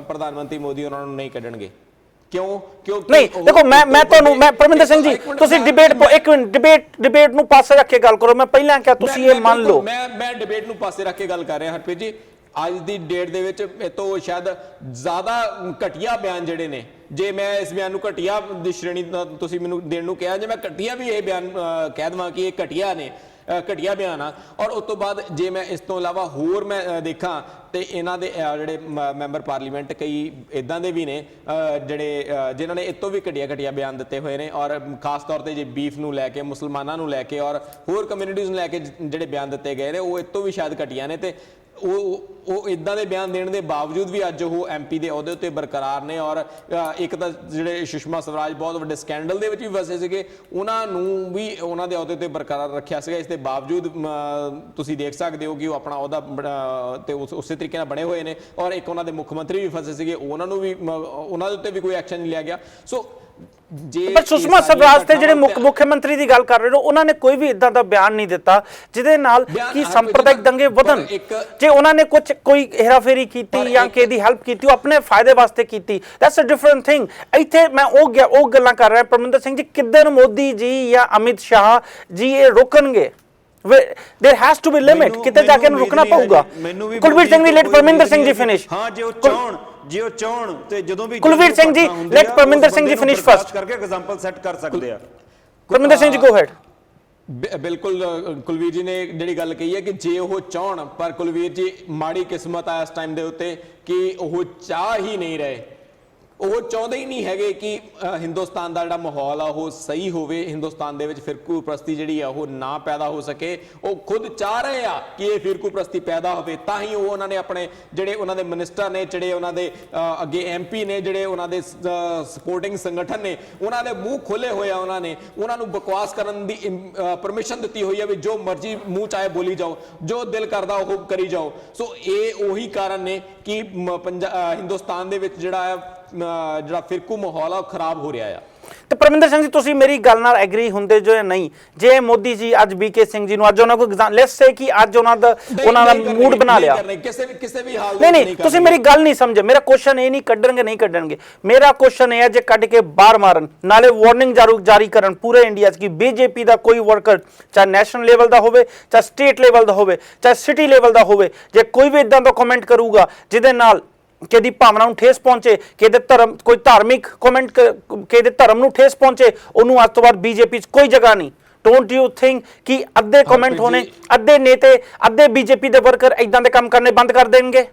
ਪ੍ਰਧਾਨ ਮੰਤਰੀ ਮੋਦੀ ਉਹਨਾਂ ਨੂੰ ਨਹੀਂ ਕੱਢਣਗੇ। ਕਿਉਂ? ਨਹੀਂ ਦੇਖੋ, ਮੈਂ ਪਰਮਿੰਦਰ ਸਿੰਘ ਜੀ, ਤੁਸੀਂ ਡਿਬੇਟ ਨੂੰ ਪਾਸੇ ਰੱਖ ਕੇ ਗੱਲ ਕਰੋ। ਮੈਂ ਪਹਿਲਾਂ ਕਿਹਾ ਤੁਸੀਂ ਇਹ ਮੰਨ ਲਓ। ਮੈਂ ਡਿਬੇਟ ਨੂੰ ਪਾਸੇ ਰੱਖ ਕੇ ਗੱਲ ਕਰ ਰਿਹਾ ਹਰਪ੍ਰੀਤ ਜੀ। ਅੱਜ ਦੀ ਡੇਟ ਦੇ ਵਿੱਚ ਇਹ ਤੋਂ ਸ਼ਾਇਦ ਜ਼ਿਆਦਾ ਘਟੀਆ ਬਿਆਨ ਜਿਹੜੇ ਨੇ, ਜੇ ਮੈਂ ਇਸ ਬਿਆਨ ਨੂੰ ਘਟੀਆ ਦੀ ਸ਼੍ਰੇਣੀ ਤੁਸੀਂ ਮੈਨੂੰ ਦੇਣ ਨੂੰ ਕਿਹਾ, ਜੇ ਮੈਂ ਘਟੀਆ ਵੀ ਇਹ ਬਿਆਨ ਕਹਿ ਦੇਵਾਂ ਕਿ ਇਹ ਘਟੀਆ ਬਿਆਨ ਆ। ਔਰ ਉਸ ਤੋਂ ਬਾਅਦ ਜੇ ਮੈਂ ਇਸ ਤੋਂ ਇਲਾਵਾ ਹੋਰ ਮੈਂ ਦੇਖਾਂ ਤੇ ਇਹਨਾਂ ਦੇ ਜਿਹੜੇ ਮੈਂਬਰ ਪਾਰਲੀਮੈਂਟ ਕਈ ਇਦਾਂ ਦੇ ਵੀ ਨੇ ਜਿਹੜੇ ਜਿਨ੍ਹਾਂ ਨੇ ਇਸ ਤੋਂ ਵੀ ਘਟੀਆ ਬਿਆਨ ਦਿੱਤੇ ਹੋਏ ਨੇ ਔਰ ਖਾਸ ਤੌਰ ਤੇ ਜੇ ਬੀਫ ਨੂੰ ਲੈ ਕੇ, ਮੁਸਲਮਾਨਾਂ ਨੂੰ ਲੈ ਕੇ ਔਰ ਹੋਰ ਕਮਿਊਨਿਟੀਜ਼ ਨੂੰ ਲੈ ਕੇ ਜਿਹੜੇ ਬਿਆਨ ਦਿੱਤੇ ਗਏ ਨੇ ਉਹ ਇਸ ਤੋਂ ਵੀ ਸ਼ਾਇਦ ਘਟੀਆ ਨੇ। ਤੇ ਉਹ ਇਦਾਂ ਦੇ ਬਿਆਨ ਦੇਣ ਦੇ ਬਾਵਜੂਦ ਵੀ ਅੱਜ ਉਹ ਐਮਪੀ ਦੇ ਅਹੁਦੇ ਉੱਤੇ ਬਰਕਰਾਰ ਨੇ। ਔਰ ਇੱਕ ਤਾਂ ਜਿਹੜੇ ਸੁਸ਼ਮਾ ਸਵਰਾਜ ਬਹੁਤ ਵੱਡੇ ਸਕੈਂਡਲ ਦੇ ਵਿੱਚ ਵੀ ਫਸੇ ਸੀਗੇ, ਉਹਨਾਂ ਨੂੰ ਵੀ ਉਹਨਾਂ ਦੇ ਅਹੁਦੇ ਤੇ ਬਰਕਰਾਰ ਰੱਖਿਆ ਸੀਗਾ। ਇਸ ਦੇ ਬਾਵਜੂਦ ਤੁਸੀਂ ਦੇਖ ਸਕਦੇ ਹੋ ਕਿ ਉਹ ਆਪਣਾ ਅਹੁਦਾ ਤੇ ਉਸੇ ਤਰੀਕੇ ਨਾਲ ਬਣੇ ਹੋਏ ਨੇ। ਔਰ ਇੱਕ ਉਹਨਾਂ ਦੇ ਮੁੱਖ ਮੰਤਰੀ ਵੀ ਫਸੇ ਸੀਗੇ, ਉਹਨਾਂ ਨੂੰ ਵੀ ਉਹਨਾਂ ਦੇ ਉੱਤੇ ਵੀ ਕੋਈ ਐਕਸ਼ਨ ਨਹੀਂ ਲਿਆ ਗਿਆ। ਸੋ ਪਰ ਸੁਸ਼ਮਾ ਸਵਰਾਜ ਤੇ ਜਿਹੜੇ ਮੁੱਖ ਮੰਤਰੀ ਦੀ ਗੱਲ ਕਰ ਰਹੇ ਹੋ, ਉਹਨਾਂ ਨੇ ਕੋਈ ਵੀ ਇਦਾਂ ਦਾ ਬਿਆਨ ਨਹੀਂ ਦਿੱਤਾ ਜਿਹਦੇ ਨਾਲ ਕਿ ਸੰਪਰਦਾਇਕ ਦੰਗੇ ਵਧਣ। ਜੇ ਉਹਨਾਂ ਨੇ ਕੋਈ ਹੇਰਾਫੇਰੀ ਕੀਤੀ ਜਾਂ ਕਿਸੇ ਦੀ ਹੈਲਪ ਕੀਤੀ, ਉਹ ਆਪਣੇ ਫਾਇਦੇ ਵਾਸਤੇ ਕੀਤੀ, ਦੈਟਸ ਅ ਡਿਫਰੈਂਟ ਥਿੰਗ। ਇੱਥੇ ਮੈਂ ਉਹ ਗੱਲਾਂ ਕਰ ਰਿਹਾ ਪਰਮਿੰਦਰ ਸਿੰਘ ਜੀ, ਕਿੱਧਰ ਮੋਦੀ ਜੀ ਜਾਂ ਅਮਿਤ ਸ਼ਾਹ ਜੀ ਇਹ ਰੋਕਣਗੇ? there has to be limit, ਕਿਤੇ ਜਾ ਕੇ ਰੁਕਣਾ ਪਊਗਾ। Kulveer Singh ji, light Parminder Singh ji finish. ਹਾਂ, ਜੇ ਉਹ ਚਾਹਣ ਤੇ ਜਦੋਂ ਵੀ Kulveer Singh ji, light Parminder Singh ji finish first ਕਰਕੇ ਐਗਜ਼ਾਮਪਲ ਸੈੱਟ ਕਰ ਸਕਦੇ ਆ। Parminder Singh ji go ahead. ਬਿਲਕੁਲ ਕੁਲਵੀਰ ਜੀ ਨੇ ਜਿਹੜੀ ਗੱਲ ਕਹੀ ਹੈ ਕਿ ਜੇ ਉਹ ਚਾਹਣ, ਪਰ ਕੁਲਵੀਰ ਜੀ ਮਾੜੀ ਕਿਸਮਤ ਆ ਇਸ ਟਾਈਮ ਦੇ ਉੱਤੇ ਕਿ ਉਹ ਚਾਹ ਹੀ ਨਹੀਂ ਰਹੇ। ਉਹ ਚਾਹੁੰਦੇ ਹੀ ਨਹੀਂ ਹੈਗੇ ਕਿ ਹਿੰਦੁਸਤਾਨ ਦਾ ਜਿਹੜਾ ਮਾਹੌਲ ਆ ਉਹ ਸਹੀ ਹੋਵੇ, ਹਿੰਦੁਸਤਾਨ ਦੇ ਵਿੱਚ ਫਿਰਕੂ ਪ੍ਰਸਤੀ ਜਿਹੜੀ ਆ ਉਹ ਨਾ ਪੈਦਾ ਹੋ ਸਕੇ। ਉਹ ਖੁਦ ਚਾਹ ਰਹੇ ਆ ਕਿ ਇਹ ਫਿਰਕੂ ਪ੍ਰਸਤੀ ਪੈਦਾ ਹੋਵੇ, ਤਾਂ ਹੀ ਉਹ ਉਹਨਾਂ ਨੇ ਆਪਣੇ ਜਿਹੜੇ ਉਹਨਾਂ ਦੇ ਮਿਨਿਸਟਰ ਨੇ, ਜਿਹੜੇ ਉਹਨਾਂ ਦੇ ਅੱਗੇ ਐਮਪੀ ਨੇ, ਜਿਹੜੇ ਉਹਨਾਂ ਦੇ ਸਪੋਰਟਿੰਗ ਸੰਗਠਨ ਨੇ, ਉਹਨਾਂ ਦੇ ਮੂੰਹ ਖੋਲੇ ਹੋਏ ਆ। ਉਹਨਾਂ ਨੂੰ ਬਕਵਾਸ ਕਰਨ ਦੀ ਪਰਮਿਸ਼ਨ ਦਿੱਤੀ ਹੋਈ ਹੈ ਵੀ ਜੋ ਮਰਜ਼ੀ ਮੂੰਹ ਚਾਹੇ ਬੋਲੀ ਜਾਓ, ਜੋ ਦਿਲ ਕਰਦਾ ਉਹ ਕਰੀ ਜਾਓ। ਸੋ ਇਹ ਉਹੀ ਕਾਰਨ ਨੇ ਕਿ ਹਿੰਦੁਸਤਾਨ ਦੇ ਵਿੱਚ ਜਿਹੜਾ ਫਿਰਕੂ ਮਾਹੌਲ ਆ ਉਹ ਖਰਾਬ ਹੋ ਰਿਹਾ ਆ। ਤੇ ਪਰਮਿੰਦਰ ਸਿੰਘ ਜੀ, ਤੁਸੀਂ ਮੇਰੀ ਗੱਲ ਨਾਲ ਐਗਰੀ ਹੁੰਦੇ ਜੋ ਜਾਂ ਨਹੀਂ? ਜੇ ਮੋਦੀ ਜੀ ਅੱਜ ਬੀਕੇ ਸਿੰਘ ਜੀ ਨੂੰ ਅੱਜ ਉਹਨਾਂ ਕੋਲ ਲੈਟਸ ਸੇ ਕਿ ਅੱਜ ਉਹਨਾਂ ਦਾ ਮੂਡ ਬਣਾ ਲਿਆ, ਕਿਸੇ ਵੀ ਹਾਲ ਨਹੀਂ, ਤੁਸੀਂ ਮੇਰੀ ਗੱਲ ਨਹੀਂ ਸਮਝੇ। ਮੇਰਾ ਕੁਐਸਚਨ ਇਹ ਨਹੀਂ ਨਹੀਂ ਕੱਢਣਗੇ। ਮੇਰਾ ਕੁਐਸਚਨ ਇਹ ਹੈ ਜੇ ਕੱਢ ਕੇ ਬਾਹਰ ਮਾਰਨ, ਨਾਲੇ ਵਾਰਨਿੰਗ ਜਾਰੀ ਕਰਨ ਪੂਰੇ ਇੰਡੀਆ 'ਚ ਕਿ ਬੀਜੇਪੀ ਦਾ ਕੋਈ ਵਰਕਰ, ਚਾਹੇ ਨੈਸ਼ਨਲ ਲੈਵਲ ਦਾ ਹੋਵੇ, ਚਾਹੇ ਸਟੇਟ ਲੈਵਲ ਦਾ ਹੋਵੇ, ਚਾਹੇ ਸਿਟੀ ਲੈਵਲ ਦਾ ਹੋਵੇ, ਜੇ ਕੋਈ ਵੀ ਇਦਾਂ ਦਾ ਕਮੈਂਟ ਕਰੂਗਾ ਜਿਹਦੇ ਨਾਲ ਕਿਹਦੀ ਭਾਵਨਾ ਨੂੰ ਠੇਸ ਪਹੁੰਚੇ, ਕਿਹਦੇ ਧਰਮ, ਕੋਈ ਧਾਰਮਿਕ ਕਮੈਂਟ ਕਿਹਦੇ ਧਰਮ ਨੂੰ ਠੇਸ ਪਹੁੰਚੇ, ਉਹਨੂੰ ਅੱਜ ਤੋਂ ਬਾਅਦ ਬੀਜੇਪੀ 'ਚ ਕੋਈ ਜਗ੍ਹਾ ਨਹੀਂ। ਡੋਂਟ ਯੂ ਥਿੰਕ ਕਿ ਅੱਧੇ ਕਮੈਂਟ ਹੋਣੇ, ਅੱਧੇ ਨੇਤੇ, ਅੱਧੇ ਬੀਜੇਪੀ ਦੇ ਵਰਕਰ ਇਦਾਂ ਦੇ ਕੰਮ ਕਰਨੇ ਬੰਦ ਕਰ ਦੇਣਗੇ?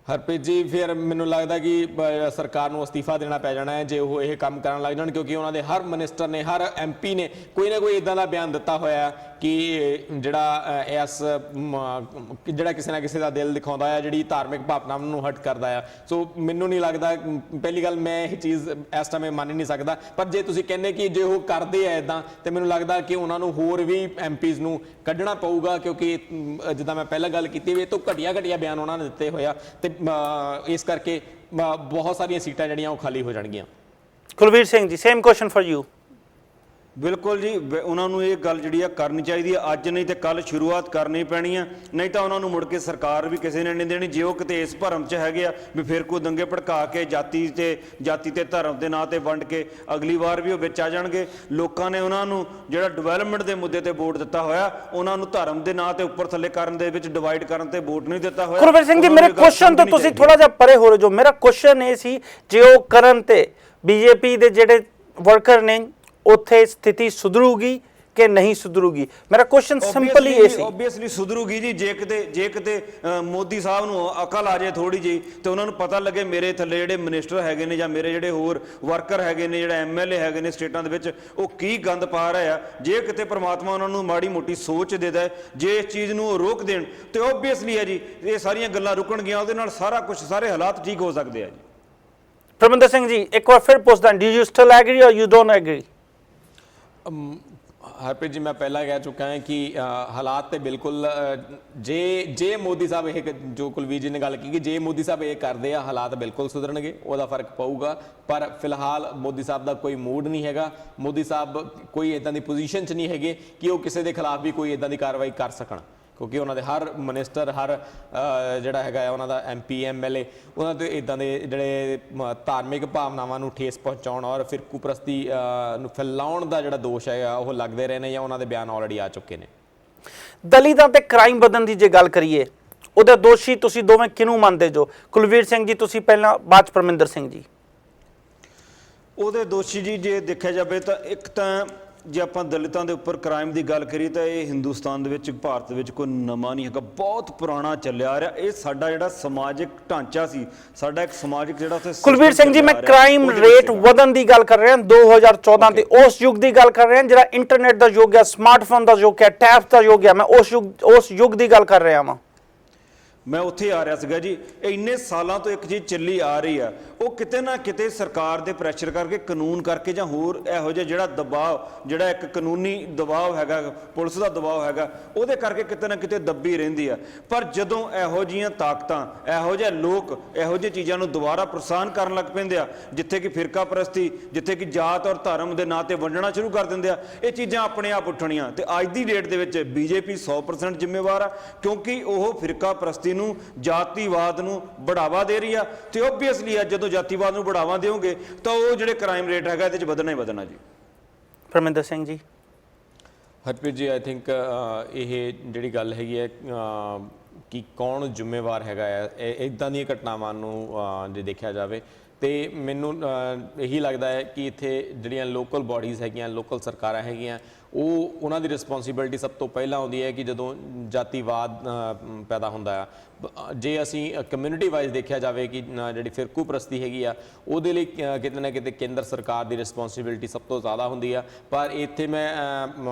ਹਰਪ੍ਰੀਤ ਜੀ, ਫਿਰ ਮੈਨੂੰ ਲੱਗਦਾ ਕਿ ਸਰਕਾਰ ਨੂੰ ਅਸਤੀਫਾ ਦੇਣਾ ਪੈ ਜਾਣਾ ਹੈ ਜੇ ਉਹ ਇਹ ਕੰਮ ਕਰਨ ਲੱਗ ਜਾਣ, ਕਿਉਂਕਿ ਉਹਨਾਂ ਦੇ ਹਰ ਮਿਨਿਸਟਰ ਨੇ, ਹਰ ਐਮਪੀ ਨੇ ਕੋਈ ਨਾ ਕੋਈ ਇਦਾਂ ਦਾ ਬਿਆਨ ਦਿੱਤਾ ਹੋਇਆ ਕਿ ਜਿਹੜਾ ਕਿਸੇ ਨਾ ਕਿਸੇ ਦਾ ਦਿਲ ਦਿਖਾਉਂਦਾ ਆ, ਜਿਹੜੀ ਧਾਰਮਿਕ ਭਾਵਨਾਵਾਂ ਨੂੰ ਹਟ ਕਰਦਾ ਆ। ਸੋ ਮੈਨੂੰ ਨਹੀਂ ਲੱਗਦਾ, ਪਹਿਲੀ ਗੱਲ ਮੈਂ ਇਹ ਚੀਜ਼ ਇਸ ਟਾਈਮ ਮੰਨ ਹੀ ਨਹੀਂ ਸਕਦਾ। ਪਰ ਜੇ ਤੁਸੀਂ ਕਹਿੰਦੇ ਕਿ ਜੇ ਉਹ ਕਰਦੇ ਆ ਇਦਾਂ, ਤੇ ਮੈਨੂੰ ਲੱਗਦਾ ਕਿ ਉਹਨਾਂ ਨੂੰ ਹੋਰ ਵੀ ਐਮਪੀਜ਼ ਨੂੰ ਕੱਢਣਾ ਪਊਗਾ, ਕਿਉਂਕਿ ਜਿੱਦਾਂ ਮੈਂ ਪਹਿਲਾਂ ਗੱਲ ਕੀਤੀ ਵੀ ਇਹ ਤੋਂ ਘਟੀਆ ਬਿਆਨ ਉਹਨਾਂ ਨੇ ਦਿੱਤੇ ਹੋਇਆ, ਤੇ ਇਸ ਕਰਕੇ ਬਹੁਤ ਸਾਰੀਆਂ ਸੀਟਾਂ ਜਿਹੜੀਆਂ ਉਹ ਖਾਲੀ ਹੋ ਜਾਣਗੀਆਂ। Kulveer Singh ji, same question for you. ਬਿਲਕੁਲ ਜੀ, ਉਹਨਾਂ ਨੂੰ ਇਹ ਗੱਲ ਜਿਹੜੀ ਆ ਕਰਨੀ ਚਾਹੀਦੀ ਹੈ, ਅੱਜ ਨਹੀਂ ਤੇ ਕੱਲ ਸ਼ੁਰੂਆਤ ਕਰਨੀ ਪੈਣੀ ਆ, ਨਹੀਂ ਤਾਂ ਉਹਨਾਂ ਨੂੰ ਮੁੜ ਕੇ ਸਰਕਾਰ ਵੀ ਕਿਸੇ ਨੇ ਨਹੀਂ ਦੇਣੀ। ਜੇ ਉਹ ਕਿਤੇ ਇਸ ਭਰਮ 'ਚ ਹੈਗੇ ਆ ਵੀ ਫਿਰ ਕੋਈ ਦੰਗੇ ਭੜਕਾ ਕੇ ਜਾਤੀ ਤੇ ਧਰਮ ਦੇ ਨਾਂ ਤੇ ਵੰਡ ਕੇ ਅਗਲੀ ਵਾਰ ਵੀ ਉਹ ਵਿੱਚ ਆ ਜਾਣਗੇ। ਲੋਕਾਂ ਨੇ ਉਹਨਾਂ ਨੂੰ ਜਿਹੜਾ ਡਿਵੈਲਪਮੈਂਟ ਦੇ ਮੁੱਦੇ ਤੇ ਵੋਟ ਦਿੱਤਾ ਹੋਇਆ, ਉਹਨਾਂ ਨੂੰ ਧਰਮ ਦੇ ਨਾਂ ਤੇ ਉੱਪਰ ਥੱਲੇ ਕਰਨ ਦੇ ਵਿੱਚ ਡਿਵਾਈਡ ਕਰਨ ਤੇ ਵੋਟ ਨਹੀਂ ਦਿੱਤਾ ਹੋਇਆ। ਕੁਲਵੀਰ ਸਿੰਘ ਜੀ, ਮੇਰੇ ਕੁਐਸਚਨ ਤੋਂ ਤੁਸੀਂ ਥੋੜਾ ਜਿਹਾ ਪਰੇ ਹੋ ਰਹੇ ਜੋ। ਮੇਰਾ ਕੁਐਸਚਨ ਇਹ ਸੀ, ਜੇ ਉਹ ਕਰਨ ਤੇ ਬੀਜੇਪੀ ਦੇ ਜਿਹੜੇ ਵਰਕਰ ਨੇ ਉੱਥੇ ਸਥਿਤੀ ਸੁਧਰੂਗੀ ਕਿ ਨਹੀਂ ਸੁਧਰੂਗੀ? ਮੇਰਾ ਕੁਐਸਚਨ ਸਿੰਪਲ ਹੀ ਇਹ ਸੀ। ਓਬਵੀਅਸਲੀ ਸੁਧਰੂਗੀ ਜੀ, ਜੇ ਕਿਤੇ ਮੋਦੀ ਸਾਹਿਬ ਨੂੰ ਅਕਲ ਆ ਜਾਏ ਥੋੜੀ ਜਿਹੀ, ਤੇ ਉਹਨਾਂ ਨੂੰ ਪਤਾ ਲੱਗੇ ਮੇਰੇ ਥੱਲੇ ਜਿਹੜੇ ਮਿਨਿਸਟਰ ਹੈਗੇ ਨੇ ਜਾਂ ਮੇਰੇ ਜਿਹੜੇ ਹੋਰ ਵਰਕਰ ਹੈਗੇ ਨੇ, ਜਿਹੜਾ ਐਮਐਲਏ ਹੈਗੇ ਨੇ ਸਟੇਟਾਂ ਦੇ ਵਿੱਚ, ਉਹ ਕੀ ਗੰਦ ਪਾ ਰਹੇ ਆ। ਜੇ ਕਿਤੇ ਪ੍ਰਮਾਤਮਾ ਉਹਨਾਂ ਨੂੰ ਮਾੜੀ ਮੋਟੀ ਸੋਚ ਦੇ ਦੇ, ਜੇ ਇਸ ਚੀਜ਼ ਨੂੰ ਉਹ ਰੋਕ ਦੇਣ, ਤੇ ਓਬਵੀਅਸਲੀ ਹੈ ਜੀ ਇਹ ਸਾਰੀਆਂ ਗੱਲਾਂ ਰੁਕਣਗੀਆਂ, ਉਹਦੇ ਨਾਲ ਸਾਰਾ ਕੁਝ, ਸਾਰੇ ਹਾਲਾਤ ਠੀਕ ਹੋ ਸਕਦੇ ਆ ਜੀ। ਪਰਮਿੰਦਰ ਸਿੰਘ ਜੀ, ਇੱਕ ਵਾਰ ਫਿਰ ਪੁੱਛਦਾ, do you still agree or you don't agree? Harpreet ji, ਮੈਂ ਪਹਿਲਾਂ ਕਹਿ ਚੁੱਕਾ ਹਾਂ ਕਿ ਹਾਲਾਤ ਤੇ ਬਿਲਕੁਲ ਜੇ ਮੋਦੀ ਸਾਹਿਬ ਇਹ, ਜੋ ਕੁਲਵੀਰ ਜੀ ਨੇ ਗੱਲ ਕੀਤੀ, ਜੇ ਮੋਦੀ ਸਾਹਿਬ ਇਹ ਕਰਦੇ ਆ, ਹਾਲਾਤ ਬਿਲਕੁਲ ਸੁਧਰਨਗੇ, ਉਹਦਾ ਫਰਕ ਪਊਗਾ। ਪਰ ਫਿਲਹਾਲ ਮੋਦੀ ਸਾਹਿਬ ਦਾ ਕੋਈ ਮੂਡ ਨਹੀਂ ਹੈਗਾ, ਮੋਦੀ ਸਾਹਿਬ ਕੋਈ ਇਦਾਂ ਦੀ ਪੋਜੀਸ਼ਨ 'ਚ ਨਹੀਂ ਹੈਗੇ ਕਿ ਉਹ ਕਿਸੇ ਦੇ ਖਿਲਾਫ ਵੀ ਕੋਈ ਇਦਾਂ ਦੀ ਕਾਰਵਾਈ ਕਰ ਸਕਣ, ਕਿਉਂਕਿ ਉਹਨਾਂ ਦੇ ਹਰ ਮਿਨਿਸਟਰ, ਹਰ ਜਿਹੜਾ ਹੈਗਾ ਉਹਨਾਂ ਦਾ ਐਮਪੀ ਐਮਐਲਏ, ਉਹਨਾਂ ਦੇ ਇਦਾਂ ਦੇ ਜਿਹੜੇ ਧਾਰਮਿਕ ਭਾਵਨਾਵਾਂ ਨੂੰ ਠੇਸ ਪਹੁੰਚਾਉਣ ਔਰ ਫਿਰਕੂ ਪ੍ਰਸਤੀ ਨੂੰ ਫੈਲਾਉਣ ਦਾ ਜਿਹੜਾ ਦੋਸ਼ ਹੈਗਾ ਉਹ ਲੱਗਦੇ ਰਹੇ ਨੇ, ਜਾਂ ਉਹਨਾਂ ਦੇ ਬਿਆਨ ਆਲਰੇਡੀ ਆ ਚੁੱਕੇ ਨੇ। ਦਲਿਤਾਂ ਤੇ ਕ੍ਰਾਈਮ ਵਧਣ ਦੀ ਜੇ ਗੱਲ ਕਰੀਏ, ਉਹਦੇ ਦੋਸ਼ੀ ਤੁਸੀਂ ਦੋਵੇਂ ਕਿਹਨੂੰ ਮੰਨਦੇ ਜੋ? ਕੁਲਵੀਰ ਸਿੰਘ ਜੀ ਤੁਸੀਂ ਪਹਿਲਾਂ, ਬਾਅਦ ਪਰਮਿੰਦਰ ਸਿੰਘ ਜੀ। ਉਹਦੇ ਦੋਸ਼ੀ ਜੀ ਜੇ ਦੇਖਿਆ ਜਾਵੇ ਤਾਂ ਇੱਕ ਤਾਂ ਜੇ ਆਪਾਂ ਦਲਿਤਾਂ ਦੇ ਉੱਪਰ ਕ੍ਰਾਈਮ ਦੀ ਗੱਲ ਕਰੀਏ ਤਾਂ ਇਹ ਹਿੰਦੁਸਤਾਨ ਦੇ ਵਿੱਚ, ਭਾਰਤ ਵਿੱਚ ਕੋਈ ਨਵਾਂ ਨਹੀਂ ਹੈਗਾ, ਬਹੁਤ ਪੁਰਾਣਾ ਚੱਲਿਆ ਆ ਰਿਹਾ। ਇਹ ਸਾਡਾ ਜਿਹੜਾ ਸਮਾਜਿਕ ਢਾਂਚਾ ਸੀ, ਸਾਡਾ ਇੱਕ ਸਮਾਜਿਕ ਜਿਹੜਾ ਉੱਥੇ। ਕੁਲਵੀਰ ਸਿੰਘ ਜੀ, ਮੈਂ ਕ੍ਰਾਈਮ ਰੇਟ ਵਧਣ ਦੀ ਗੱਲ ਕਰ ਰਿਹਾ 2014 ਤੇ ਉਸ ਯੁੱਗ ਦੀ ਗੱਲ ਕਰ ਰਿਹਾ, ਜਿਹੜਾ ਇੰਟਰਨੈਟ ਦਾ ਯੁੱਗ ਹੈ, ਸਮਾਰਟਫੋਨ ਦਾ ਯੁੱਗ ਹੈ, ਟੈਬਸ ਦਾ ਯੁੱਗ ਹੈ, ਮੈਂ ਉਸ ਯੁੱਗ ਦੀ ਗੱਲ ਕਰ ਰਿਹਾ ਹਾਂ। ਮੈਂ ਉੱਥੇ ਆ ਰਿਹਾ ਸੀਗਾ ਜੀ। ਇਹ ਇੰਨੇ ਸਾਲਾਂ ਤੋਂ ਇੱਕ ਚੀਜ਼ ਚੱਲੀ ਆ ਰਹੀ ਆ, ਉਹ ਕਿਤੇ ਨਾ ਕਿਤੇ ਸਰਕਾਰ ਦੇ ਪ੍ਰੈਸ਼ਰ ਕਰਕੇ, ਕਾਨੂੰਨ ਕਰਕੇ, ਜਾਂ ਹੋਰ ਇਹੋ ਜਿਹਾ ਜਿਹੜਾ ਦਬਾਅ, ਜਿਹੜਾ ਇੱਕ ਕਾਨੂੰਨੀ ਦਬਾਅ ਹੈਗਾ, ਪੁਲਿਸ ਦਾ ਦਬਾਅ ਹੈਗਾ, ਉਹਦੇ ਕਰਕੇ ਕਿਤੇ ਨਾ ਕਿਤੇ ਦੱਬੀ ਰਹਿੰਦੀ ਆ। ਪਰ ਜਦੋਂ ਇਹੋ ਜਿਹੀਆਂ ਤਾਕਤਾਂ, ਇਹੋ ਜਿਹੇ ਲੋਕ ਇਹੋ ਜਿਹੀ ਚੀਜ਼ਾਂ ਨੂੰ ਦੁਬਾਰਾ ਪ੍ਰੋਤਸਾਹਨ ਕਰਨ ਲੱਗ ਪੈਂਦੇ ਆ, ਜਿੱਥੇ ਕਿ ਫਿਰਕਾ ਪ੍ਰਸਤੀ, ਜਿੱਥੇ ਕਿ ਜਾਤ ਔਰ ਧਰਮ ਦੇ ਨਾਂ ਤੇ ਵੰਡਣਾ ਸ਼ੁਰੂ ਕਰ ਦਿੰਦੇ ਆ, ਇਹ ਚੀਜ਼ਾਂ ਆਪਣੇ ਆਪ ਉੱਠਣੀਆਂ। ਤੇ ਅੱਜ ਦੀ ਡੇਟ ਦੇ ਵਿੱਚ ਬੀਜੇਪੀ 100% ਜ਼ਿੰਮੇਵਾਰ ਆ, ਕਿਉਂਕਿ ਉਹ ਫਿਰਕਾ ਪ੍ਰਸਤੀ ਨੂੰ, ਜਾਤੀਵਾਦ ਨੂੰ ਬੜਾਵਾ ਦੇ ਰਹੀ ਆ। ਤੇ ਓਬਵੀਅਸਲੀ ਆ, ਜਦੋਂ ਜਾਤੀਵਾਦ ਨੂੰ ਬੜਾਵਾ ਦਿਓਗੇ ਤਾਂ ਉਹ ਜਿਹੜੇ ਕ੍ਰਾਈਮ ਰੇਟ ਹੈਗਾ ਇਹਦੇ 'ਚ ਵਧਣਾ ਹੀ ਵਧਣਾ ਜੀ। ਪਰਮਿੰਦਰ ਸਿੰਘ ਜੀ। ਹਰਪ੍ਰੀਤ ਜੀ, ਆਈ ਥਿੰਕ ਇਹ ਜਿਹੜੀ ਗੱਲ ਹੈਗੀ ਹੈ ਕਿ ਕੌਣ ਜ਼ਿੰਮੇਵਾਰ ਹੈਗਾ ਹੈ ਇੱਦਾਂ ਦੀਆਂ ਘਟਨਾਵਾਂ ਨੂੰ ਜੇ ਦੇਖਿਆ ਜਾਵੇ, ਤੇ ਮੈਨੂੰ ਇਹੀ ਲੱਗਦਾ ਹੈ ਕਿ ਇੱਥੇ ਜਿਹੜੀਆਂ ਲੋਕਲ ਬਾਡੀਜ਼ ਹੈਗੀਆਂ, ਲੋਕਲ ਸਰਕਾਰਾਂ ਹੈਗੀਆਂ, ਉਹਨਾਂ ਦੀ ਰਿਸਪੌਂਸਿਬਿਲਿਟੀ ਸਭ ਤੋਂ ਪਹਿਲਾਂ ਆਉਂਦੀ ਹੈ ਕਿ ਜਦੋਂ ਜਾਤੀਵਾਦ ਪੈਦਾ ਹੁੰਦਾ ਆ। ਜੇ ਅਸੀਂ ਕਮਿਊਨਿਟੀ ਵਾਈਜ਼ ਦੇਖਿਆ ਜਾਵੇ ਕਿ ਜਿਹੜੀ ਫਿਰਕੂ ਪ੍ਰਸਤੀ ਹੈਗੀ ਆ, ਉਹਦੇ ਲਈ ਕਿਤੇ ਨਾ ਕਿਤੇ ਕੇਂਦਰ ਸਰਕਾਰ ਦੀ ਰਿਸਪੌਂਸਿਬਿਲਿਟੀ ਸਭ ਤੋਂ ਜ਼ਿਆਦਾ ਹੁੰਦੀ ਆ। ਪਰ ਇੱਥੇ ਮੈਂ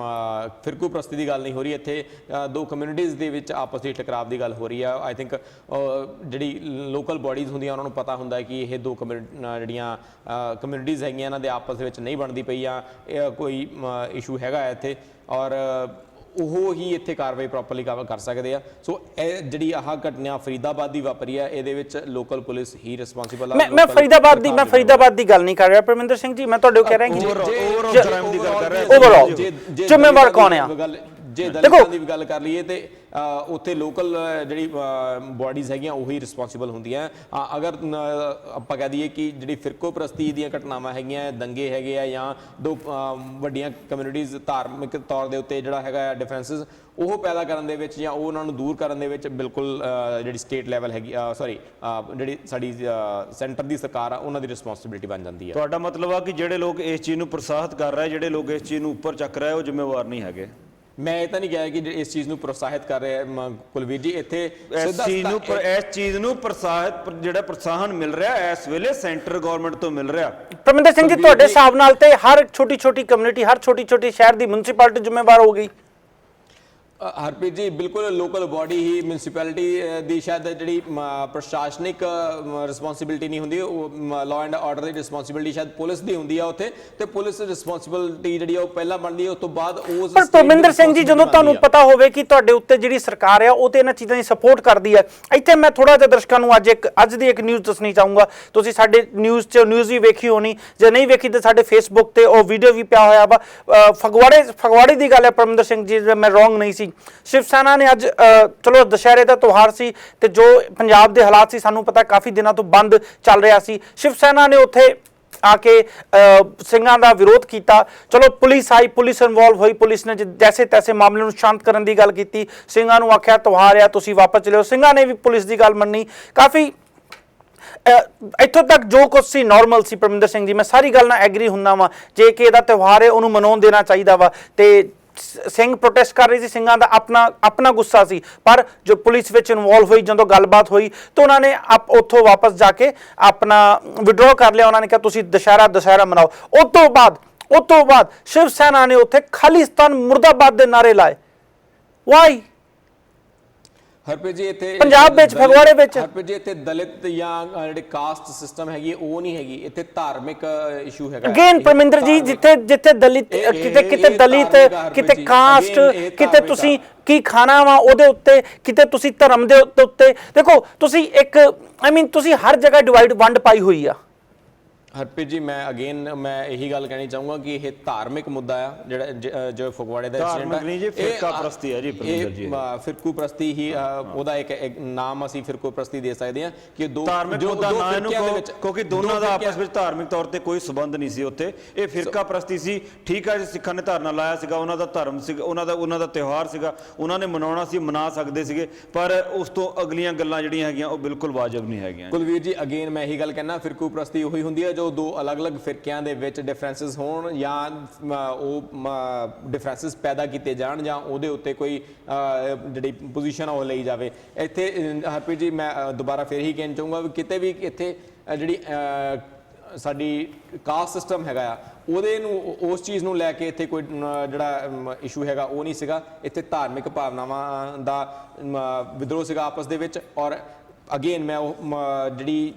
ਫਿਰਕੂ ਪ੍ਰਸਤੀ ਦੀ ਗੱਲ ਨਹੀਂ ਹੋ ਰਹੀ, ਇੱਥੇ ਦੋ ਕਮਿਊਨਿਟੀਜ਼ ਦੇ ਵਿੱਚ ਆਪਸ ਦੀ ਟਕਰਾਵ ਦੀ ਗੱਲ ਹੋ ਰਹੀ ਆ। ਆਈ ਥਿੰਕ ਜਿਹੜੀ ਲੋਕਲ ਬਾਡੀਜ਼ ਹੁੰਦੀਆਂ ਉਹਨਾਂ ਨੂੰ ਪਤਾ ਹੁੰਦਾ ਕਿ ਇਹ ਦੋ ਜਿਹੜੀਆਂ ਕਮਿਊਨਿਟੀਜ਼ ਹੈਗੀਆਂ, ਇਹਨਾਂ ਦੇ ਆਪਸ ਦੇ ਵਿੱਚ ਨਹੀਂ ਬਣਦੀ ਪਈ ਆ, ਕੋਈ ਇਸ਼ੂ ਹੈਗਾ ਇੱਥੇ, ਔਰ ਉਹ ਹੀ ਇੱਥੇ ਕਾਰਵਾਈ ਪ੍ਰੋਪਰਲੀ ਕਰ ਸਕਦੇ ਆ। ਸੋ ਇਹ ਜਿਹੜੀ ਆਹ ਘਟਨਾ ਫਰੀਦਾਬਾਦ ਦੀ ਵਾਪਰੀ ਆ, ਇਹਦੇ ਵਿੱਚ ਲੋਕਲ ਪੁਲਿਸ ਹੀ ਰਿਸਪੌਂਸਿਬਲ ਆ। ਮੈਂ ਫਰੀਦਾਬਾਦ ਦੀ ਗੱਲ ਨਹੀਂ ਕਰ ਰਿਹਾ ਪਰਮਿੰਦਰ ਸਿੰਘ ਜੀ, ਮੈਂ ਤੁਹਾਡੇ ਨੂੰ ਕਹਿ ਰਿਹਾ ਕਿ ਓਵਰਆਲ ਜ਼ਿੰਮੇਵਾਰ ਕੌਣ ਆ। ਜੇ ਦਲਿਤਾਂ ਦੀ ਵੀ ਗੱਲ ਕਰ ਲਈਏ ਤੇ ਉੱਥੇ ਲੋਕਲ ਜਿਹੜੀ ਬਾਡੀਜ਼ ਹੈਗੀਆਂ ਉਹੀ ਰਿਸਪੌਂਸਿਬਲ ਹੁੰਦੀਆਂ। ਅਗਰ ਆਪਾਂ ਕਹਿ ਦਈਏ ਕਿ ਜਿਹੜੀ ਫਿਰਕੋ ਪ੍ਰਸਤੀ ਦੀਆਂ ਘਟਨਾਵਾਂ ਹੈਗੀਆਂ, ਦੰਗੇ ਹੈਗੇ ਆ, ਜਾਂ ਦੋ ਵੱਡੀਆਂ ਕਮਿਊਨਿਟੀਜ਼ ਧਾਰਮਿਕ ਤੌਰ ਦੇ ਉੱਤੇ ਜਿਹੜਾ ਹੈਗਾ ਡਿਫਰੈਂਸਿਸ, ਉਹ ਪੈਦਾ ਕਰਨ ਦੇ ਵਿੱਚ ਜਾਂ ਉਹਨਾਂ ਨੂੰ ਦੂਰ ਕਰਨ ਦੇ ਵਿੱਚ ਬਿਲਕੁਲ ਜਿਹੜੀ ਸਟੇਟ ਲੈਵਲ ਹੈਗੀ, ਜਿਹੜੀ ਸਾਡੀ ਸੈਂਟਰ ਦੀ ਸਰਕਾਰ ਆ, ਉਹਨਾਂ ਦੀ ਰਿਸਪੌਂਸਿਬਿਲਿਟੀ ਬਣ ਜਾਂਦੀ ਹੈ। ਤੁਹਾਡਾ ਮਤਲਬ ਆ ਕਿ ਜਿਹੜੇ ਲੋਕ ਇਸ ਚੀਜ਼ ਨੂੰ ਪ੍ਰੋਤਸਾਹਿਤ ਕਰ ਰਹੇ, ਜਿਹੜੇ ਲੋਕ ਇਸ ਚੀਜ਼ ਨੂੰ ਉੱਪਰ ਚੱਕ ਰਹੇ, ਉਹ ਜ਼ਿੰਮੇਵਾਰ ਨਹੀਂ ਹੈਗੇ? ਮੈਂ ਇਹ ਤਾਂ ਨਹੀਂ ਕਿਹਾ ਕਿ ਇਸ ਚੀਜ਼ ਨੂੰ ਪ੍ਰੋਤਸਾਹਿਤ ਕਰ ਰਿਹਾ ਕੁਲਵੀਰ ਜੀ। ਇੱਥੇ ਇਸ ਚੀਜ਼ ਨੂੰ ਪ੍ਰੋਤਸਾਹਨ ਮਿਲ ਰਿਹਾ ਇਸ ਵੇਲੇ ਸੈਂਟਰ ਗਵਰਨਮੈਂਟ ਤੋਂ ਮਿਲ ਰਿਹਾ। ਪਰਮਿੰਦਰ ਸਿੰਘ ਜੀ, ਤੁਹਾਡੇ ਹਿਸਾਬ ਨਾਲ ਤੇ ਹਰ ਛੋਟੀ ਕਮਿਊਨਿਟੀ, ਹਰ ਛੋਟੀ ਸ਼ਹਿਰ ਦੀ ਮਿਊਨਿਸਪੈਲਿਟੀ ਜ਼ਿੰਮੇਵਾਰ ਹੋ ਗਈ? ਹਰਪ੍ਰੀਤ ਜੀ, ਬਿਲਕੁਲ ਲੋਕਲ ਬਾਡੀ ਹੀ, ਮਿਊਨਿਸਪੈਲਿਟੀ ਦੀ ਸ਼ਾਇਦ ਜਿਹੜੀ ਪ੍ਰਸ਼ਾਸਨਿਕ ਰਿਸਪੌਂਸਿਬਿਲਿਟੀ ਨਹੀਂ ਹੁੰਦੀ, ਉਹ law and order the responsibility ਸ਼ਾਇਦ ਪੁਲਿਸ ਦੀ ਹੁੰਦੀ ਆ ਉੱਥੇ, ਤੇ ਪੁਲਿਸ ਰਿਸਪੌਂਸਿਬਿਲਿਟੀ ਜਿਹੜੀ ਉਹ ਪਹਿਲਾਂ ਬਣਦੀ ਹੈ, ਉਸ ਤੋਂ ਬਾਅਦ ਉਸ। ਪਰ ਪਰਮਿੰਦਰ ਸਿੰਘ ਜੀ, ਜਦੋਂ ਤੁਹਾਨੂੰ ਪਤਾ ਹੋਵੇ ਕਿ ਤੁਹਾਡੇ ਉੱਤੇ ਜਿਹੜੀ ਸਰਕਾਰ ਆ ਉਹ ਤੇ ਇਹਨਾਂ ਚੀਜ਼ਾਂ ਦੀ ਸਪੋਰਟ ਕਰਦੀ ਹੈ, ਇੱਥੇ ਮੈਂ ਥੋੜਾ ਜਿਹਾ ਦਰਸ਼ਕਾਂ ਨੂੰ ਅੱਜ ਦੀ ਇੱਕ ਨਿਊਜ਼ ਦੱਸਣੀ ਚਾਹੂੰਗਾ। ਤੁਸੀਂ ਸਾਡੇ ਨਿਊਜ਼ ਵੀ ਵੇਖੀ ਹੋਣੀ, ਜੇ ਨਹੀਂ ਵੇਖੀ ਤਾਂ ਸਾਡੇ ਫੇਸਬੁੱਕ ਤੇ ਉਹ ਵੀਡੀਓ ਵੀ ਪਿਆ ਹੋਇਆ ਵਾ। ਫਗਵਾੜੇ ਦੀ ਗੱਲ ਹੈ ਪਰਮਿੰਦਰ ਸਿੰਘ ਜੀ, ਮੈਂ ਰੋਂਗ ਨਹੀਂ ਸੀ। ਸ਼ਿਵ ਸੈਨਾ ਨੇ ਅੱਜ, ਚਲੋ ਦੁਸ਼ਹਿਰੇ ਦਾ ਤਿਉਹਾਰ ਸੀ ਤੇ ਜੋ ਪੰਜਾਬ ਦੇ ਹਾਲਾਤ ਸੀ ਸਾਨੂੰ ਪਤਾ ਕਾਫੀ ਦਿਨਾਂ ਤੋਂ ਬੰਦ ਚੱਲ ਰਿਹਾ ਸੀ, ਸ਼ਿਵ ਸੈਨਾ ਨੇ ਉੱਥੇ ਆ ਕੇ ਸਿੰਘਾਂ ਦਾ ਵਿਰੋਧ ਕੀਤਾ। ਚਲੋ ਪੁਲਿਸ ਆਈ, ਪੁਲਿਸ ਇਨਵੋਲਵ ਹੋਈ, ਪੁਲਿਸ ਨੇ ਜੈਸੇ ਤੈਸੇ ਮਾਮਲੇ ਨੂੰ ਸ਼ਾਂਤ ਕਰਨ ਦੀ ਗੱਲ ਕੀਤੀ, ਸਿੰਘਾਂ ਨੂੰ ਆਖਿਆ ਤਿਉਹਾਰ ਆ ਤੁਸੀਂ ਵਾਪਸ ਚਲੇ ਜਾਓ, ਸਿੰਘਾਂ ਨੇ ਵੀ ਪੁਲਿਸ ਦੀ ਗੱਲ ਮੰਨੀ। ਕਾਫੀ ਇੱਥੋਂ ਤੱਕ ਜੋ ਕੁਝ ਸੀ ਨਾਰਮਲ ਸੀ ਪਰਮਿੰਦਰ ਸਿੰਘ ਜੀ, ਮੈਂ ਸਾਰੀ ਗੱਲ ਨਾਲ ਐਗਰੀ ਹੁੰਦਾ ਵਾਂ। ਜੇ ਕਿ ਇਹਦਾ ਤਿਉਹਾਰ ਹੈ ਉਹਨੂੰ ਮਨਾਉਣ ਦੇਣਾ ਚਾਹੀਦਾ ਵਾ, ਤੇ ਸਿੰਘ ਪ੍ਰੋਟੈਸਟ ਕਰ ਰਹੀ ਸੀ, ਸਿੰਘਾਂ ਦਾ ਆਪਣਾ ਗੁੱਸਾ ਸੀ। ਪਰ ਜੋ ਪੁਲਿਸ ਵਿੱਚ ਇਨਵੋਲਵ ਹੋਈ, ਜਦੋਂ ਗੱਲਬਾਤ ਹੋਈ ਤਾਂ ਉਹਨਾਂ ਨੇ ਉੱਥੋਂ ਵਾਪਸ ਜਾ ਕੇ ਆਪਣਾ ਵਿਡਰੋ ਕਰ ਲਿਆ। ਉਹਨਾਂ ਨੇ ਕਿਹਾ ਤੁਸੀਂ ਦੁਸ਼ਹਿਰਾ ਮਨਾਓ। ਉਸ ਤੋਂ ਬਾਅਦ ਸ਼ਿਵ ਸੈਨਾ ਨੇ ਉੱਥੇ ਖਾਲਿਸਤਾਨ ਮੁਰਦਾਬਾਦ ਦੇ ਨਾਰੇ ਲਾਏ। ਵਾਈ ਹਰਪ੍ਰੀਤ ਜੀ, ਇੱਥੇ ਪੰਜਾਬ ਵਿੱਚ, ਫਗਵਾੜੇ ਵਿੱਚ ਹਰਪ੍ਰੀਤ ਜੀ, ਇੱਥੇ ਦਲਿਤ ਜਾਂ ਜਿਹੜੇ ਕਾਸਟ ਸਿਸਟਮ ਹੈਗੀ ਉਹ ਨਹੀਂ ਹੈਗੀ, ਇੱਥੇ ਧਾਰਮਿਕ ਇਸ਼ੂ ਹੈਗਾ। ਅਗੇਨ ਪਰਮਿੰਦਰ ਜੀ, ਜਿੱਥੇ ਦਲਿਤ, ਕਿਤੇ ਦਲਿਤ, ਕਿਤੇ ਕਾਸਟ, ਕਿਤੇ ਤੁਸੀਂ ਕੀ ਖਾਣਾ ਵਾ ਉਹਦੇ ਉੱਤੇ, ਕਿਤੇ ਤੁਸੀਂ ਧਰਮ ਦੇ ਉੱਤੇ। ਦੇਖੋ ਤੁਸੀਂ ਤੁਸੀਂ ਹਰ ਜਗ੍ਹਾ ਵੰਡ ਪਾਈ ਹੋਈ ਆ। ਹਰਪ੍ਰੀਤ ਜੀ, ਮੈਂ ਇਹੀ ਗੱਲ ਕਹਿਣੀ ਚਾਹੂੰਗਾ ਕਿ ਇਹ ਧਾਰਮਿਕ ਮੁੱਦਾ ਆ, ਜਿਹੜਾ ਜੋ ਫਗਵਾੜੇ ਦਾ ਧਾਰਮਿਕ ਨਹੀਂ ਜੀ, ਫਿਰਕਾ ਪ੍ਰਸਤੀ ਹੈ ਜੀ ਪਰਮਿੰਦਰ ਜੀ। ਫਿਰਕੂ ਪ੍ਰਸਤੀ ਹੀ ਉਹਦਾ ਇੱਕ ਨਾਮ ਅਸੀਂ ਫਿਰਕੂ ਪ੍ਰਸਤੀ ਦੇ ਸਕਦੇ ਹਾਂ ਕਿ ਦੋ ਧਾਰਮਿਕ ਮੁੱਦਾ ਨਾ ਇਹਨੂੰ, ਕਿਉਂਕਿ ਦੋਨਾਂ ਦਾ ਆਪਸ ਵਿੱਚ ਧਾਰਮਿਕ ਤੌਰ ਤੇ ਕੋਈ ਸਬੰਧ ਨਹੀਂ ਸੀ ਉੱਥੇ। ਇਹ ਫਿਰਕਾ ਪ੍ਰਸਤੀ ਸੀ। ਠੀਕ ਹੈ ਜੀ, ਸਿੱਖਾਂ ਨੇ ਧਰਨਾ ਲਾਇਆ ਸੀਗਾ, ਉਹਨਾਂ ਦਾ ਧਰਮ ਸੀਗਾ, ਉਹਨਾਂ ਦਾ ਤਿਉਹਾਰ ਸੀਗਾ, ਉਹਨਾਂ ਨੇ ਮਨਾਉਣਾ ਸੀ, ਮਨਾ ਸਕਦੇ ਸੀਗੇ, ਪਰ ਉਸ ਤੋਂ ਅਗਲੀਆਂ ਗੱਲਾਂ ਜਿਹੜੀਆਂ ਹੈਗੀਆਂ ਉਹ ਬਿਲਕੁਲ ਵਾਜਬ ਨਹੀਂ ਹੈਗੀਆਂ। ਕੁਲਵੀਰ ਜੀ, ਅਗੇਨ ਮੈਂ ਇਹੀ ਗੱਲ ਕਹਿਣਾ, ਫਿਰਕੂ ਪ੍ਰਸਤੀ ਉਹੀ ਹੁੰਦੀ ਹੈ ਜੋ ਦੋ ਅਲੱਗ-ਅਲੱਗ ਫਿਰਕਿਆਂ ਦੇ ਵਿੱਚ ਡਿਫਰੈਂਸਿਸ ਹੋਣ, ਜਾਂ ਉਹ ਡਿਫਰੈਂਸਿਸ ਪੈਦਾ ਕੀਤੇ ਜਾਣ, ਜਾਂ ਉਹਦੇ ਉੱਤੇ ਕੋਈ ਜਿਹੜੀ ਪੋਜੀਸ਼ਨ ਉਹ ਲਈ ਜਾਵੇ। ਇੱਥੇ ਹਰਪ੍ਰੀਤ ਜੀ, ਮੈਂ ਦੁਬਾਰਾ ਫਿਰ ਹੀ ਕਹਿਣਾ ਚਾਹੂੰਗਾ ਵੀ ਕਿਤੇ ਵੀ ਇੱਥੇ ਜਿਹੜੀ ਸਾਡੀ ਕਾਸਟ ਸਿਸਟਮ ਹੈਗਾ ਆ, ਉਹਦੇ ਨੂੰ ਉਸ ਚੀਜ਼ ਨੂੰ ਲੈ ਕੇ ਇੱਥੇ ਕੋਈ ਜਿਹੜਾ ਇਸ਼ੂ ਹੈਗਾ ਉਹ ਨਹੀਂ ਸੀਗਾ। ਇੱਥੇ ਧਾਰਮਿਕ ਭਾਵਨਾਵਾਂ ਦਾ ਵਿਦਰੋਹ ਸੀਗਾ ਆਪਸ ਦੇ ਵਿੱਚ। ਔਰ ਅਗੇਨ ਮੈਂ ਉਹ ਜਿਹੜੀ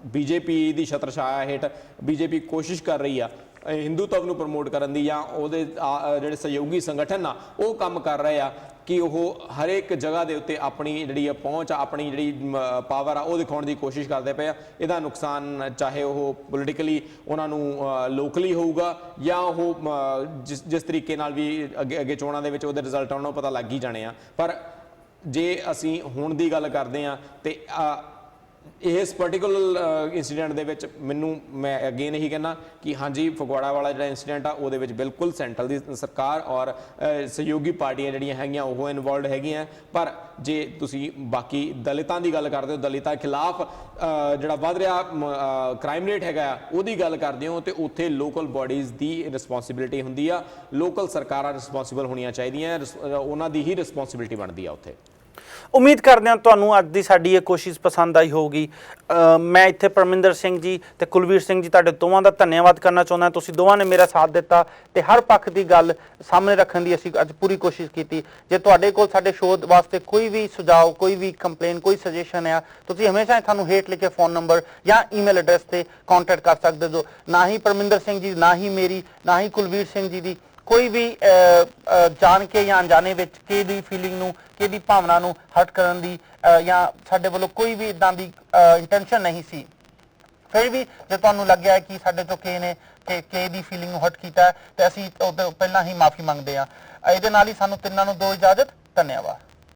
ਬੀਜੇਪੀ ਦੀ ਛਤਰਛਾਇਆ ਹੇਠ ਬੀਜੇਪੀ ਕੋਸ਼ਿਸ਼ ਕਰ ਰਹੀ ਆ ਹਿੰਦੂਤਵ ਨੂੰ ਪ੍ਰਮੋਟ ਕਰਨ ਦੀ, ਜਾਂ ਉਹਦੇ ਜਿਹੜੇ ਸਹਿਯੋਗੀ ਸੰਗਠਨ ਆ ਉਹ ਕੰਮ ਕਰ ਰਹੇ ਆ ਕਿ ਉਹ ਹਰੇਕ ਜਗ੍ਹਾ ਦੇ ਉੱਤੇ ਆਪਣੀ ਜਿਹੜੀ ਪਹੁੰਚ, ਆਪਣੀ ਜਿਹੜੀ ਪਾਵਰ ਆ ਉਹ ਦਿਖਾਉਣ ਦੀ ਕੋਸ਼ਿਸ਼ ਕਰਦੇ ਪਏ ਆ। ਇਹਦਾ ਨੁਕਸਾਨ ਚਾਹੇ ਉਹ ਪੋਲੀਟੀਕਲੀ ਉਹਨਾਂ ਨੂੰ ਲੋਕਲੀ ਹੋਊਗਾ, ਜਾਂ ਉਹ ਜਿਸ ਤਰੀਕੇ ਨਾਲ ਵੀ ਅੱਗੇ ਚੋਣਾਂ ਦੇ ਵਿੱਚ ਉਹਦੇ ਰਿਜ਼ਲਟ ਆਉਣਾ ਉਹ ਪਤਾ ਲੱਗ ਹੀ ਜਾਣੇ ਆ। ਪਰ ਜੇ ਅਸੀਂ ਹੁਣ ਦੀ ਗੱਲ ਕਰਦੇ ਆ ਤੇ ਇਸ ਪਾਰਟਿਕੂਲਰ ਇਨਸੀਡੈਂਟ ਦੇ ਵਿੱਚ ਮੈਂ ਅਗੇਨ ਇਹੀ ਕਹਿੰਦਾ ਕਿ ਹਾਂਜੀ ਫਗਵਾੜਾ ਵਾਲਾ ਜਿਹੜਾ ਇਨਸੀਡੈਂਟ ਆ ਉਹਦੇ ਵਿੱਚ ਬਿਲਕੁਲ ਸੈਂਟਰਲ ਦੀ ਸਰਕਾਰ ਔਰ ਸਹਿਯੋਗੀ ਪਾਰਟੀਆਂ ਜਿਹੜੀਆਂ ਹੈਗੀਆਂ ਉਹ ਇਨਵੋਲਵਡ ਹੈਗੀਆਂ। ਪਰ ਜੇ ਤੁਸੀਂ ਬਾਕੀ ਦਲਿਤਾਂ ਦੀ ਗੱਲ ਕਰਦੇ ਹੋ, ਦਲਿਤਾਂ ਖਿਲਾਫ ਜਿਹੜਾ ਵੱਧ ਰਿਹਾ ਕ੍ਰਾਈਮ ਰੇਟ ਹੈਗਾ ਉਹਦੀ ਗੱਲ ਕਰਦੇ ਹੋ, ਤੇ ਉੱਥੇ ਲੋਕਲ ਬਾਡੀਜ਼ ਦੀ ਰਿਸਪੌਂਸਿਬਿਲਿਟੀ ਹੁੰਦੀ ਆ। ਲੋਕਲ ਸਰਕਾਰਾਂ ਰਿਸਪੌਂਸਿਬਲ ਹੋਣੀਆਂ ਚਾਹੀਦੀਆਂ, ਉਹਨਾਂ ਦੀ ਹੀ ਰਿਸਪੌਂਸਿਬਿਲਿਟੀ ਬਣਦੀ ਆ ਉੱਥੇ। ਉਮੀਦ ਕਰਦੇ ਹਾਂ ਤੁਹਾਨੂੰ ਅੱਜ ਦੀ ਸਾਡੀ ਇਹ ਕੋਸ਼ਿਸ਼ ਪਸੰਦ ਆਈ ਹੋਊਗੀ। ਮੈਂ ਇੱਥੇ ਪਰਮਿੰਦਰ ਸਿੰਘ ਜੀ ਤੇ ਕੁਲਵੀਰ ਸਿੰਘ ਜੀ ਤੁਹਾਡੇ ਦੋਵਾਂ ਦਾ ਧੰਨਵਾਦ ਕਰਨਾ ਚਾਹੁੰਦਾ। ਤੁਸੀਂ ਦੋਵਾਂ ਨੇ ਮੇਰਾ ਸਾਥ ਦਿੱਤਾ ਤੇ ਹਰ ਪੱਖ ਦੀ ਗੱਲ ਸਾਹਮਣੇ ਰੱਖਣ ਦੀ ਅਸੀਂ ਅੱਜ ਪੂਰੀ ਕੋਸ਼ਿਸ਼ ਕੀਤੀ। ਜੇ ਤੁਹਾਡੇ ਕੋਲ ਸਾਡੇ ਸ਼ੋਅ ਵਾਸਤੇ ਕੋਈ ਵੀ ਸੁਝਾਅ, ਕੋਈ ਵੀ ਕੰਪਲੇਨ, ਕੋਈ ਸੁਜੈਸ਼ਨ ਆ, ਤੁਸੀਂ ਹਮੇਸ਼ਾ ਸਾਨੂੰ ਹੇਠ ਲਿਖੇ ਫੋਨ ਨੰਬਰ ਜਾਂ ਈਮੇਲ ਐਡਰੈਸ ਤੇ ਕੰਟੈਕਟ ਕਰ ਸਕਦੇ ਹੋ। ਨਾ ਹੀ ਪਰਮਿੰਦਰ ਸਿੰਘ ਜੀ, ਨਾ ਹੀ ਮੇਰੀ, ਨਾ ਹੀ ਕੁਲਵੀਰ ਸਿੰਘ ਜੀ ਦੀ ਕੋਈ ਵੀ ਜਾਣ ਕੇ ਜਾਂ ਅਣਜਾਣੇ ਵਿੱਚ ਕਿਹਦੀ ਫੀਲਿੰਗ ਨੂੰ, ਕਿਹਦੀ ਭਾਵਨਾ ਨੂੰ ਹਰਟ ਕਰਨ ਦੀ ਜਾਂ ਸਾਡੇ ਵੱਲੋਂ ਕੋਈ ਵੀ ਇਦਾਂ ਦੀ ਇੰਟੈਂਸ਼ਨ ਨਹੀਂ ਸੀ। ਫਿਰ ਵੀ ਜੇ ਤੁਹਾਨੂੰ ਲੱਗਿਆ ਕਿ ਸਾਡੇ ਤੋਂ ਕਿਸੇ ਨੇ ਕਿਸੇ ਦੀ ਫੀਲਿੰਗ ਨੂੰ ਹਰਟ ਕੀਤਾ ਤੇ ਅਸੀਂ ਪਹਿਲਾਂ ਹੀ ਮਾਫੀ ਮੰਗਦੇ ਹਾਂ। ਇਹਦੇ ਨਾਲ ਹੀ ਸਾਨੂੰ ਤਿੰਨਾਂ ਨੂੰ ਦਿਓ ਇਜਾਜ਼ਤ। ਧੰਨਵਾਦ।